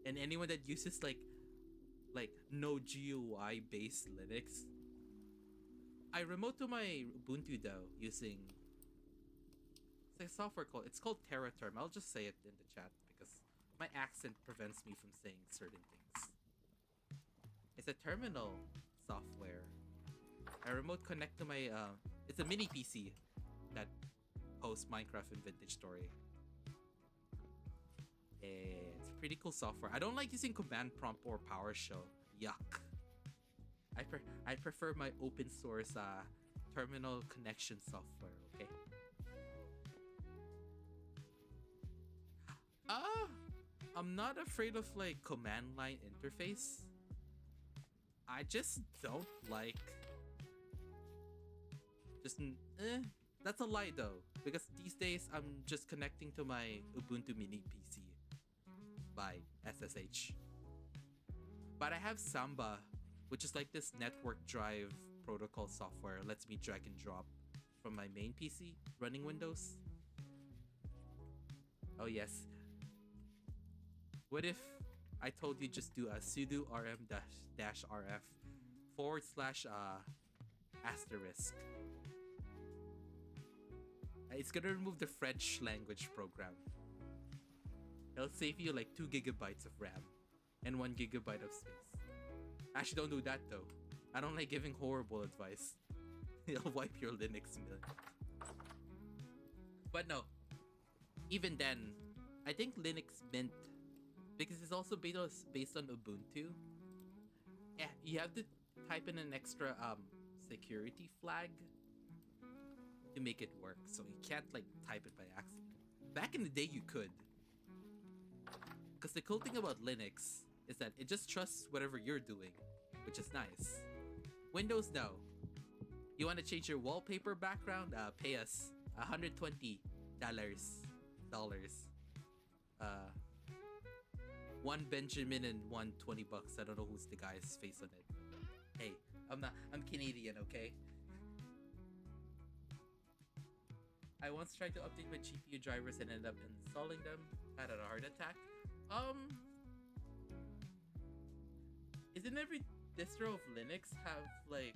and anyone that uses like no GUI based Linux. I remote to my Ubuntu though using it's a software called TerraTerm. I'll just say it in the chat because my accent prevents me from saying certain things. It's a terminal software. I remote connect to my it's a mini PC that hosts Minecraft and Vintage Story. It's pretty cool software. I don't like using command prompt or PowerShell. Yuck. I prefer my open source terminal connection software, okay? I'm not afraid of like command line interface. I just don't like that's a lie though, because these days I'm just connecting to my Ubuntu mini PC by SSH. But I have Samba, which is like this network drive protocol software. Lets me drag and drop from my main PC running Windows. Oh yes. What if I told you just do a sudo rm-rf / asterisk. It's gonna remove the French language program. It'll save you like 2 gigabytes of RAM and 1 gigabyte of space. Actually, don't do that though. I don't like giving horrible advice. It'll wipe your Linux mint. But no, even then, I think Linux Mint, because it's also based on Ubuntu. Yeah, you have to type in an extra security flag to make it work, so you can't like type it by accident. Back in the day you could, because the cool thing about Linux is that it just trusts whatever you're doing, which is nice. Windows, no. You want to change your wallpaper background? Pay us $120 one Benjamin and $120. I don't know who's the guy's face on it. Hey, I'm Canadian, okay? I once tried to update my GPU drivers and ended up installing them. Had a heart attack. Um, isn't every distro of Linux have like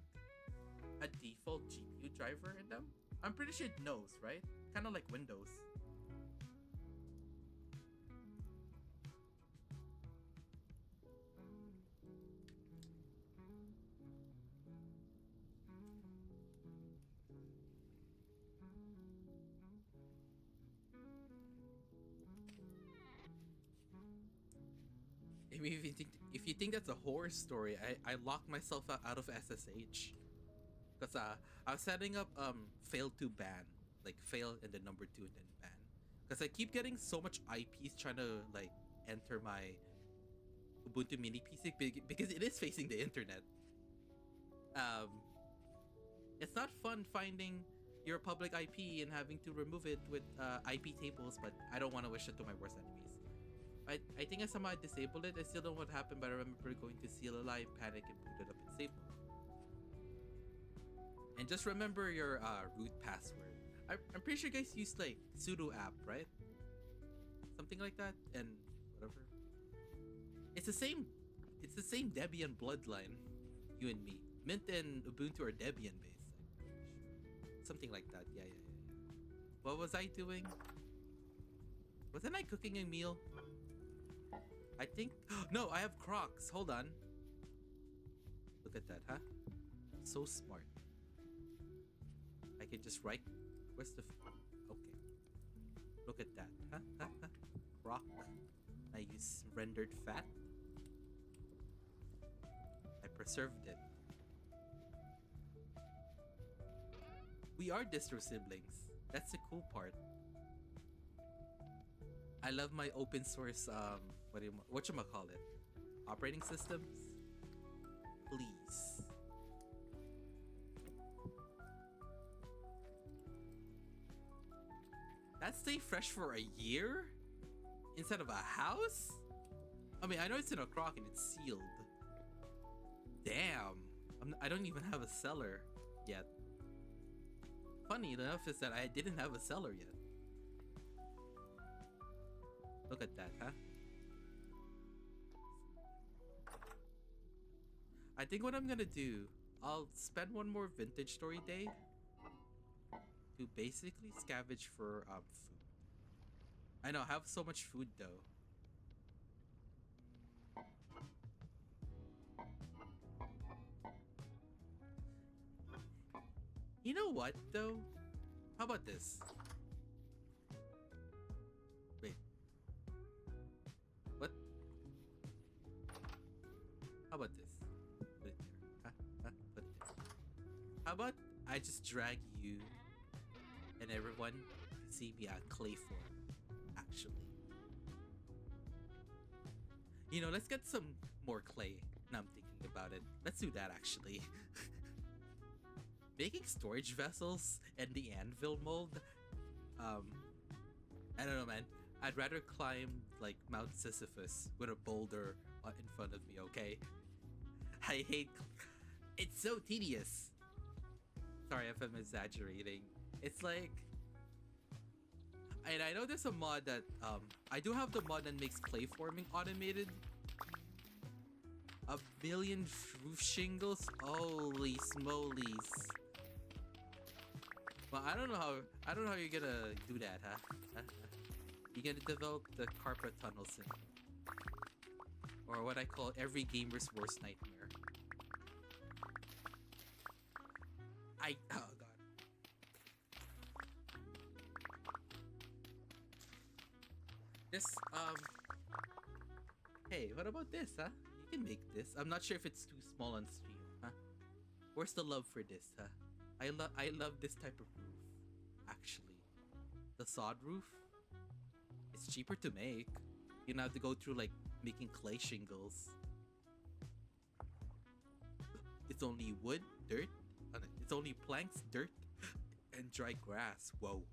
a default GPU driver in them? I'm pretty sure it knows, right? Kind of like Windows. I mean, if you think that's a horror story, I locked myself out of SSH because I was setting up fail to ban, like fail and the number 2 and then ban, because I keep getting so much IPs trying to like enter my Ubuntu mini PC because it is facing the internet. Um, it's not fun finding your public IP and having to remove it with IP tables, but I don't want to wish it to my worst enemies. I think I somehow disabled it. I still don't know what happened, but I remember going to CLI, panic, and boot it up and save. And just remember your root password. I'm pretty sure you guys use like sudo app, right? Something like that, and whatever. It's the same Debian bloodline, you and me. Mint and Ubuntu are Debian based. Something like that. Yeah. What was I doing? Wasn't I cooking a meal? I think... No, I have Crocs. Hold on. Look at that, huh? So smart. I can just write... Where's the... Okay. Look at that, huh? Croc. I use rendered fat. I preserved it. We are distro siblings. That's the cool part. I love my open source whatchamacallit? Operating systems? Please. That stay fresh for a year? Instead of a house? I mean, I know it's in a crock and it's sealed. Damn. I don't even have a cellar yet. Funny enough is that I didn't have a cellar yet. Look at that, huh? I think what I'm gonna do, I'll spend one more vintage story day to basically scavenge for food. I know, I have so much food though. You know what though? How about this? Wait. What? How about this? Put it there. Put it there. How about I just drag you and everyone see me at clay form, actually. You know, let's get some more clay. Now I'm thinking about it. Let's do that actually. Making storage vessels and the anvil mold, I don't know, man. I'd rather climb like Mount Sisyphus with a boulder in front of me, okay? I hate... It's so tedious. Sorry if I'm exaggerating. It's like... And I know there's a mod that... I do have the mod that makes clay forming automated. 1 billion roof shingles? Holy smolies. Well, I don't know how you're gonna do that, huh? You're gonna develop the carpet tunnel syndrome. Or what I call every gamer's worst nightmare. Oh god. This, hey, what about this, huh? You can make this. I'm not sure if it's too small on stream, huh? Where's the love for this, huh? I love this type of roof, actually. The sod roof, it's cheaper to make. You don't have to go through like making clay shingles. It's only wood, dirt. It's only planks, dirt, and dry grass. Whoa.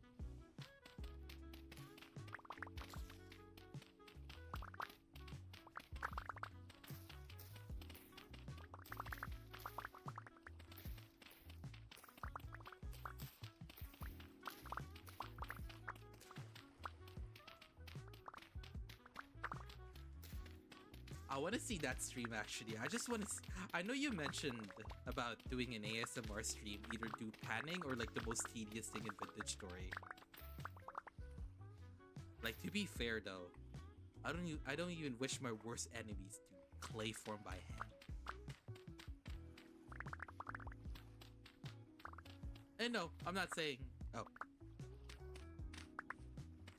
I want to see that stream actually. I just want to. I know you mentioned about doing an ASMR stream, either do panning or like the most tedious thing in Vintage Story. Like, to be fair though, I don't even wish my worst enemies to clay form by hand. And no, I'm not saying. Oh,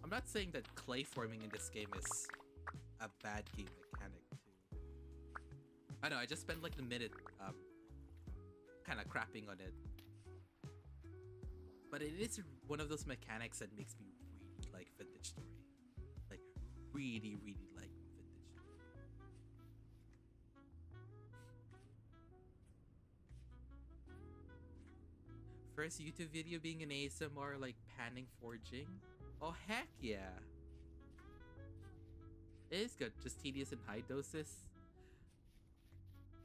I'm not saying that clay forming in this game is a bad game mechanic too. I know, I just spent like a minute kind of crapping on it. But it is one of those mechanics that makes me really like Vintage Story. Like, really, really like Vintage Story. First YouTube video being an ASMR like panning forging? Oh heck yeah! It is good, just tedious in high doses.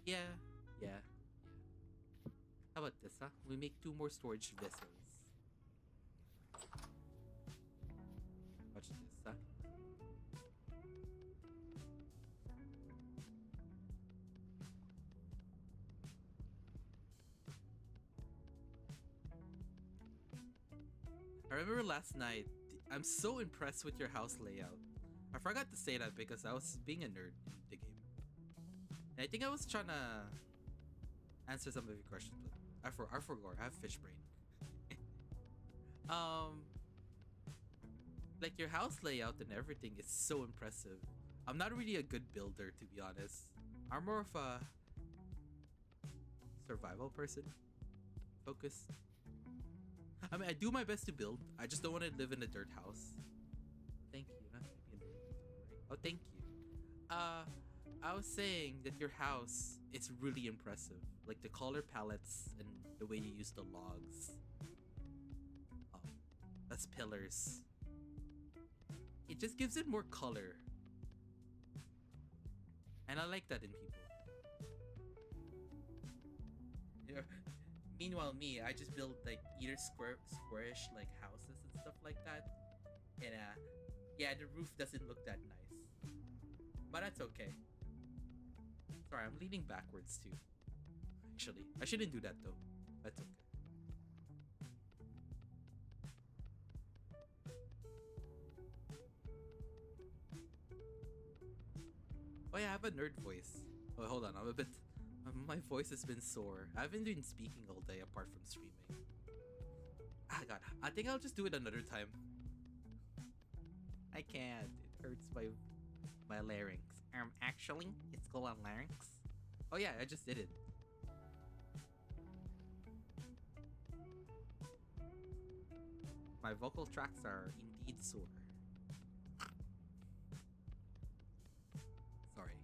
Yeah. How about this, huh? We make 2 more storage vessels. Watch this, huh? I remember last night, I'm so impressed with your house layout. I forgot to say that because I was being a nerd in the game. And I think I was trying to answer some of your questions, but I forgot. I have fish brain. Like your house layout and everything is so impressive. I'm not really a good builder, to be honest. I'm more of a survival person. Focus. I mean, I do my best to build. I just don't want to live in a dirt house. Thank you. Oh, thank you. I was saying that your house is really impressive. Like the color palettes and the way you use the logs. That's pillars. It just gives it more color. And I like that in people. Yeah. Meanwhile, me, I just build like either squarish like houses and stuff like that. And yeah, the roof doesn't look that nice. But that's okay. Sorry, I'm leaning backwards too. Actually, I shouldn't do that though. That's okay. Oh yeah, I have a nerd voice. Oh, hold on, I'm a bit... my voice has been sore. I haven't been speaking all day apart from streaming. Ah, God. I think I'll just do it another time. I can't. It hurts my larynx. Actually, it's called a larynx. Oh yeah, I just did it. My vocal tracts are indeed sore. Sorry.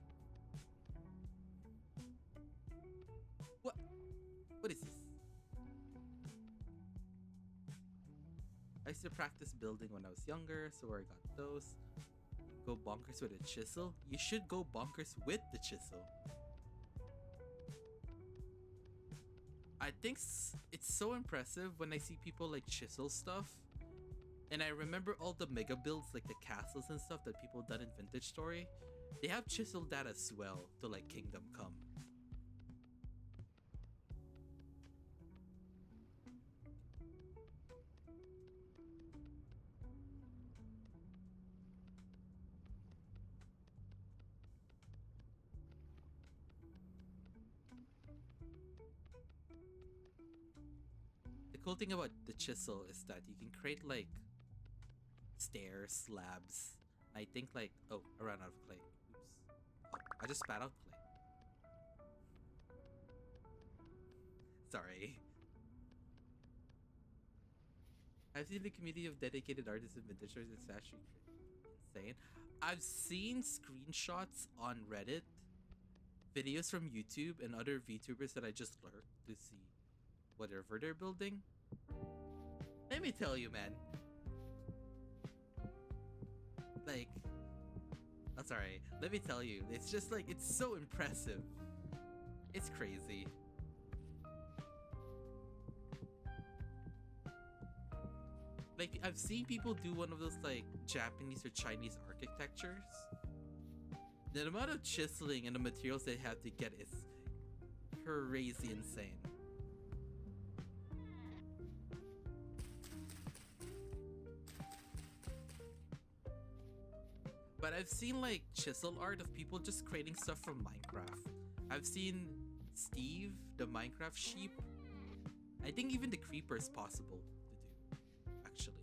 What is this? I used to practice building when I was younger, so I got those. Go bonkers with a chisel? You should go bonkers with the chisel. I think it's so impressive when I see people like chisel stuff. And I remember all the mega builds, like the castles and stuff that people done in Vintage Story. They have chiseled that as well to like Kingdom Come. The cool thing about the chisel is that you can create like stairs, slabs. I think like, oh, I ran out of clay. Oops. Oh, I just spat out clay. Sorry. I've seen the community of dedicated artists in Vintage Stories. It's actually insane. I've seen screenshots on Reddit, videos from YouTube and other VTubers that I just lurk to see whatever they're building. Let me tell you, man. Like, that's alright. Let me tell you, it's just like, it's so impressive. It's crazy. Like, I've seen people do one of those like Japanese or Chinese architectures. The amount of chiseling and the materials they have to get is crazy insane. But I've seen like chisel art of people just creating stuff from Minecraft. I've seen Steve, the Minecraft sheep. I think even the creeper is possible to do, actually.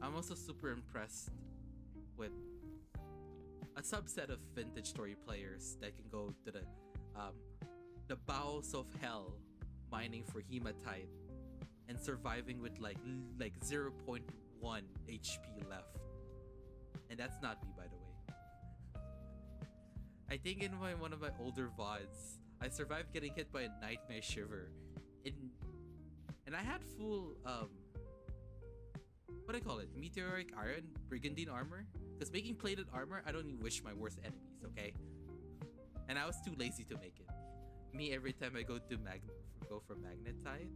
I'm also super impressed with a subset of vintage story players that can go to the bowels of hell mining for hematite and surviving with like 0.1 HP left. And that's not me, by the way. I think in one of my older VODs, I survived getting hit by a nightmare shiver. And I had full what do I call it? Meteoric iron, brigandine armor. Because making plated armor, I don't even wish my worst enemies, okay? And I was too lazy to make it. Me, every time I go for magnetite,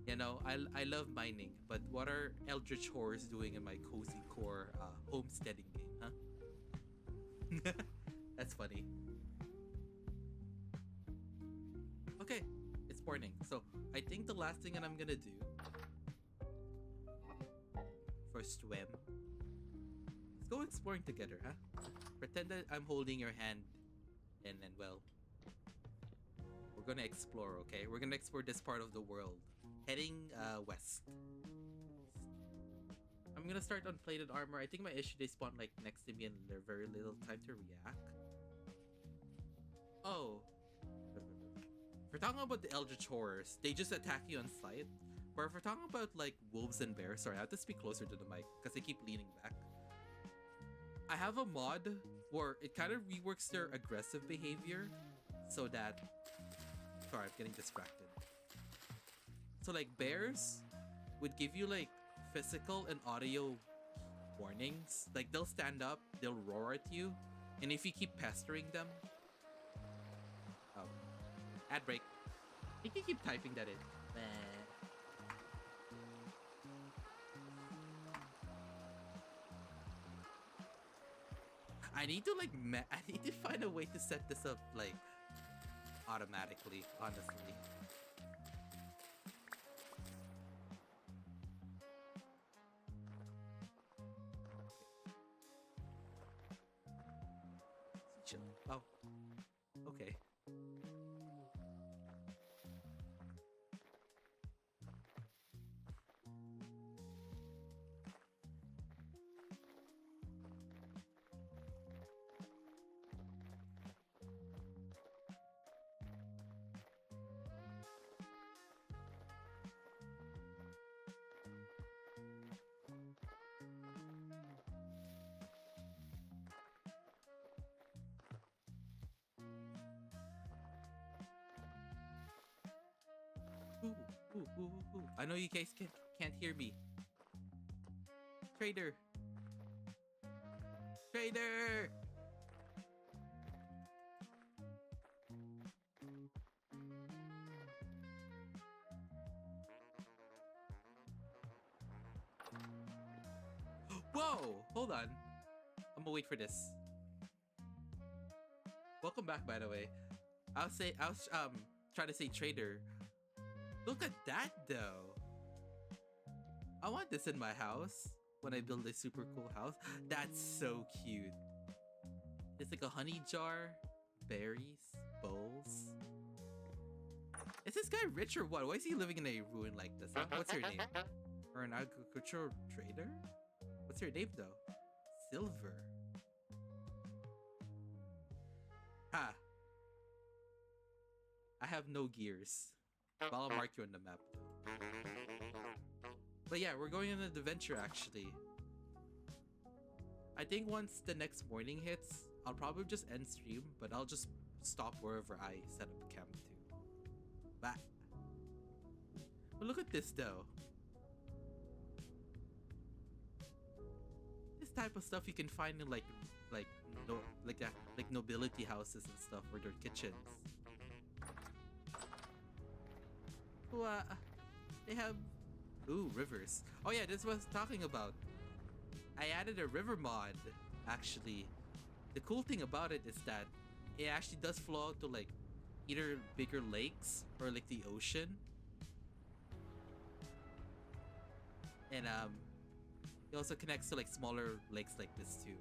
you know, I love mining, but what are eldritch horrors doing in my cozy core homesteading game, huh? That's funny. Okay, it's morning, so I think the last thing that I'm gonna do for swim. Let's go exploring together, huh? Pretend that I'm holding your hand and then, well, we're gonna explore, okay? We're gonna explore this part of the world. Heading west. I'm gonna start on plated armor. I think my issue, they spawn like next to me and they're very little time to react. Oh. If we're talking about the eldritch horrors, they just attack you on sight. But if we're talking about like wolves and bears, sorry, I have to speak closer to the mic because I keep leaning back. I have a mod where it kind of reworks their aggressive behavior so that... Sorry, I'm getting distracted. So like bears would give you like physical and audio warnings. Like they'll stand up, they'll roar at you, and if you keep pestering them... Oh. Ad break. You can keep typing that in. I need to like I need to find a way to set this up like automatically, honestly. Chill. Oh. Okay. Ooh. I know you guys can't hear me. Trader. Trader. Whoa, hold on. I'm gonna wait for this. Welcome back, by the way. I was trying to say trader. Look at that though. I want this in my house when I build a super cool house. That's so cute. It's like a honey jar, berries, bowls. Is this guy rich or what? Why is he living in a ruin like this? Huh? What's your name? Or an agricultural trader? What's your name though? Silver. Ha! I have no gears. But I'll mark you on the map. But yeah, we're going on an adventure actually. I think once the next morning hits, I'll probably just end stream, but I'll just stop wherever I set up camp to. But look at this though. This type of stuff you can find in like nobility houses and stuff, or their kitchens. Ooh, they have rivers. Oh yeah, this is what I was talking about. I added a river mod actually. The cool thing about it is that it actually does flow out to like either bigger lakes or like the ocean. And it also connects to like smaller lakes like this too.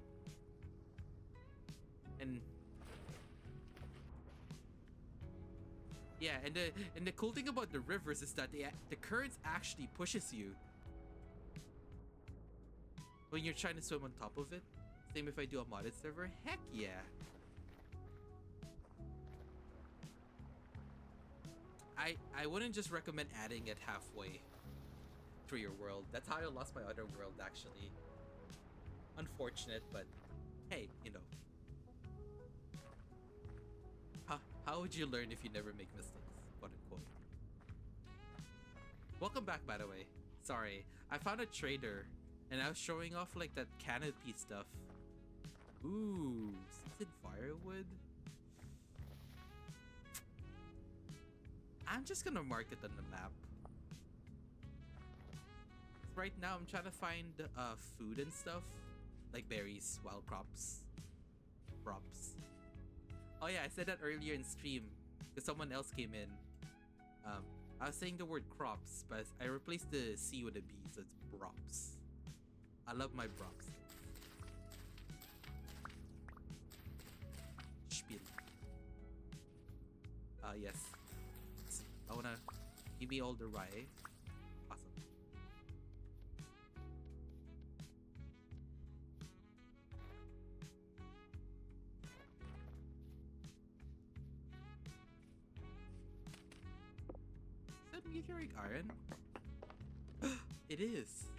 And yeah, and the cool thing about the rivers is that the currents actually pushes you when you're trying to swim on top of it. Same if I do a modded server. Heck yeah. I wouldn't just recommend adding it halfway through your world. That's how I lost my other world actually. Unfortunate, but hey, you know. How would you learn if you never make mistakes? Quote unquote. Welcome back, by the way. Sorry, I found a trader and I was showing off like that canopy stuff. Ooh, seasoned firewood. I'm just gonna mark it on the map. Right now, I'm trying to find food and stuff, like berries, wild crops. Oh yeah, I said that earlier in stream because someone else came in. I was saying the word crops, but I replaced the C with a B, so it's brops. I love my brops. Spiel. Yes. I wanna give me all the rye. Awesome. Is that meteoric iron? It is.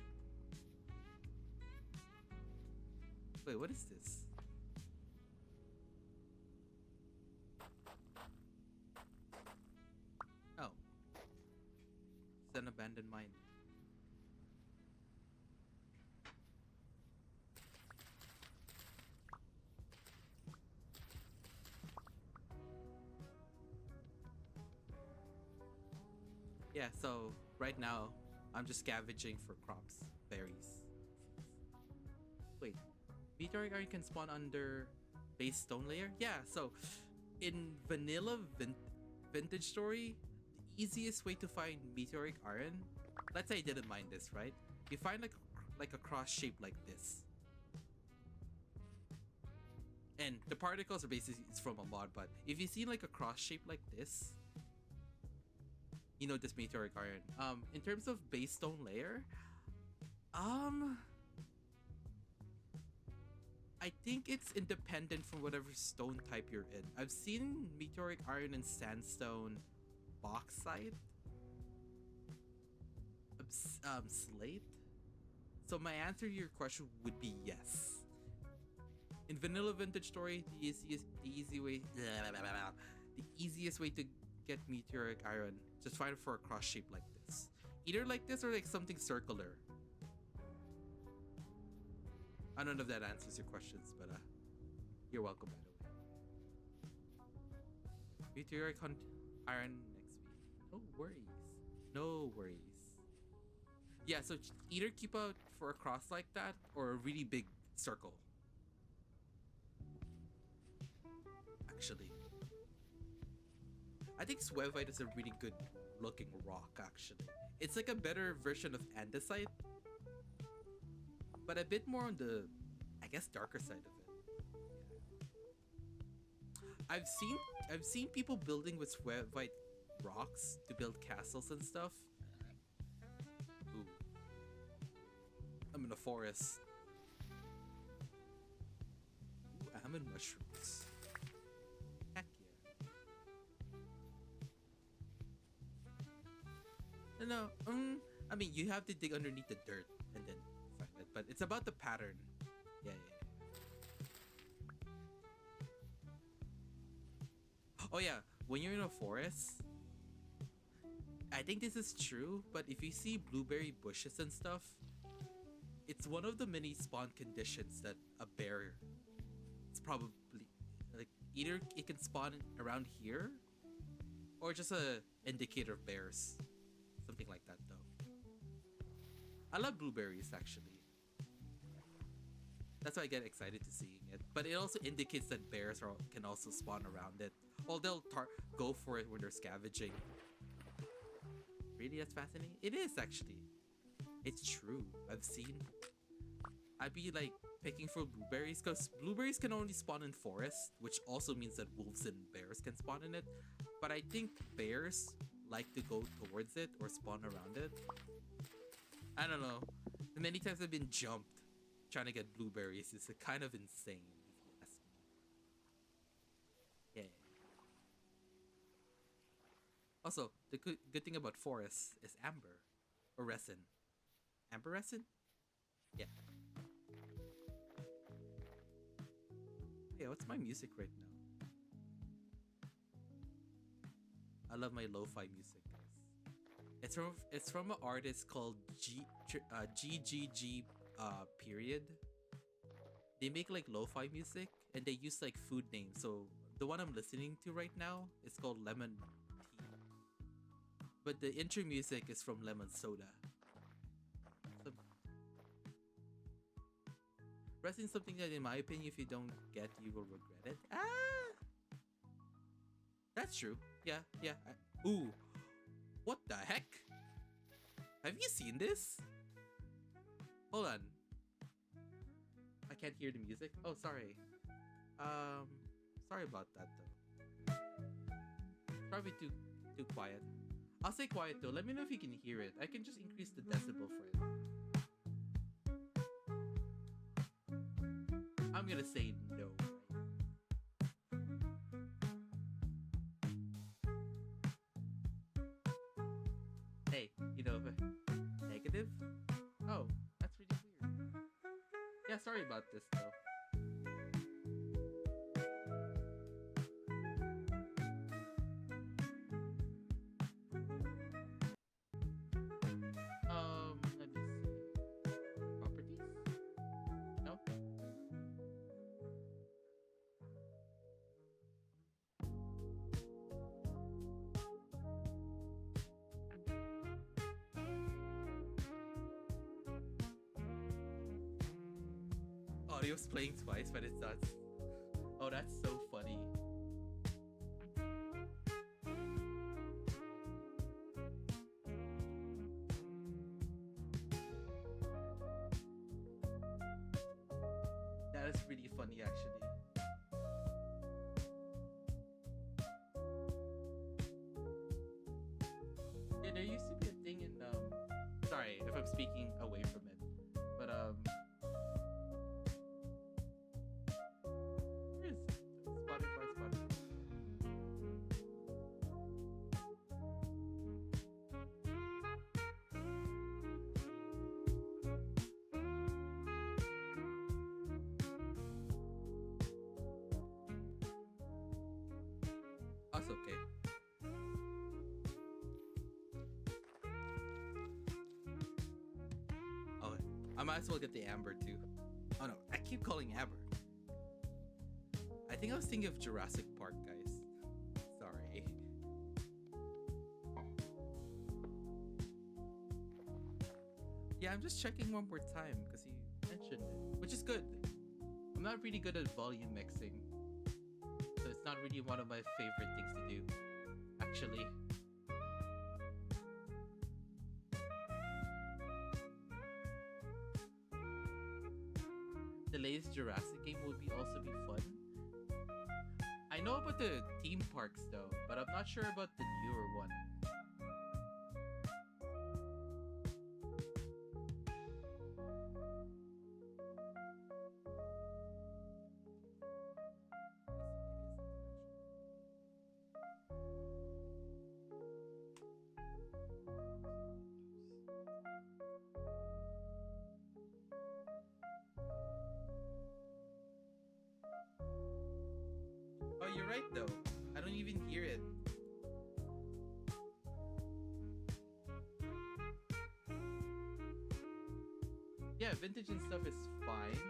Wait, what is this? Oh. It's an abandoned mine. Yeah, so right now I'm just scavenging for crops, berries. Wait, meteoric iron can spawn under base stone layer? Yeah, so in vanilla vintage story, the easiest way to find meteoric iron, let's say I didn't mine this, right? You find like a cross shape like this. And the particles are basically, it's from a mod, but if you see like a cross shape like this, you know this meteoric iron. In terms of base stone layer, I think it's independent from whatever stone type you're in. I've seen meteoric iron in sandstone, bauxite, slate. So my answer to your question would be yes. In vanilla vintage story, the easiest way to get meteoric iron, just find it for a cross shape like this. Either like this or like something circular. I don't know if that answers your questions, but you're welcome, by the way. Meteoric hunt iron next week. No worries. No worries. Yeah, so either keep out for a cross like that or a really big circle. Actually, I think Swevite is a really good looking rock, actually. It's like a better version of andesite, but a bit more on the, I guess, darker side of it. I've seen people building with Swevite rocks to build castles and stuff. Ooh. I'm in a forest. Ooh, almond mushrooms. Heck yeah. No, I mean, you have to dig underneath the dirt and then find it, but it's about the pattern. Yeah, yeah, yeah. Oh yeah, when you're in a forest, I think this is true, but if you see blueberry bushes and stuff, it's one of the many spawn conditions that a bear, it's probably like either it can spawn around here or just a indicator of bears, something like that though. I love blueberries actually. That's why I get excited to seeing it. But it also indicates that bears can also spawn around it. Well, they'll go for it when they're scavenging. Really, that's fascinating. It is actually. It's true. I'd be like picking for blueberries because blueberries can only spawn in forests, which also means that wolves and bears can spawn in it. But I think bears like to go towards it or spawn around it. I don't know. The many times I've been jumped trying to get blueberries is kind of insane, if you ask me. Yeah. Also, the good thing about forests is amber or resin. Amber resin? Yeah. Yeah, what's my music right now? I love my lo-fi music, guys. It's from an artist called GGG period. They make like lo-fi music and they use like food names. So the one I'm listening to right now is called Lemon Tea. But the intro music is from Lemon Soda. Resin something that in my opinion if you don't get you will regret it. Ah, that's true. Yeah. Ooh, what the heck? Have you seen this? Hold on. I can't hear the music. Oh, sorry. Sorry about that though. Probably too quiet. I'll say quiet though. Let me know if you can hear it. I can just increase the decibel for it. I'm gonna say no. Hey, negative? Oh, that's really weird. Yeah, sorry about this though. Let me see. Properties? No? Audio's playing twice, but it's not. Oh, that's so funny. That is really funny, actually. Yeah, there used to be a thing in sorry if I'm speaking away from it, but where is it? Spotify. That's okay. Oh, I might as well get the amber too. Oh no, I keep calling amber. I think I was thinking of Jurassic Park, guys. Sorry. Yeah, I'm just checking one more time because you mentioned it, which is good. I'm not really good at volume mixing, so it's not really one of my favorite things to do, actually. The latest Jurassic game will also be fun. I know about the theme parks though, but I'm not sure about the newer one. right though. I don't even hear it. Yeah, vintage and stuff is fine.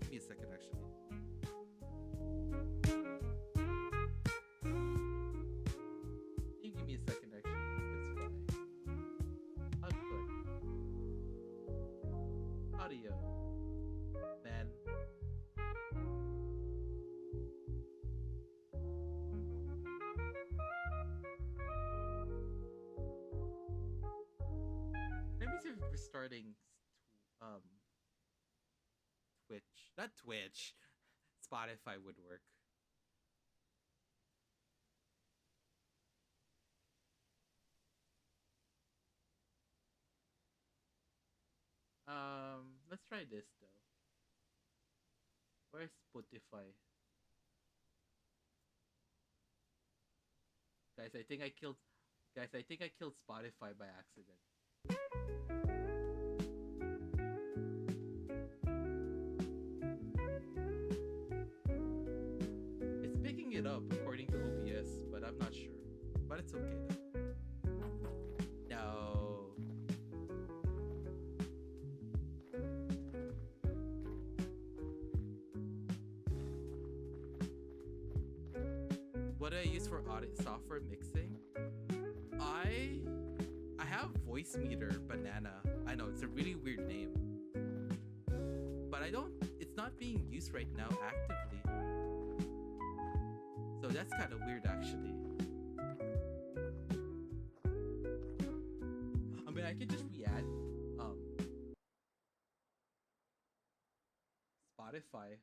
Give me a second actually. You give me a second actually. It's fine. Output. Audio. Man. Let me see if we're starting Twitch. Not Twitch. Spotify would work. Let's try this though. Where's Spotify? Guys, I think I killed Spotify by accident. It's picking it up according to OBS, but I'm not sure. But it's okay though. No. What do I use for audio software mixing? I have Voice Meter Banana. I know it's a really weird name, but it's not being used right now actively. So that's kind of weird actually. I mean, I could just re-add Spotify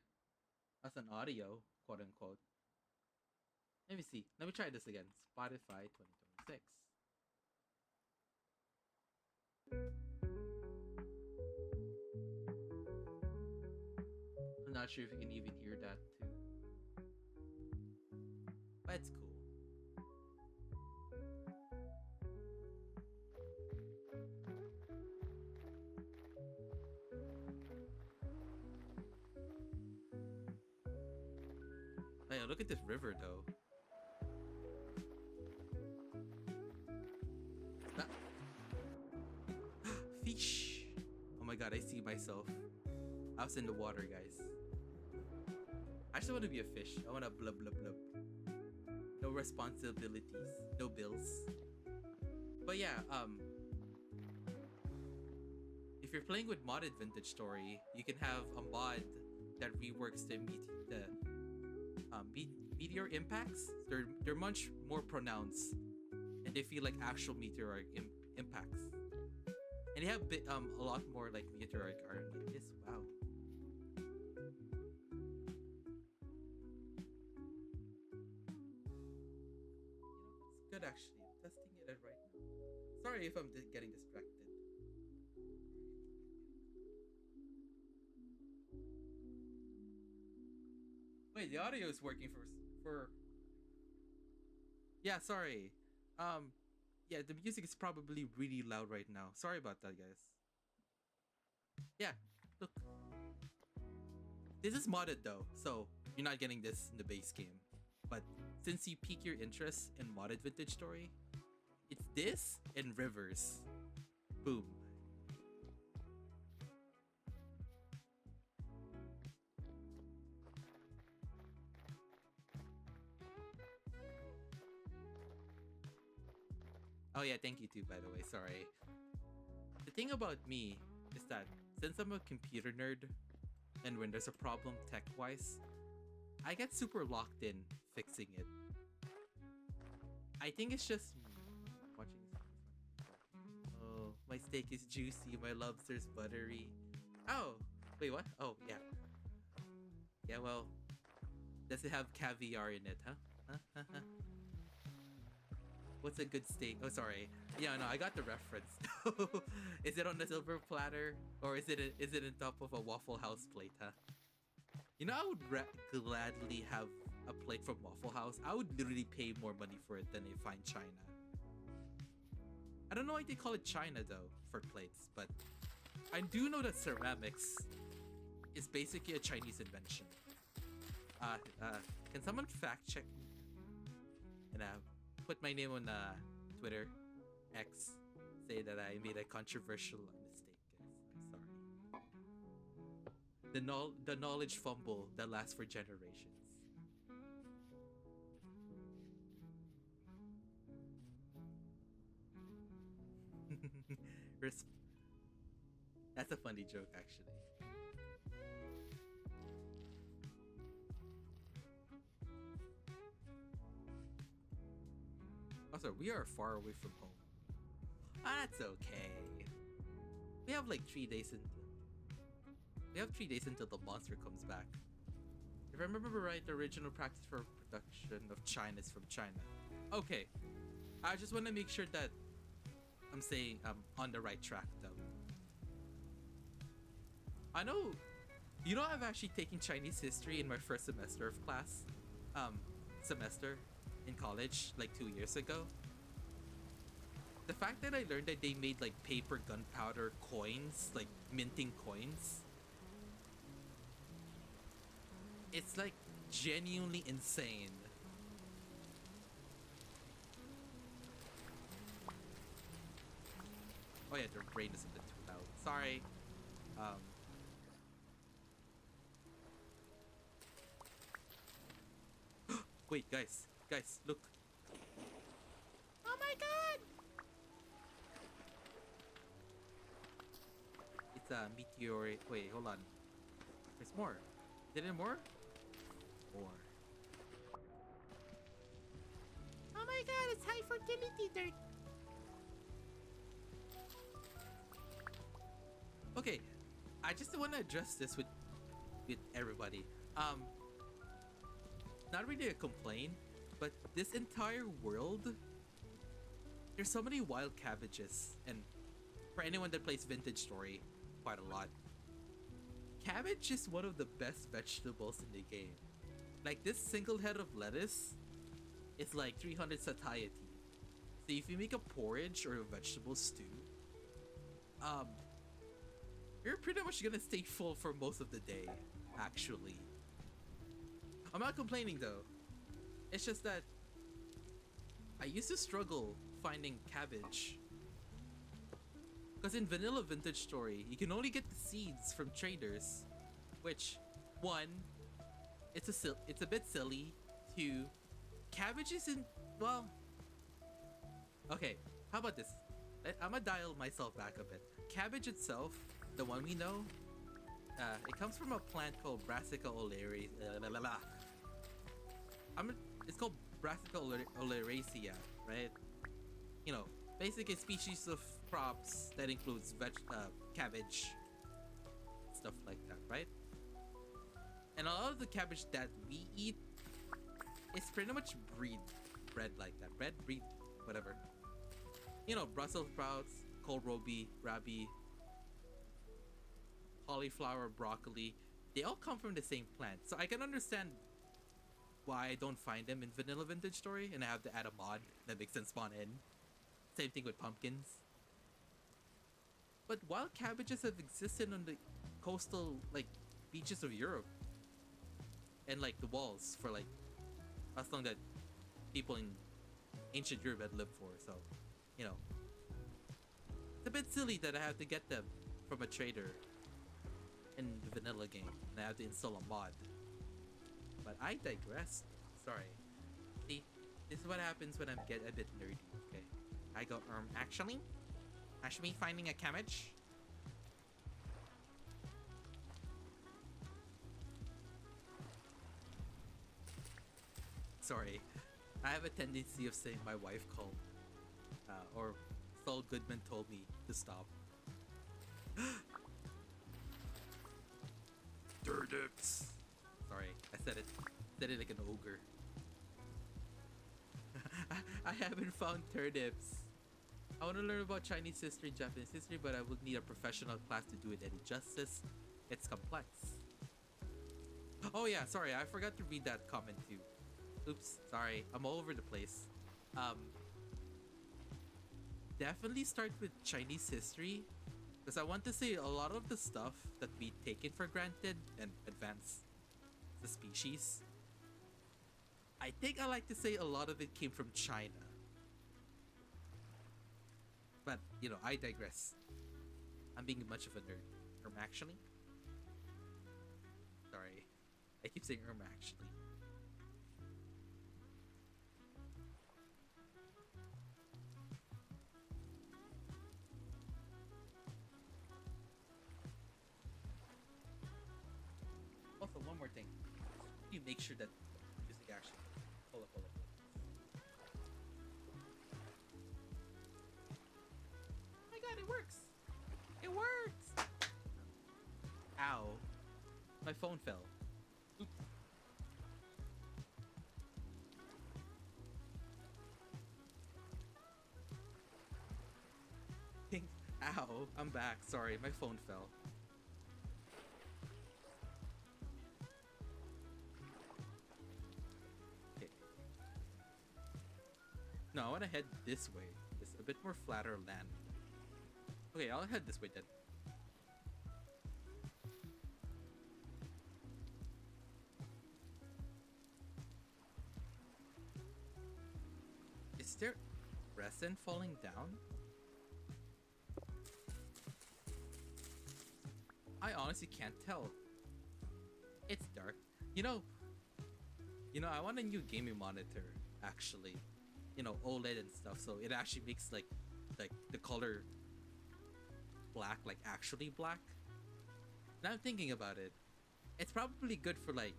as an audio, quote unquote. Let me see. Let me try this again. Spotify 2026. I'm not sure if you can even hear that too. But it's cool. Hey, look at this river though. Fish! Oh my god, I see myself. I was in the water, guys. I just want to be a fish. I want to blub blub blub. No responsibilities, no bills. But yeah, if you're playing with modded Vintage Story, you can have a mod that reworks the meteor impacts. They're much more pronounced, and they feel like actual meteoric impacts. And they have a lot more like meteoric RNA. Yes, wow. It's good actually. I'm testing it right now. Sorry if I'm getting distracted. Wait, the audio is working for. Yeah, sorry. Yeah, the music is probably really loud right now. Sorry about that, guys. Yeah, look. This is modded though, so you're not getting this in the base game. But since you pique your interest in modded Vintage Story, it's this and rivers. Boom. Oh yeah, thank you too, by the way, sorry. The thing about me is that since I'm a computer nerd, and when there's a problem tech-wise, I get super locked in fixing it. I think it's just watching. Oh, my steak is juicy, my lobster's buttery. Oh, wait, what? Oh, yeah. Yeah, well, does it have caviar in it, huh? What's a good steak? Oh, sorry. Yeah, no, I got the reference. Is it on the silver platter, or is it on top of a Waffle House plate, huh? You know, I would gladly have a plate from Waffle House. I would literally pay more money for it than a fine china. I don't know why they call it china though for plates, but I do know that ceramics is basically a Chinese invention. Can someone fact check me and put my name on Twitter, X, say that I made a controversial mistake, guys. I'm sorry. The knowledge fumble that lasts for generations. That's a funny joke, actually. Also, we are far away from home. That's okay. We have like 3 days until the monster comes back. If I remember right, the original practice for production of China is from China. Okay, I just want to make sure that I'm saying I'm on the right track though. I know, I've actually taken Chinese history in my first semester of class, semester in college like 2 years ago. The fact that I learned that they made like paper gunpowder coins, like minting coins, it's like genuinely insane. Oh yeah, their brain is a bit too loud. Sorry. Wait, guys, look. Oh my god! It's a meteorite. Wait, hold on. There's more. Is there more? More. Oh my god, it's high fertility dirt. Okay, I just want to address this with everybody. Not really a complaint, but this entire world, there's so many wild cabbages, and for anyone that plays Vintage Story quite a lot, cabbage is one of the best vegetables in the game. Like, this single head of lettuce is like 300 satiety. So if you make a porridge or a vegetable stew, you're pretty much gonna stay full for most of the day, actually. I'm not complaining though. It's just that I used to struggle finding cabbage. Because in vanilla Vintage Story, you can only get the seeds from traders. Which, one, it's a bit silly. Two, cabbage isn't, well... Okay, how about this? I'm gonna dial myself back a bit. Cabbage itself, the one we know, it comes from a plant called Brassica oleracea. It's called Brassica oleracea, right? Basically a species of crops that includes cabbage, stuff like that, right? And a lot of the cabbage that we eat is pretty much bred like that. Breed, whatever. Brussels sprouts, kohlrabi, cauliflower, broccoli, they all come from the same plant. So I can understand why I don't find them in vanilla Vintage Story and I have to add a mod that makes them spawn in. Same thing with pumpkins. But wild cabbages have existed on the coastal, like, beaches of Europe and like the walls for like as long that people in ancient Europe had lived for. So, it's a bit silly that I have to get them from a trader in the vanilla game and I have to install a mod. But I digress. Sorry. See, this is what happens when I get a bit nerdy. Okay, I go actually finding a cabbage. Sorry, I have a tendency of saying my wife called, or Saul Goodman told me to stop. Turnips. Sorry, I said it like an ogre. I haven't found turnips. I want to learn about Chinese history and Japanese history, but I would need a professional class to do it any justice. It's complex. Oh yeah, sorry, I forgot to read that comment too. Oops, sorry, I'm all over the place. Definitely start with Chinese history, because I want to say a lot of the stuff that we take it for granted and advance the species I think I like to say a lot of it came from China. But, you know, I digress. I'm being much of a nerd. Actually? Sorry. I keep saying actually. Also, one more thing. You make sure that music actually. Hold up, hold up. Oh my god, it works! It works! Ow. My phone fell. Oops. Ow, I'm back. Sorry, my phone fell. Okay. No, I want to head this way. It's a bit more flatter land. Okay, I'll head this way then. Is there resin falling down? I honestly can't tell. It's dark. You know, I want a new gaming monitor, actually. You know, OLED and stuff, so it actually makes like the color black, like actually black. And I'm thinking about it. It's probably good for like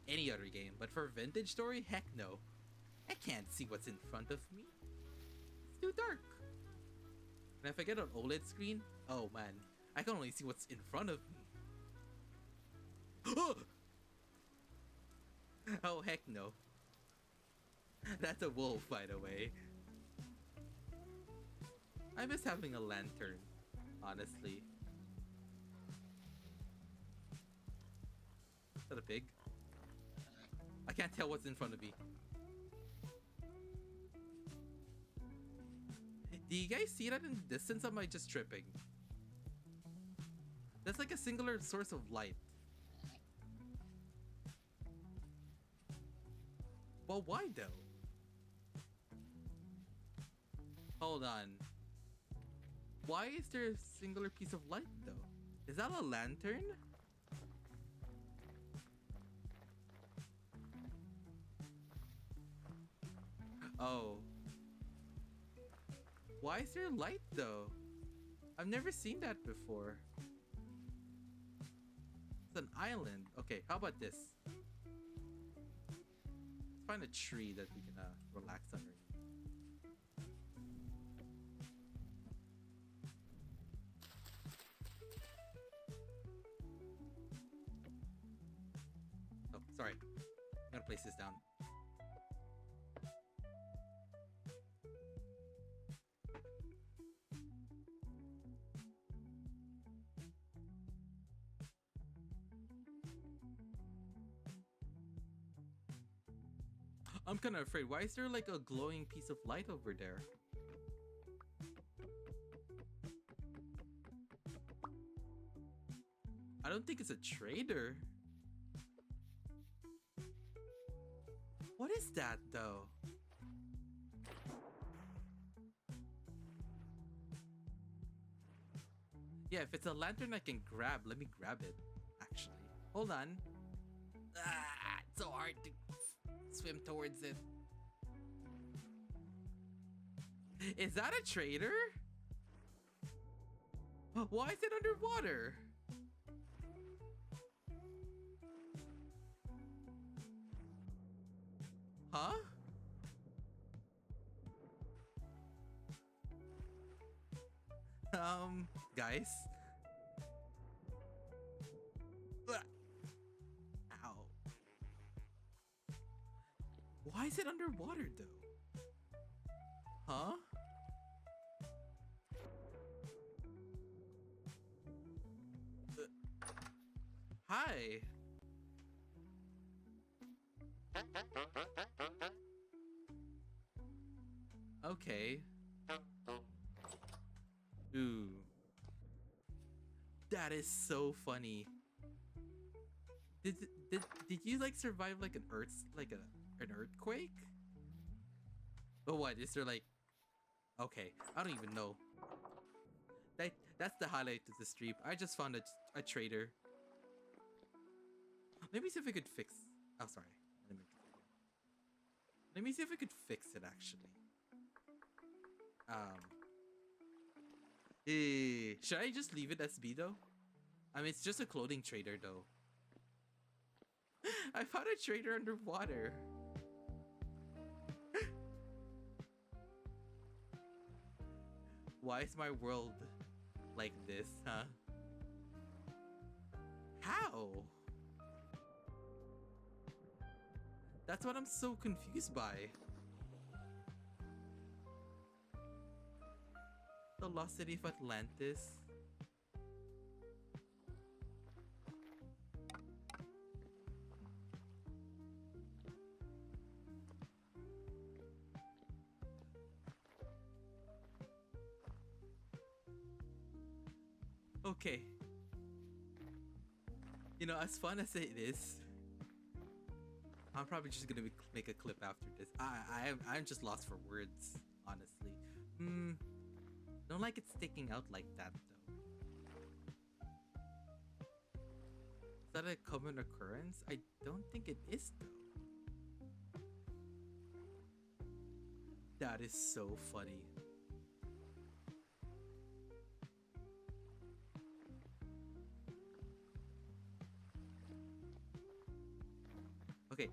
any other game, but for Vintage Story, heck no. I can't see what's in front of me. It's too dark. And if I get an OLED screen, oh man, I can only see what's in front of me. Oh heck no. That's a wolf, by the way. I miss having a lantern, honestly. Is that a pig? I can't tell what's in front of me. Do you guys see that in the distance? Am I just tripping? That's like a singular source of light. Well, why though? Hold on. Why is there a singular piece of light though? Is that a lantern? Oh. Why is there light though? I've never seen that before. It's an island. Okay, how about this? Let's find a tree that we can relax under. Oh, sorry. I'm gonna place this down. I'm kind of afraid. Why is there like a glowing piece of light over there? I don't think it's a trader. What is that though? Yeah, if it's a lantern I can grab, let me grab it, actually. Hold on. Ah, it's so hard to swim towards it. Is that a trader? Why is it underwater? Huh? Guys? Ow. Why is it underwater though? Huh? Hi. Okay. Ooh. That is so funny. Did you like survive like an earth, like a An earthquake? But what, is there like... Okay, I don't even know. That's the highlight of the stream. I just found a trader. Let me see if I could fix... Oh, sorry. Let me see if I could fix it, actually. Should I just leave it as B, though? I mean, it's just a clothing trader, though. I found a trader underwater. Why is my world like this, huh? How? That's what I'm so confused by. The lost city of Atlantis. Okay. You know, as fun as it is, I'm probably just gonna make a clip after this. I'm just lost for words, honestly. Don't like it sticking out like that, though. Is that a common occurrence? I don't think it is, though. That is so funny. Okay,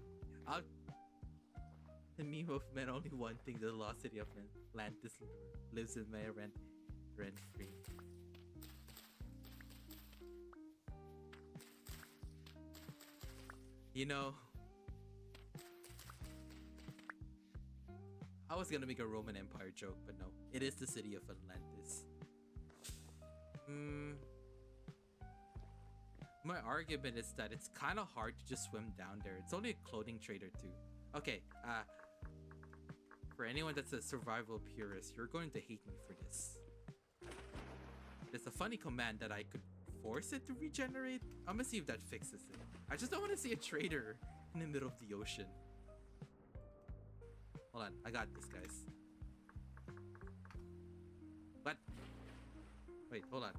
the meme of meant only one thing: the lost city of Atlantis lives in my rent free. You know, I was gonna make a Roman Empire joke, but no, it is the city of Atlantis. My argument is that it's kind of hard to just swim down there. It's only a clothing trader too. Okay, for anyone that's a survival purist, you're going to hate me for this. There's a funny command that I could force it to regenerate. I'm gonna see if that fixes it. I just don't want to see a trader in the middle of the ocean. Hold on, I got this, guys. What? Wait, hold on.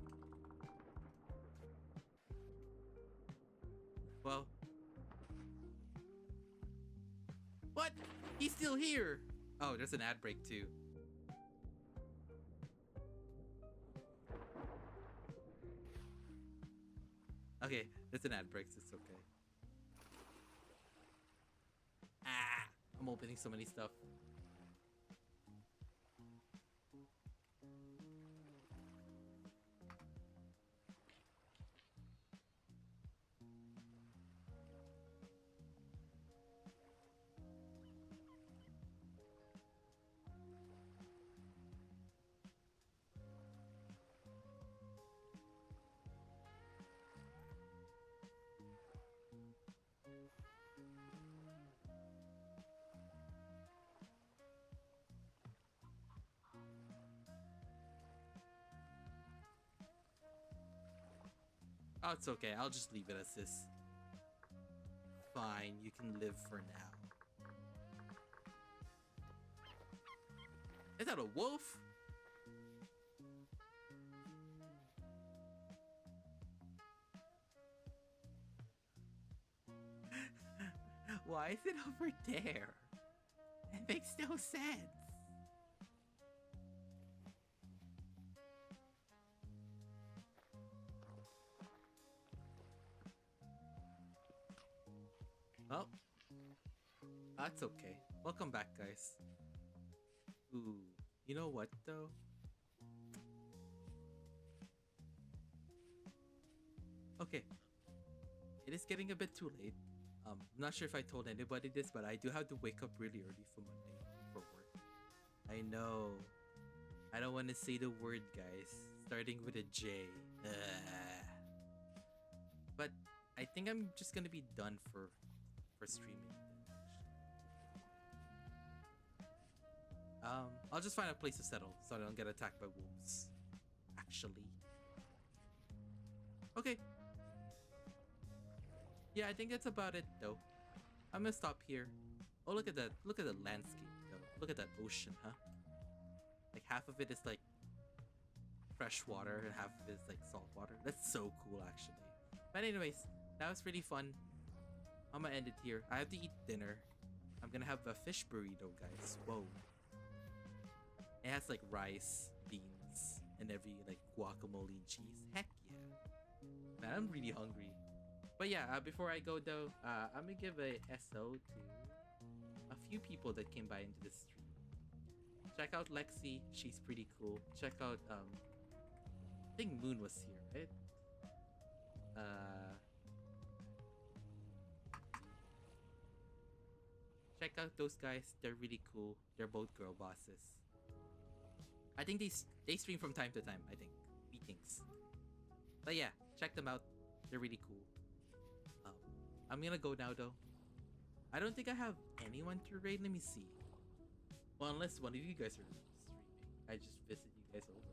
Well, what? He's still here. Oh, there's an ad break too. Okay, there's an ad break, so it's okay. I'm opening so many stuff. Oh, it's okay. I'll just leave it as this. Fine, you can live for now. Is that a wolf? Why is it over there? It makes no sense. Oh, that's okay. Welcome back, guys. Ooh, you know what though? Okay, it is getting a bit too late. I'm not sure if I told anybody this, but I do have to wake up really early for Monday for work. I know. I don't want to say the word, guys. Starting with a J. But I think I'm just gonna be done for streaming. I'll just find a place to settle so I don't get attacked by wolves. Actually. Okay. Yeah, I think that's about it though. I'm gonna stop here. Oh, look at that! Look at the landscape. Yo. Look at that ocean, huh? Like half of it is like fresh water and half of it is like salt water. That's so cool, actually. But anyways, that was really fun. I'm gonna end it here. I have to eat dinner. I'm gonna have a fish burrito, guys. Whoa. It has like rice, beans, and every like guacamole and cheese. Heck yeah. Man, I'm really hungry. But yeah, before I go though, I'm gonna give a SO to a few people that came by into the stream. Check out Lexi, she's pretty cool. Check out I think Moon was here, right? Check out those guys, they're really cool. They're both girl bosses. I think they stream from time to time, I think. Meetings. But yeah, check them out. They're really cool. I'm gonna go now though. I don't think I have anyone to raid. Let me see. Well, unless one of you guys are streaming, I just visit you guys over.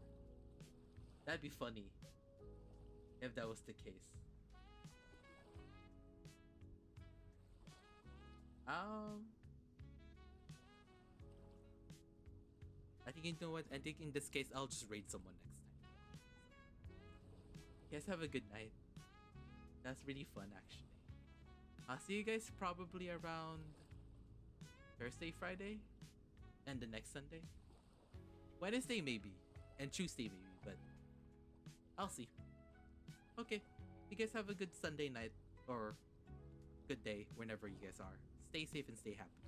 That'd be funny if that was the case. I think, you know what? I think in this case, I'll just raid someone next time. You guys have a good night. That's really fun, actually. I'll see you guys probably around Thursday, Friday, and the next Sunday. Wednesday maybe, and Tuesday maybe, but I'll see. Okay, you guys have a good Sunday night, or good day, whenever you guys are. Stay safe and stay happy.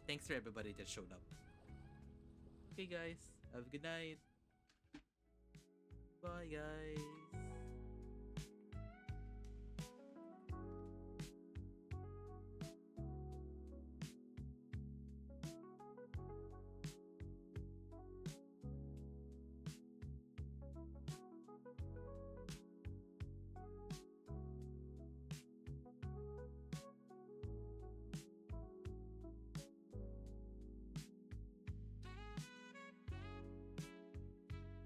Thanks for everybody that showed up. Okay guys, have a good night. Bye guys.